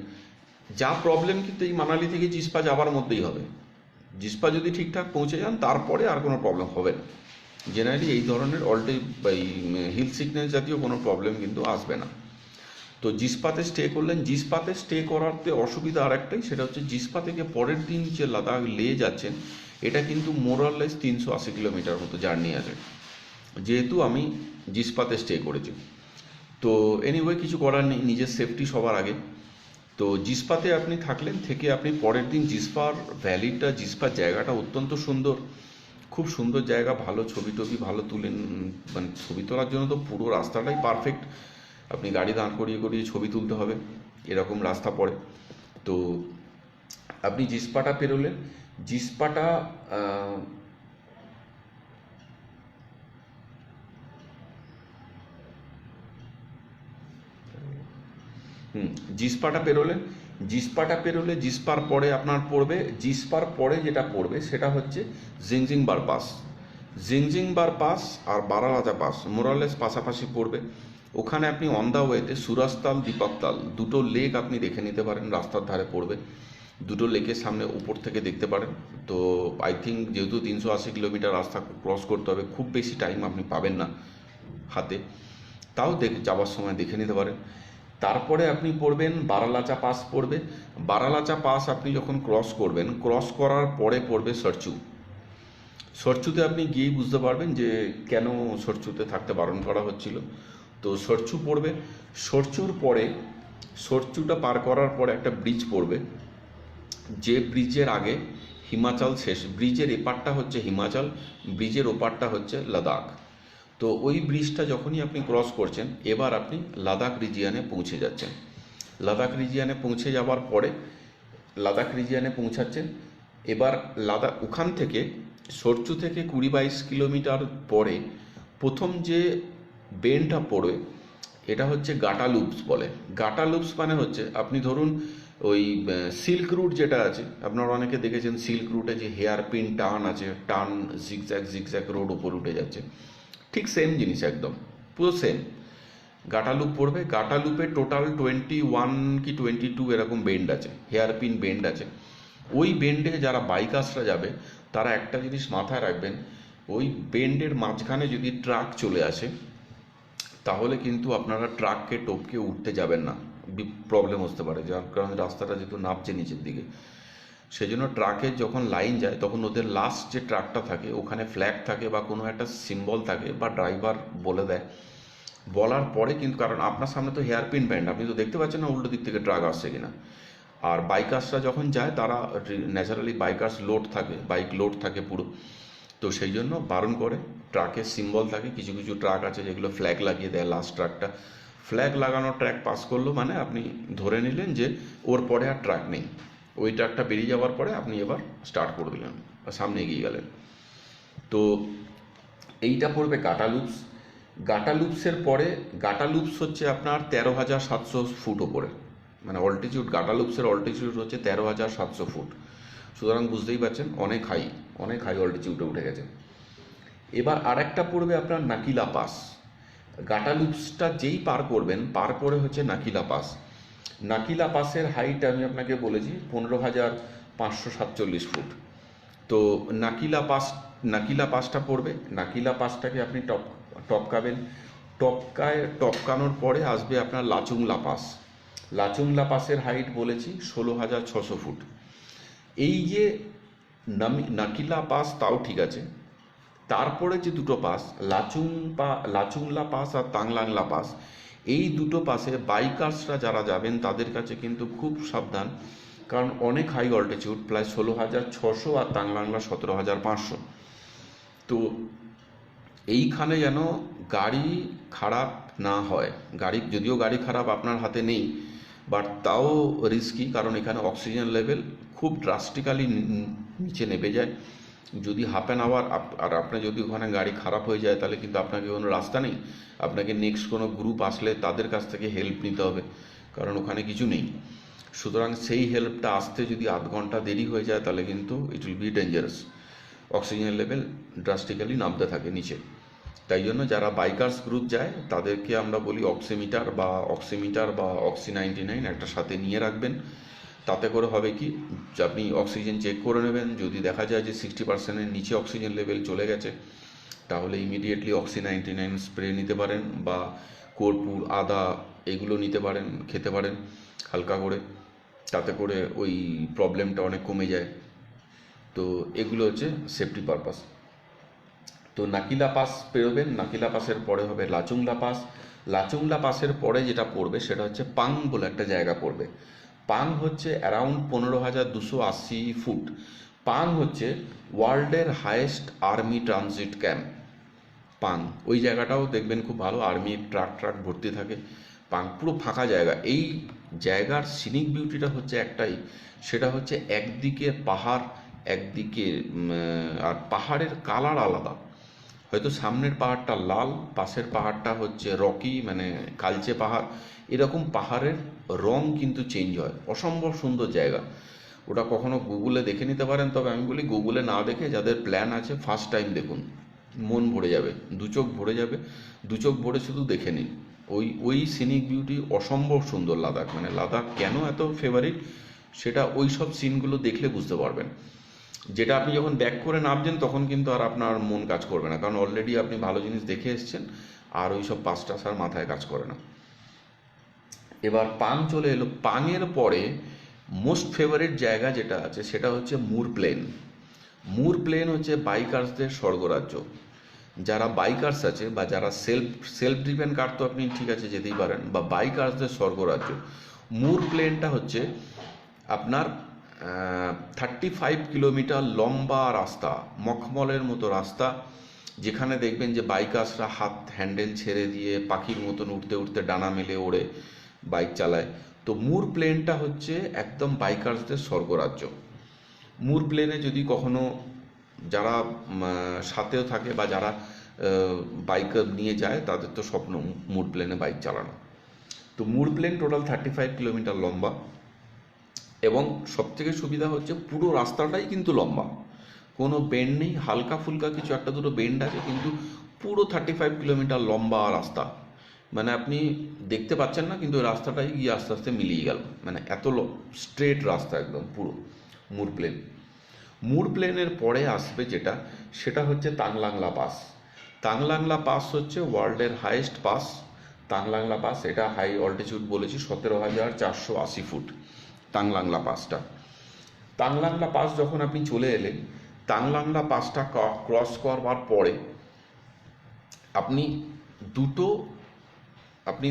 যা প্রবলেম কিন্তু এই মানালি থেকে জিসপা যাওয়ার মধ্যেই হবে। জিসপা যদি ঠিকঠাক পৌঁছে যান তারপরে আর কোনো প্রবলেম হবে না। জেনারেলি এই ধরনের এই হিল সিকনেস জাতীয় কোনো প্রবলেম কিন্তু আসবে না। তো জিসপাতে স্টে করলেন। জিসপাতে স্টে করাতে অসুবিধা আর একটাই, সেটা হচ্ছে জিসপা থেকে পরের দিন যে লাদাখ লে যাচ্ছেন, এটা কিন্তু মোরাললেস 380 কিলোমিটার মতো জার্নি আছে, যেহেতু আমি জিসপাতে স্টে করেছি। তো এনিওয়ে কিছু করার নেই, নিজের সেফটি সবার আগে। তো জিসপাতে আপনি থাকলেন, থেকে আপনি পরের দিন জিসপার ভ্যালিটা, জিসপার জায়গাটা অত্যন্ত সুন্দর, খুব সুন্দর জায়গা, ভালো ছবি টবি ভালো তুলেন, মানে ছবি তোলার জন্য তো পুরো রাস্তাটাই পারফেক্ট, আপনি গাড়ি দাঁড় করিয়ে করিয়ে ছবি তুলতে হবে, এরকম রাস্তা পড়ে। তো আপনি জিসপাটা পেরোলেন, জিসপাটা জিসপাটা পেরোলেন, জিসপার পরে আপনার পড়বে, জিসপার পরে যেটা পড়বে সেটা হচ্ছে জিংজিংবার পাস আর বারালাজা পাস, মোরালেস পাশাপাশি পড়বে। ওখানে আপনি অন দ্য ওয়েতে সুরাজতাল, দীপকতাল দুটো লেক আপনি দেখে নিতে পারেন, রাস্তার ধারে পড়বে, দুটো লেকের সামনে উপর থেকে দেখতে পারেন। তো আই থিঙ্ক যেহেতু 380 কিলোমিটার রাস্তা ক্রস করতে হবে, খুব বেশি টাইম আপনি পাবেন না হাতে, তাও যাওয়ার সময় দেখে নিতে পারেন। তারপরে আপনি পড়বেন বারালাচা পাস পড়বে। বারালাচা পাস আপনি যখন ক্রস করবেন, ক্রস করার পরে পড়বে সরচু। সরচুতে আপনি গিয়েই বুঝতে পারবেন যে কেন সরচুতে থাকতে বারণ করা হচ্ছিল। তো সরচু পড়বে, সরচুর পরে, সরচুটা পার করার পরে একটা ব্রিজ পড়বে, যে ব্রিজের আগে হিমাচল শেষ, ব্রিজের এপারটা হচ্ছে হিমাচল, ব্রিজের ওপারটা হচ্ছে লাদাখ। তো ওই ব্রিজটা যখনই আপনি ক্রস করছেন, এবার আপনি লাদাখ রিজিয়ানে পৌঁছে যাচ্ছেন। লাদাখ রিজিয়ানে পৌঁছে যাওয়ার পরে, লাদাখ রিজিয়ানে পৌঁছাচ্ছেন, এবার লাদাখ ওখান থেকে সরচু থেকে 20-22 কিলোমিটার পরে প্রথম যে বেন্ডটা পড়ে, এটা হচ্ছে গাটা লুপস বলে। গাটা লুপস মানে হচ্ছে, আপনি ধরুন ওই সিল্ক রুট যেটা আছে, আপনারা অনেকে দেখেছেন সিল্ক রুটে যে হেয়ার পিন টার্ন আছে, টার্ন জিগজ্যাগ রোড উপর উঠে যাচ্ছে, ঠিক সেম জিনিস, একদম পুরো সেম। গাটা লুপ পড়বে, গাটা লুপে টোটাল 21 কি 22 এরকম বেন্ড আছে, হেয়ার পিন বেন্ড আছে। ওই বেন্ডে যারা বাইকার্সরা যাবে তারা একটা জিনিস মাথায় রাখবেন, ওই বেন্ডের মাঝখানে যদি ট্রাক চলে আসে, তাহলে কিন্তু আপনারা ট্রাককে টপকে উঠতে যাবেন না, প্রবলেম হতে পারে, যার কারণে রাস্তাটা যেহেতু নামছে নিচের দিকে, সেই জন্য ট্রাকের যখন লাইন যায় তখন ওদের লাস্ট যে ট্রাকটা থাকে ওখানে ফ্ল্যাগ থাকে বা কোনো একটা সিম্বল থাকে বা ড্রাইভার বলে দেয় বলার পরে কিন্তু, কারণ আপনার সামনে তো হেয়ারপিন ব্যান্ড, আপনি তো দেখতে পাচ্ছেন না উল্টো দিক থেকে ট্রাক আসছে কিনা। আর বাইকার্সরা যখন যায় তারা ন্যাচারালি বাইকার্স লোড থাকে, বাইক লোড থাকে পুরো, তো সেই জন্য বারণ করে। ট্রাকের সিম্বল থাকে, কিছু কিছু ট্রাক আছে যেগুলো ফ্ল্যাগ লাগিয়ে দেয়, লাস্ট ট্রাকটা ফ্ল্যাগ লাগানো ট্র্যাক পাস করলো মানে আপনি ধরে নিলেন যে ওর পরে আর ট্রাক নেই, ওই ট্রাকটা বেরিয়ে যাওয়ার পরে আপনি এবার স্টার্ট করে দিলেন বা সামনে এগিয়ে গেলেন। তো এইটা পড়বে গাটা লুপস। গাটা লুপসের পরে, গাটা লুপস হচ্ছে আপনার 13,700 ফুট ওপরে, মানে অল্টিটিউড, গাটা লুপসের অল্টিটিউড হচ্ছে 13,700 ফুট। সুতরাং বুঝতেই পারছেন অনেক হাই, অনেক হাই অল্টিটিউডে উঠে গেছে। এবার আরেকটা পড়বে আপনার নাকিলা পাস। গাটা লুপসটা যেই পার করবেন, পার করে হচ্ছে নাকিলা পাস। নাকিলা পাসের হাইট আমি আপনাকে বলেছি 15,547 ফুট। তো নাকিলা পাসটা পড়বে, নাকিলা পাসটাকে আপনি টপকাবেন। টপকানোর পরে আসবে আপনার লাচুংলা পাস। লাচুংলা পাসের হাইট বলেছি 16,600 ফুট। এই যে নাকিলা পাস তাও ঠিক আছে, তারপরে যে দুটো পাস, লাচুংলা পাস আর তাংলাংলা পাস, এই দুটো পাসে বাইকার্সরা যারা যাবেন তাদের কাছে কিন্তু খুব সাবধান, কারণ অনেক হাই অল্টিটিউড, প্রায় 16,600, আর তাংলাংলা 17,500। তো এইখানে যেন গাড়ি খারাপ না হয়। যদিও গাড়ি খারাপ আপনার হাতে নেই, বাট তাও রিস্কি, কারণ এখানে অক্সিজেন লেভেল খুব ড্রাস্টিক্যালি নিচে নেমে যায়। যদি হাফ অ্যান আওয়ার, আর আপনার যদি ওখানে গাড়ি খারাপ হয়ে যায় তাহলে কিন্তু আপনাকে কোনো রাস্তা নেই, আপনাকে নেক্সট কোনো গ্রুপ আসলে তাদের কাছ থেকে হেল্প নিতে হবে, কারণ ওখানে কিছু নেই। সুতরাং সেই হেল্পটা আসতে যদি আধ ঘন্টা দেরি হয়ে যায় তাহলে কিন্তু it will be dangerous. Oxygen level drastically নামতে থাকে নিচে। তাই জন্য যারা বাইকার্স গ্রুপ যায় তাদেরকে আমরা বলি অক্সিমিটার বা অক্সি-99 একটা সাথে নিয়ে রাখবেন। তাতে করে হবে কি, আপনি অক্সিজেন চেক করে নেবেন, যদি দেখা যায় যে 60%-এর নিচে অক্সিজেন লেভেল চলে গেছে তাহলে ইমিডিয়েটলি অক্সি-99 স্প্রে নিতে পারেন, বা কর্পূর, আদা এগুলো নিতে পারেন, খেতে পারেন হালকা করে, তাতে করে ওই প্রবলেমটা অনেক কমে যায়। তো এগুলো হচ্ছে সেফটি পারপাস। তো নাকিলা পাস পেরোবেন, নাকিলা পাসের পরে হবে লাচুংলা পাস। লাচুংলা পাসের পরে যেটা পড়বে সেটা হচ্ছে পাং বলে একটা জায়গা পড়বে। পাং হচ্ছে অ্যারাউন্ড 15,280 ফুট। পাং হচ্ছে ওয়ার্ল্ডের হায়েস্ট আর্মি ট্রানজিট ক্যাম্প। পাং ওই জায়গাটাও দেখবেন খুব ভালো, আর্মির ট্রাক ভর্তি থাকে। পাং পুরো ফাঁকা জায়গা। এই জায়গার সিনিক বিউটিটা হচ্ছে একটাই, সেটা হচ্ছে একদিকে পাহাড়, একদিকে আর পাহাড়ের কালার আলাদা। হয়তো সামনের পাহাড়টা লাল, পাশের পাহাড়টা হচ্ছে রকি, মানে কালচে পাহাড়। এরকম পাহাড়ের রং কিন্তু চেঞ্জ হয়, অসম্ভব সুন্দর জায়গা। ওটা কখনো গুগলে দেখে নিতে পারেন, তবে আমি বলি গুগলে না দেখে যাদের প্ল্যান আছে ফার্স্ট টাইম দেখুন, মন ভরে যাবে, দু চোখ ভরে যাবে, দু চোখ ভরে শুধু দেখে নিন। ওই সিনিক বিউটি অসম্ভব সুন্দর লাদাখ। মানে লাদাখ কেন এত ফেভারিট সেটা ওই সব সিনগুলো দেখলে বুঝতে পারবেন। যেটা আপনি যখন ব্যাক করে নামছেন তখন কিন্তু আর আপনার মন কাজ করবে না, কারণ অলরেডি আপনি ভালো জিনিস দেখে এসছেন, আর ওই সব পাঁচটা আর মাথায় কাজ করে না। এবার পাং চলে এলো। পাংয়ের পরে মোস্ট ফেভারিট জায়গা যেটা আছে সেটা হচ্ছে মুর প্লেন। মুর প্লেন হচ্ছে বাইকার্সদের স্বর্গরাজ্য। যারা বাইকার্স আছে বা যারা সেলফ ড্রিভেন কার তো আপনি ঠিক আছে যেতেই পারেন, বা বাইকার্সদের স্বর্গরাজ্য। মুর প্লেনটা হচ্ছে আপনার 35 কিলোমিটার লম্বা রাস্তা, মখমলের মতো রাস্তা, যেখানে দেখবেন যে বাইকার্সরা হাত হ্যান্ডেল ছেড়ে দিয়ে পাখির মতন উঠতে উঠতে ডানা মেলে ওড়ে বাইক চালায়। তো মুর প্লেনটা হচ্ছে একদম বাইকার্সদের স্বর্গরাজ্য। মুর প্লেনে যদি কখনো যারা সাথেও থাকে বা যারা বাইক নিয়ে যায় তাদের তো স্বপ্ন মুর প্লেনে বাইক চালানো। তো মুর প্লেন টোটাল 35 কিলোমিটার লম্বা, এবং সবথেকে সুবিধা হচ্ছে পুরো রাস্তাটাই কিন্তু লম্বা, কোনো বেন্ড নেই, হালকা ফুলকা কিছু একটা দুটো বেন্ড আছে, কিন্তু পুরো 35 কিলোমিটার লম্বা রাস্তা। মানে আপনি দেখতে পাচ্ছেন না, কিন্তু ওই রাস্তাটাই গিয়ে আস্তে আস্তে মিলিয়ে গেল, মানে এত স্ট্রেট রাস্তা একদম পুরো মুর প্লেন। মুর প্লেনের পরে আসবে যেটা, সেটা হচ্ছে তাংলাংলা পাস। তাংলাংলা পাস হচ্ছে ওয়ার্ল্ডের হাইয়েস্ট পাস। তাংলাংলা পাস, এটা হাই অল্টিটিউড বলেছি, 17,480 ফুট তাংলাংলা পাসটা। তাংলাংলা পাস যখন আপনি চলে এলেন, তাংলাংলা পাসটা ক্রস করবার পরে আপনি দুটো আপনি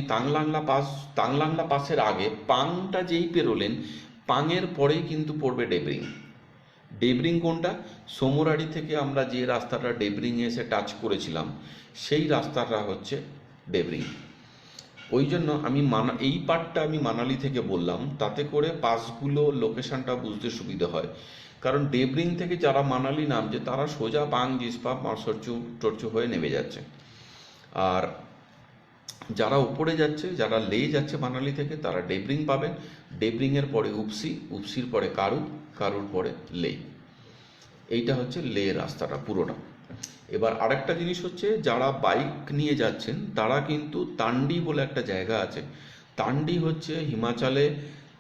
তাংলাংলা পাসের আগে পাংটা যেই পেরোলেন, পাংয়ের পরেই কিন্তু পড়বে ডেবরিং। ডেবরিং কোনটা? সোমরাড়ি থেকে আমরা যে রাস্তাটা ডেবরিংয়ে এসে টাচ করেছিলাম, সেই রাস্তাটা হচ্ছে ডেবরিং। ওই জন্য আমি এই পার্টটা আমি মানালি থেকে বললাম, তাতে করে পাসগুলো লোকেশনটা বুঝতে সুবিধা হয়। কারণ ডেবরিং থেকে যারা মানালি নামছে তারা সোজা পাং, জিসপা, সরচু টরচু হয়ে নেমে যাচ্ছে। আর যারা উপরে যাচ্ছে, যারা লে যাচ্ছে মানালি থেকে, তারা ডেবরিং পাবেন। ডেবরিংয়ের পরে উপসি, উপসির পরে কারু, কারুর পরে লে। এইটা হচ্ছে লে রাস্তাটা পুরোটা। এবার আরেকটা জিনিস হচ্ছে, যারা বাইক নিয়ে যাচ্ছেন তারা কিন্তু তান্ডি বলে একটা জায়গা আছে। তান্ডি হচ্ছে হিমাচলে,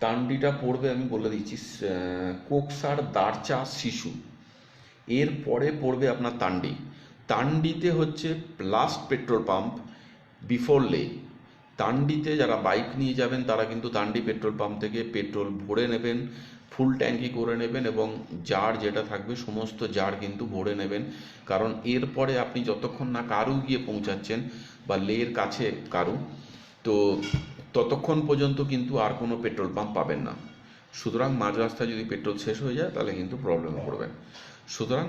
তান্ডিটা পড়বে আমি বলে দিচ্ছি, কোকসার, দারচা, শিশু, এর পরে পড়বে আপনার তান্ডি। তান্ডিতে হচ্ছে লাস্ট পেট্রোল পাম্প বিফোর লে। তান্ডিতে যারা বাইক নিয়ে যাবেন তারা কিন্তু তান্ডি পেট্রোল পাম্প থেকে পেট্রোল ভরে নেবেন, ফুল ট্যাঙ্কি করে নেবেন, এবং জার যেটা থাকবে সমস্ত জার কিন্তু ভরে নেবেন। কারণ এরপরে আপনি যতক্ষণ না কারু গিয়ে পৌঁছাচ্ছেন, বা লের কাছে কারু, তো ততক্ষণ পর্যন্ত কিন্তু আর কোনো পেট্রোল পাম্প পাবেন না। সুতরাং মাঝ রাস্তায় যদি পেট্রোল শেষ হয়ে যায় তাহলে কিন্তু প্রবলেমে পড়বেন। সুতরাং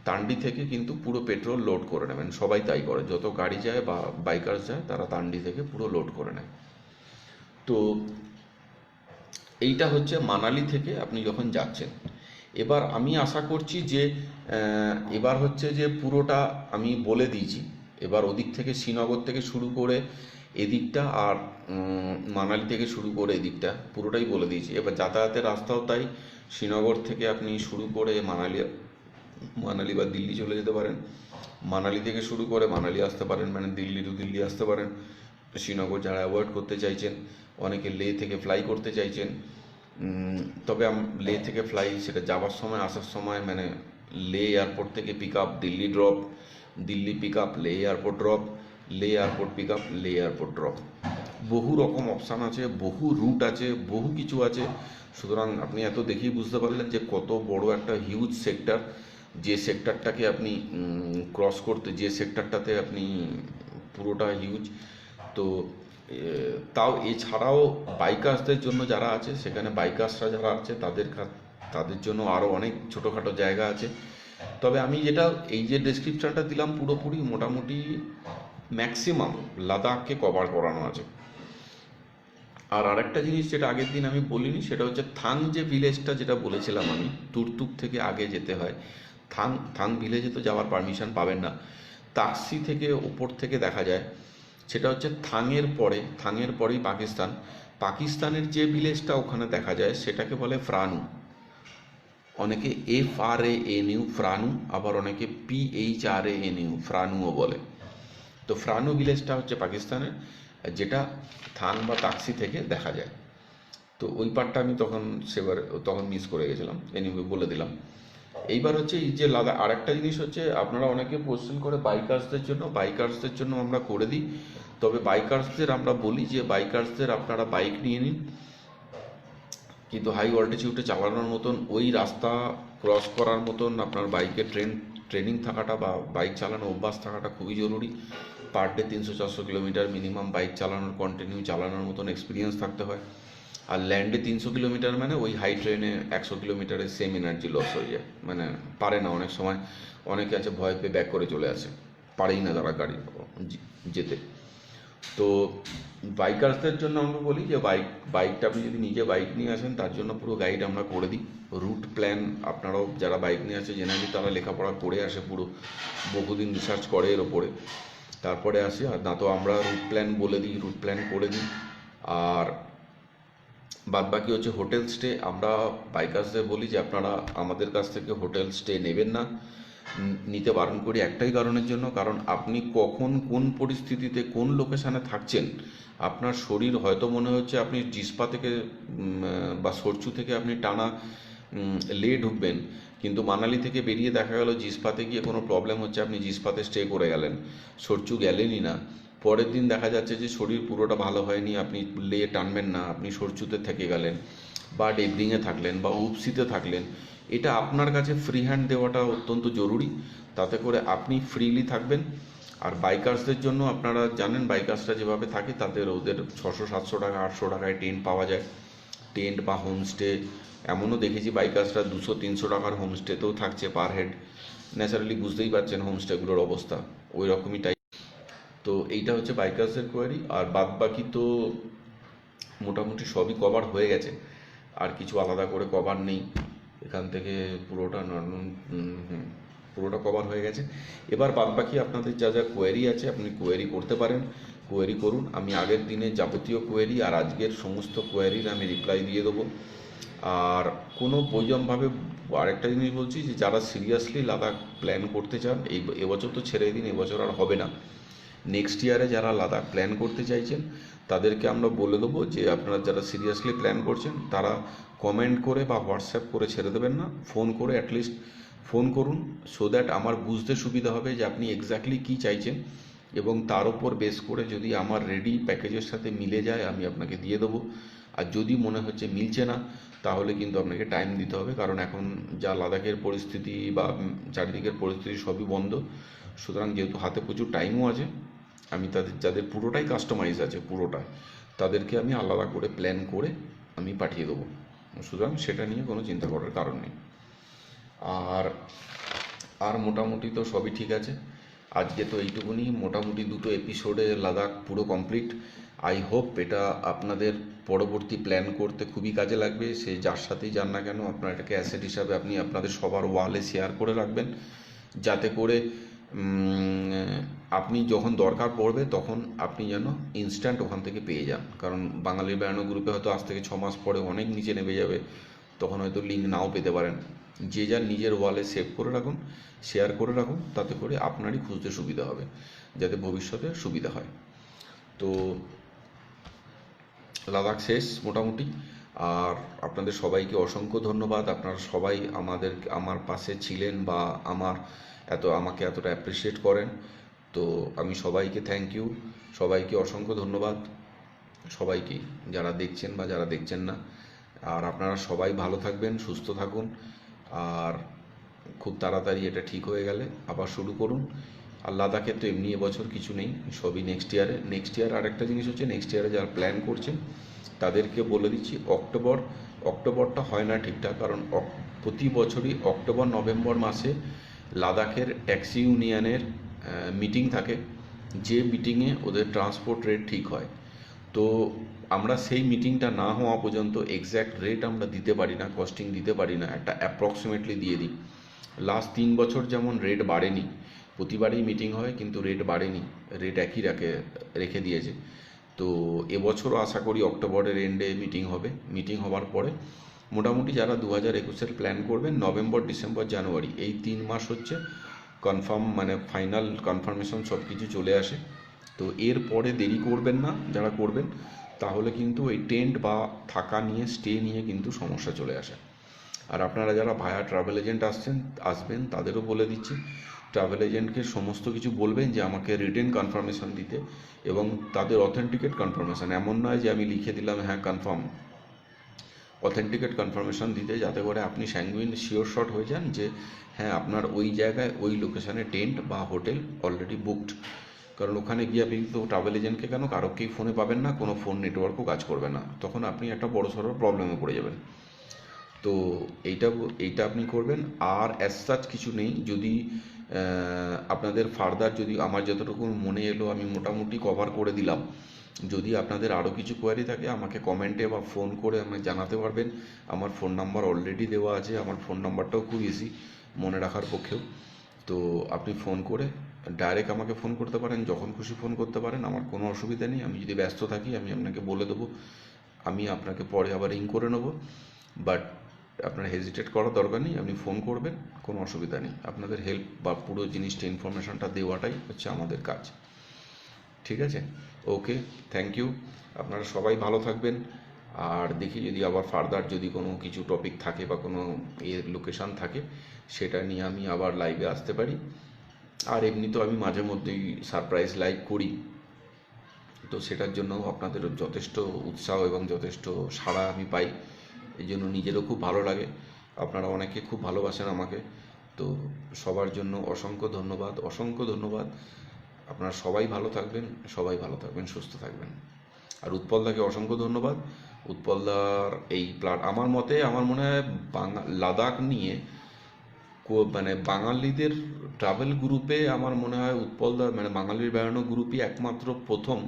তান্ডি থেকে কিন্তু পুরো পেট্রোল লোড করে নেবেন। সবাই তাই করে, যত গাড়ি যায় বা বাইকার্স যায় তারা তান্ডি থেকে পুরো লোড করে নেয়। তো এইটা হচ্ছে মানালি থেকে আপনি যখন যাচ্ছেন। এবার আমি আশা করছি যে এবার হচ্ছে যে পুরোটা আমি বলে দিয়েছি। এবার ওদিক থেকে শ্রীনগর থেকে শুরু করে এদিকটা, আর মানালি থেকে শুরু করে এদিকটা পুরোটাই বলে দিয়েছি। এবার যাতায়াতের রাস্তাও তাই, শ্রীনগর থেকে আপনি শুরু করে মানালি বা দিল্লি চলে যেতে পারেন। মানালি থেকে শুরু করে মানালি আসতে পারেন, মানে দিল্লি টু দিল্লি আসতে পারেন। শ্রীনগর যারা অ্যাভয়েড করতে চাইছেন, অনেকে লে থেকে ফ্লাই করতে চাইছেন। তবে লে থেকে ফ্লাই সেটা যাওয়ার সময়, আসার সময়, মানে লে এয়ারপোর্ট থেকে pick up, Delhi drop, Delhi pick up, Leh airport drop, Leh airport pick up, Leh airport drop. বহু রকম অপশান আছে, বহু রুট আছে, বহু কিছু আছে। সুতরাং আপনি এত দেখেই বুঝতে পারলেন যে কত বড় একটা হিউজ সেক্টর, যে সেক্টরটাকে আপনি ক্রস করতে, যে সেক্টরটাতে আপনি পুরোটা হিউজ। তো তাও এছাড়াও বাইকার্সদের জন্য যারা আছে, সেখানে বাইকার্সরা যারা আছে তাদের জন্য আরও অনেক ছোটোখাটো জায়গা আছে। তবে আমি যেটা এই যে ডেসক্রিপশানটা দিলাম, পুরোপুরি মোটামুটি ম্যাক্সিমাম লাদাখকে কভার করানো আছে। আর আরেকটা জিনিস যেটা আগের দিন আমি বলিনি, সেটা হচ্ছে থাং যে ভিলেজটা যেটা বলেছিলাম আমি, তুরতুক থেকে আগে যেতে হয়। থাং ভিলেজে তো যাওয়ার পারমিশন পাবেন না, তাকসি থেকে ওপর থেকে দেখা যায়। সেটা হচ্ছে থাংয়ের পরেই পাকিস্তানের যে ভিলেজটা ওখানে দেখা যায় সেটাকে বলে ফ্রানু। অনেকে FRANU ফ্রানু, আবার অনেকে PHRANU ফ্রানুও বলে। তো ফ্রানু ভিলেজটা হচ্ছে পাকিস্তানের, যেটা থাং বা তাকসি থেকে দেখা যায়। তো ওই পার্টটা আমি তখন মিস করে গেছিলাম, এনিওয়ে বলে দিলাম। এইবার হচ্ছে এই যে লাদাখ, আর একটা জিনিস হচ্ছে, আপনারা অনেকে কোশ্চেন করে বাইকার্সদের জন্য আমরা করে দিই। তবে বাইকার্সদের আমরা বলি যে বাইকার্সদের আপনারা বাইক নিয়ে নিন, কিন্তু হাই অল্টিটিউডে চালানোর মতন, ওই রাস্তা ক্রস করার মতন আপনার বাইকে ট্রেনিং থাকাটা বা বাইক চালানো অভ্যাস থাকাটা খুবই জরুরি। Per day 300-400 kilometre minimum bike চালানোর, কন্টিনিউ চালানোর মতন এক্সপিরিয়েন্স থাকতে হয়। আর ল্যান্ডে 300 কিলোমিটার মানে ওই হাই ট্রেনে 100 কিলোমিটারে সেম এনার্জি লস হয়ে যায়, মানে পারে না অনেক সময়। অনেকে আছে ভয় পেয়ে ব্যাক করে চলে আসে, পারেই না তারা গাড়ি যেতে। তো বাইকার্সদের জন্য আমরা বলি যে বাইকটা আপনি যদি নিজে বাইক নিয়ে আসেন, তার জন্য পুরো গাইড আমরা করে দিই। রুট প্ল্যান আপনারাও যারা বাইক নিয়ে আসে জেনারেলি তারা লেখাপড়া করে আসে, পুরো বহুদিন রিসার্চ করে এর ওপরে, তারপরে আসে। আর না তো আমরা রুট প্ল্যান বলে দিই, রুট প্ল্যান করে দিই। আর বাদ বাকি হচ্ছে হোটেল স্টে, আমরা বাইকার্সদের বলি যে আপনারা আমাদের কাছ থেকে হোটেল স্টে নেবেন না, নিতে বারণ করি একটাই কারণের জন্য, কারণ আপনি কখন কোন পরিস্থিতিতে কোন লোকেশানে থাকছেন, আপনার শরীর হয়তো মনে হচ্ছে আপনি জিসপা থেকে বা সরচু থেকে আপনি টানা লে ঢুকবেন, কিন্তু মানালি থেকে বেরিয়ে দেখা গেল জিসপাতে গিয়ে কোনো প্রবলেম হচ্ছে, আপনি জিসপাতে স্টে করে গেলেন, সরচু গেলেনই না। পরের দিন দেখা যাচ্ছে যে শরীর পুরোটা ভালো হয়নি, আপনি লে টানবেন না, আপনি সরচুতে থেকে গেলেন, বা ডেবরিংয়ে থাকলেন, বা উপসিতে থাকলেন। এটা আপনার কাছে ফ্রি হ্যান্ড দেওয়াটা অত্যন্ত জরুরি, তাতে করে আপনি ফ্রিলি থাকবেন, আর বাইকার্সদের জন্য আপনারা জানেন বাইকার্সরা যেভাবে থাকে তাদের ওদের 600-700 টাকা 800 টাকায় টেন্ট পাওয়া যায়, টেন্ট বা হোমস্টে। এমনও দেখেছি বাইকার্সরা 200-300 টাকার হোমস্টেতেও থাকছে পার হেড। ন্যাচারালি বুঝতেই পারছেন হোমস্টেগুলোর অবস্থা ওই রকমই টাইপ। তো এইটা হচ্ছে বাইকার্সের কোয়ারি। আর বাদ বাকি তো মোটামুটি সবই কভার হয়ে গেছে, আর কিছু আলাদা করে কভার নেই। এখান থেকে পুরোটা পুরোটা কভার হয়ে গেছে। এবার বাদ বাকি আপনাদের যা যা কোয়েরি আছে আপনি কোয়েরি করতে পারেন, কোয়েরি করুন। আমি আগের দিনে যাবতীয় কোয়েরি আর আজকের সমস্ত কোয়েরির আমি রিপ্লাই দিয়ে দেবো। আর কোনো বৈজমভাবে আরেকটা জিনিস বলছি যে যারা সিরিয়াসলি লাদাখ প্ল্যান করতে চান, এবছর তো ছেড়ে দিন, এবছর আর হবে না। নেক্সট ইয়ারে যারা লাদাখ প্ল্যান করতে চাইছেন তাদেরকে আমরা বলে দেবো যে আপনারা যারা সিরিয়াসলি প্ল্যান করছেন তারা কমেন্ট করে বা হোয়াটসঅ্যাপ করে ছেড়ে দেবেন না, ফোন করে অ্যাটলিস্ট ফোন করুন, সো দ্যাট আমার বুঝতে সুবিধা হবে যে আপনি এক্স্যাক্টলি কী চাইছেন, এবং তার উপর বেস করে যদি আমার রেডি প্যাকেজের সাথে মিলে যায় আমি আপনাকে দিয়ে দেবো। আর যদি মনে হচ্ছে মিলছে না তাহলে কিন্তু আপনাকে টাইম দিতে হবে, কারণ এখন যা লাদাখের পরিস্থিতি বা চারিদিকের পরিস্থিতি সবই বন্ধ। সুতরাং যেহেতু হাতে প্রচুর টাইমও আছে, আমি তাদের যাদের পুরোটাই কাস্টমাইজ আছে পুরোটা, তাদেরকে আমি আলাদা করে প্ল্যান করে আমি পাঠিয়ে দেবো। সুতরাং সেটা নিয়ে কোনো চিন্তা করার কারণ নেই। আর আর মোটামুটি তো সবই ঠিক আছে। আজকে তো এইটুকুনি, মোটামুটি 2টো এপিসোডে লাদাখ পুরো কমপ্লিট। আই হোপ এটা আপনাদের পরবর্তী প্ল্যান করতে খুবই কাজে লাগবে। সে যার সাথেই যান না কেন আপনার এটাকে অ্যাসেট হিসাবে আপনি আপনাদের সবার ওয়ালে শেয়ার করে রাখবেন, যাতে করে আপনি যখন দরকার পড়বে তখন আপনি যেন ইনস্ট্যান্ট ওখান থেকে পেয়ে যান। কারণ বাঙালির বেড়ানো গ্রুপে হয়তো আজ থেকে 6 মাস পরে অনেক নিচে নেমে যাবে, তখন হয়তো লিঙ্ক নাও পেতে পারেন। যে যার নিজের ওয়ালে সেভ করে রাখুন, শেয়ার করে রাখুন, তাতে করে আপনারই খুঁজতে সুবিধা হবে, যাতে ভবিষ্যতে সুবিধা হয়। তো লাদাখ শেষ মোটামুটি। আর আপনাদের সবাইকে অসংখ্য ধন্যবাদ, আপনারা সবাই আমার পাশে ছিলেন বা আমাকে এতটা অ্যাপ্রিসিয়েট করেন। তো আমি সবাইকে থ্যাংক ইউ, সবাইকে অসংখ্য ধন্যবাদ, সবাইকে যারা দেখছেন বা যারা দেখছেন না। আর আপনারা সবাই ভালো থাকবেন, সুস্থ থাকুন। আর খুব তাড়াতাড়ি এটা ঠিক হয়ে গেলে আবার শুরু করুন। আর লাদাখে তো এমনি এবছর কিছু নেই, সবই নেক্সট ইয়ার। আর একটা জিনিস হচ্ছে নেক্সট ইয়ারে যারা প্ল্যান করছেন তাদেরকে বলে দিচ্ছি, অক্টোবরটা হয় না ঠিকঠাক, কারণ প্রতি বছরই অক্টোবর নভেম্বর মাসে লাদাখের ট্যাক্সি ইউনিয়নের মিটিং থাকে, যে মিটিংয়ে ওদের ট্রান্সপোর্ট রেট ঠিক হয়। তো আমরা সেই মিটিংটা না হওয়া পর্যন্ত এক্স্যাক্ট রেট আমরা দিতে পারি না, কস্টিং দিতে পারি না, একটা অ্যাপ্রক্সিমেটলি দিয়ে দিই। লাস্ট 3 বছর যেমন রেট বাড়েনি, প্রতিবারই মিটিং হয় কিন্তু রেট বাড়েনি, রেট একই রেখে দিয়েছে। তো এবছরও আশা করি অক্টোবরের এন্ডে মিটিং হবে। মিটিং হওয়ার পরে মোটামুটি যারা 2021-এর প্ল্যান করবেন, নভেম্বর, ডিসেম্বর, জানুয়ারি এই 3 মাস হচ্ছে কনফার্ম, মানে ফাইনাল কনফার্মেশন সব কিছু চলে আসে। তো এর পরে দেরি করবেন না যারা করবেন, তাহলে কিন্তু এই টেন্ট বা থাকা নিয়ে, স্টে নিয়ে কিন্তু সমস্যা চলে আসে। আর আপনারা যারা ভায়া ট্রাভেল এজেন্ট আসবেন তাদেরও বলে দিচ্ছি, ট্রাভেল এজেন্টকে সমস্ত কিছু বলবেন যে আমাকে রিটেন কনফার্মেশন দিতে, এবং তাদের অথেন্টিকেট কনফার্মেশন, এমন নয় যে আমি লিখে দিলাম হ্যাঁ কনফার্ম, অথেন্টিকেট কনফার্মেশন দিতে, যাতে করে আপনি স্যাঙ্গুইন শিওর শট হয়ে যান যে হ্যাঁ আপনার ওই জায়গায় ওই লোকেশানে টেন্ট বা হোটেল অলরেডি বুকড। কারণ ওখানে গিয়ে আপনি তো ট্রাভেল এজেন্টকে কেন কারোকেই ফোনে পাবেন না, কোনো ফোন নেটওয়ার্কও কাজ করবে না, তখন আপনি একটা বড়সড় প্রবলেমে পড়ে যাবেন। তো এইটা আপনি করবেন। আর অ্যাজ সাচ কিছু নেই। যদি আপনাদের ফার্দার, যদি আমার যতটুকু মনে এলো আমি মোটামুটি কভার করে দিলাম। যদি আপনাদের আরও কিছু কোয়ারি থাকে আমাকে কমেন্টে বা ফোন করে আমাকে জানাতে পারবেন। আমার ফোন নাম্বার অলরেডি দেওয়া আছে, আমার ফোন নাম্বারটাও খুব ইজি মনে রাখার পক্ষেও। তো আপনি ফোন করে ডাইরেক্ট আমাকে ফোন করতে পারেন, যখন খুশি ফোন করতে পারেন, আমার কোনো অসুবিধা নেই। আমি যদি ব্যস্ত থাকি আমি আপনাকে বলে দেবো, আমি আপনাকে পরে আবার রিং করে নেবো। বাট আপনার হেজিটেট করার দরকার নেই, আপনি ফোন করবেন, কোনো অসুবিধা নেই। আপনাদের হেল্প বা পুরো জিনিসটা, ইনফরমেশনটা দেওয়াটাই হচ্ছে আমাদের কাজ। ঠিক আছে, ওকে, থ্যাংক ইউ। আপনারা সবাই ভালো থাকবেন। আর দেখি যদি আবার ফার্দার যদি কোনো কিছু টপিক থাকে বা কোনো লোকেশান থাকে, সেটা নিয়ে আমি আবার লাইভে আসতে পারি। আর এমনি তো আমি মাঝে মধ্যেই সারপ্রাইজ লাইভ করি, তো সেটার জন্য আপনাদের যথেষ্ট উৎসাহ এবং যথেষ্ট সাড়া আমি পাই, এই জন্য নিজেরও খুব ভালো লাগে। আপনারা অনেকে খুব ভালোবাসেন আমাকে, তো সবার জন্য অসংখ্য ধন্যবাদ, অসংখ্য ধন্যবাদ। আপনারা সবাই ভালো থাকবেন, সুস্থ থাকবেন। আর উৎপলদাকে অসংখ্য ধন্যবাদ। উৎপলদার এই আমার মতে, আমার মনে হয় লাদাখ নিয়ে মানে বাঙালিদের ট্রাভেল গ্রুপে আমার মনে হয় উৎপলদা মানে বাঙালির বেড়ানো গ্রুপই একমাত্র প্রথম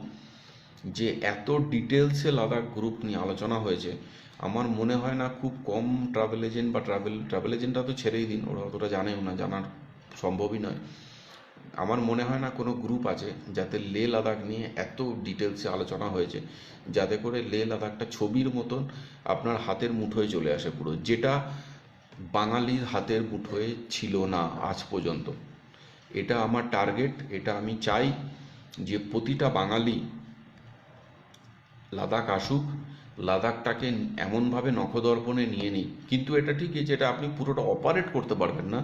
যে এত ডিটেলসে লাদাখ গ্রুপ নিয়ে আলোচনা হয়েছে। আমার মনে হয় না, খুব কম ট্রাভেল এজেন্ট বা ট্রাভেল এজেন্টটা তো ছেড়েই দিন, ওরা অতটা জানেও না, জানার সম্ভবই নয়। আমার মনে হয় না কোনো গ্রুপ আছে যাতে লে লাদাখ নিয়ে এত ডিটেলসে আলোচনা হয়েছে, যাতে করে লে লাদাখটা ছবির মতন আপনার হাতের মুঠোয় চলে আসে পুরো, যেটা বাঙালির হাতের মুঠোয় ছিল না আজ পর্যন্ত। এটা আমার টার্গেট, এটা আমি চাই যে প্রতিটা বাঙালি লাদাখ আসুক, লাদাখটাকে এমনভাবে নখদর্পণে নিয়ে নিই। কিন্তু এটা ঠিকই যেটা আপনি পুরোটা অপারেট করতে পারবেন না,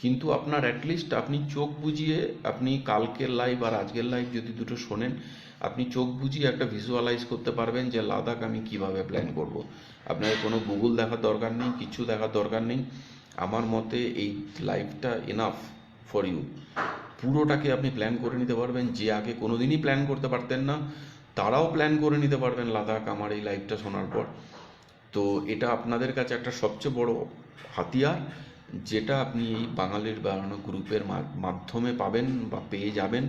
কিন্তু আপনার অ্যাটলিস্ট আপনি চোখ বুজিয়ে, আপনি কালকের লাইভ আর আজকের লাইভ যদি দুটো শোনেন, আপনি চোখ বুজিয়ে একটা ভিজুয়ালাইজ করতে পারবেন যে লাদাখ আমি কিভাবে প্ল্যান করব। আপনাকে কোনো গুগল দেখার দরকার নেই, কিছু দেখার দরকার নেই। আমার মতে এই লাইভটা এনাফ ফর ইউ। পুরোটাকে আপনি প্ল্যান করে নিতে পারবেন, যে আগে কোনোদিনই প্ল্যান করতে পারতেন না তারাও প্ল্যান করে নিতে পারবেন লাদাখ আমার এই লাইভটা শোনার পর। তো এটা আপনাদের কাছে একটা সবচেয়ে বড় হাতিয়ার, যেটা আপনি এই বাঙালির বেড়ানো গ্রুপের মাধ্যমে পাবেন বা পেয়ে যাবেন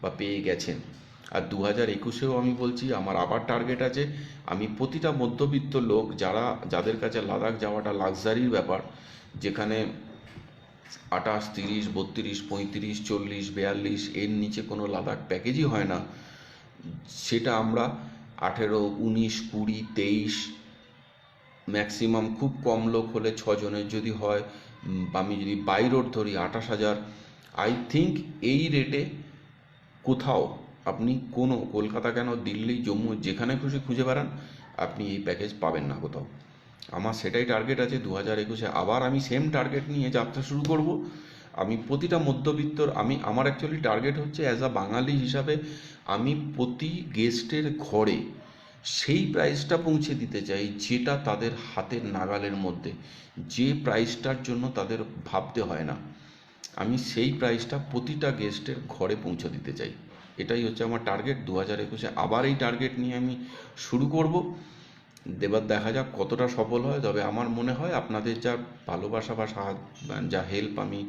বা পেয়ে গেছেন। আর 2021-এও আমি বলছি, আমার আবার টার্গেট আছে, আমি প্রতিটা মধ্যবিত্ত লোক যাদের কাছে লাদাখ যাওয়াটা লাক্সারির ব্যাপার, যেখানে 28, 30, 32, 35, 40, 42 এর নিচে কোনো লাদাখ প্যাকেজই হয় না, সেটা আমরা 18, 19, 20, 23, ম্যাক্সিমাম খুব কম লোক হলে 6 জনের যদি হয়, আমি যদি বাই রোড ধরি 28,000, আই থিঙ্ক এই রেটে কোথাও আপনি কোনো কলকাতা কেন দিল্লি জম্মু যেখানে খুশি খুঁজে বেড়ান, আপনি এই প্যাকেজ পাবেন না কোথাও। আমার সেটাই টার্গেট আছে 2021-এ, আবার আমি সেম টার্গেট নিয়ে যাত্রা শুরু করব। আমি প্রতিটা মধ্যবিত্তর আমার অ্যাকচুয়ালি টার্গেট হচ্ছে অ্যাজ আ বাঙালি হিসাবে, আমি প্রতি গেস্টের ঘরে সেই প্রাইসটা পৌঁছে দিতে চাই যেটা তাদের হাতের নাগালের মধ্যে, যে প্রাইসটার জন্য তাদের ভাবতে হয় না, আমি সেই প্রাইসটা প্রতিটা গেস্টের ঘরে পৌঁছে দিতে চাই। এটাই হচ্ছে আমার টার্গেট 2021-এ। আবার এই টার্গেট নিয়ে আমি শুরু করব। এবার দেখা যাক কতটা সফল হয়। তবে আমার মনে হয় আপনাদের যা ভালোবাসা বা যা হেল্প আমি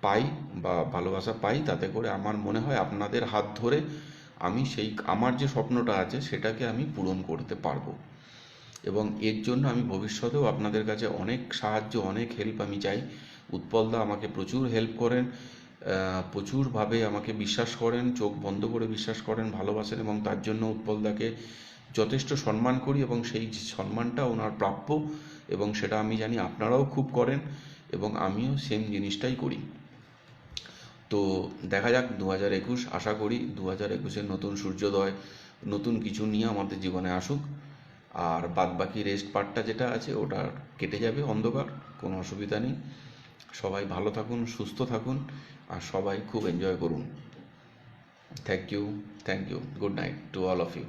পাই বা ভালোবাসা পাই, তাতে করে আমার মনে হয় আপনাদের হাত ধরে আমি আমার যে স্বপ্নটা আছে সেটাকে আমি পূরণ করতে পারবো। এবং এর জন্য আমি ভবিষ্যতেও আপনাদের কাছে অনেক সাহায্য, অনেক হেল্প আমি চাই। উৎপলদা আমাকে প্রচুর হেল্প করেন, প্রচুরভাবে আমাকে বিশ্বাস করেন, চোখ বন্ধ করে বিশ্বাস করেন, ভালোবাসেন, এবং তার জন্য উৎপলদাকে যথেষ্ট সম্মান করি, এবং সেই সম্মানটা ওনার প্রাপ্য, এবং সেটা আমি জানি আপনারাও খুব করেন, এবং আমিও সেম জিনিসটাই করি। তো দেখা যাক 2021, আশা করি 2021-এর নতুন সূর্যোদয়, নতুন কিছু নিয়ে আমাদের জীবনে আসুক। আর বাদবাকি রেস্ট পার্টটা যেটা আছে ওটা কেটে যাবে অন্ধকার, কোনো অসুবিধা নেই। সবাই ভালো থাকুন, সুস্থ থাকুন, আর সবাই খুব এনজয় করুন। Thank you, good night to all of you.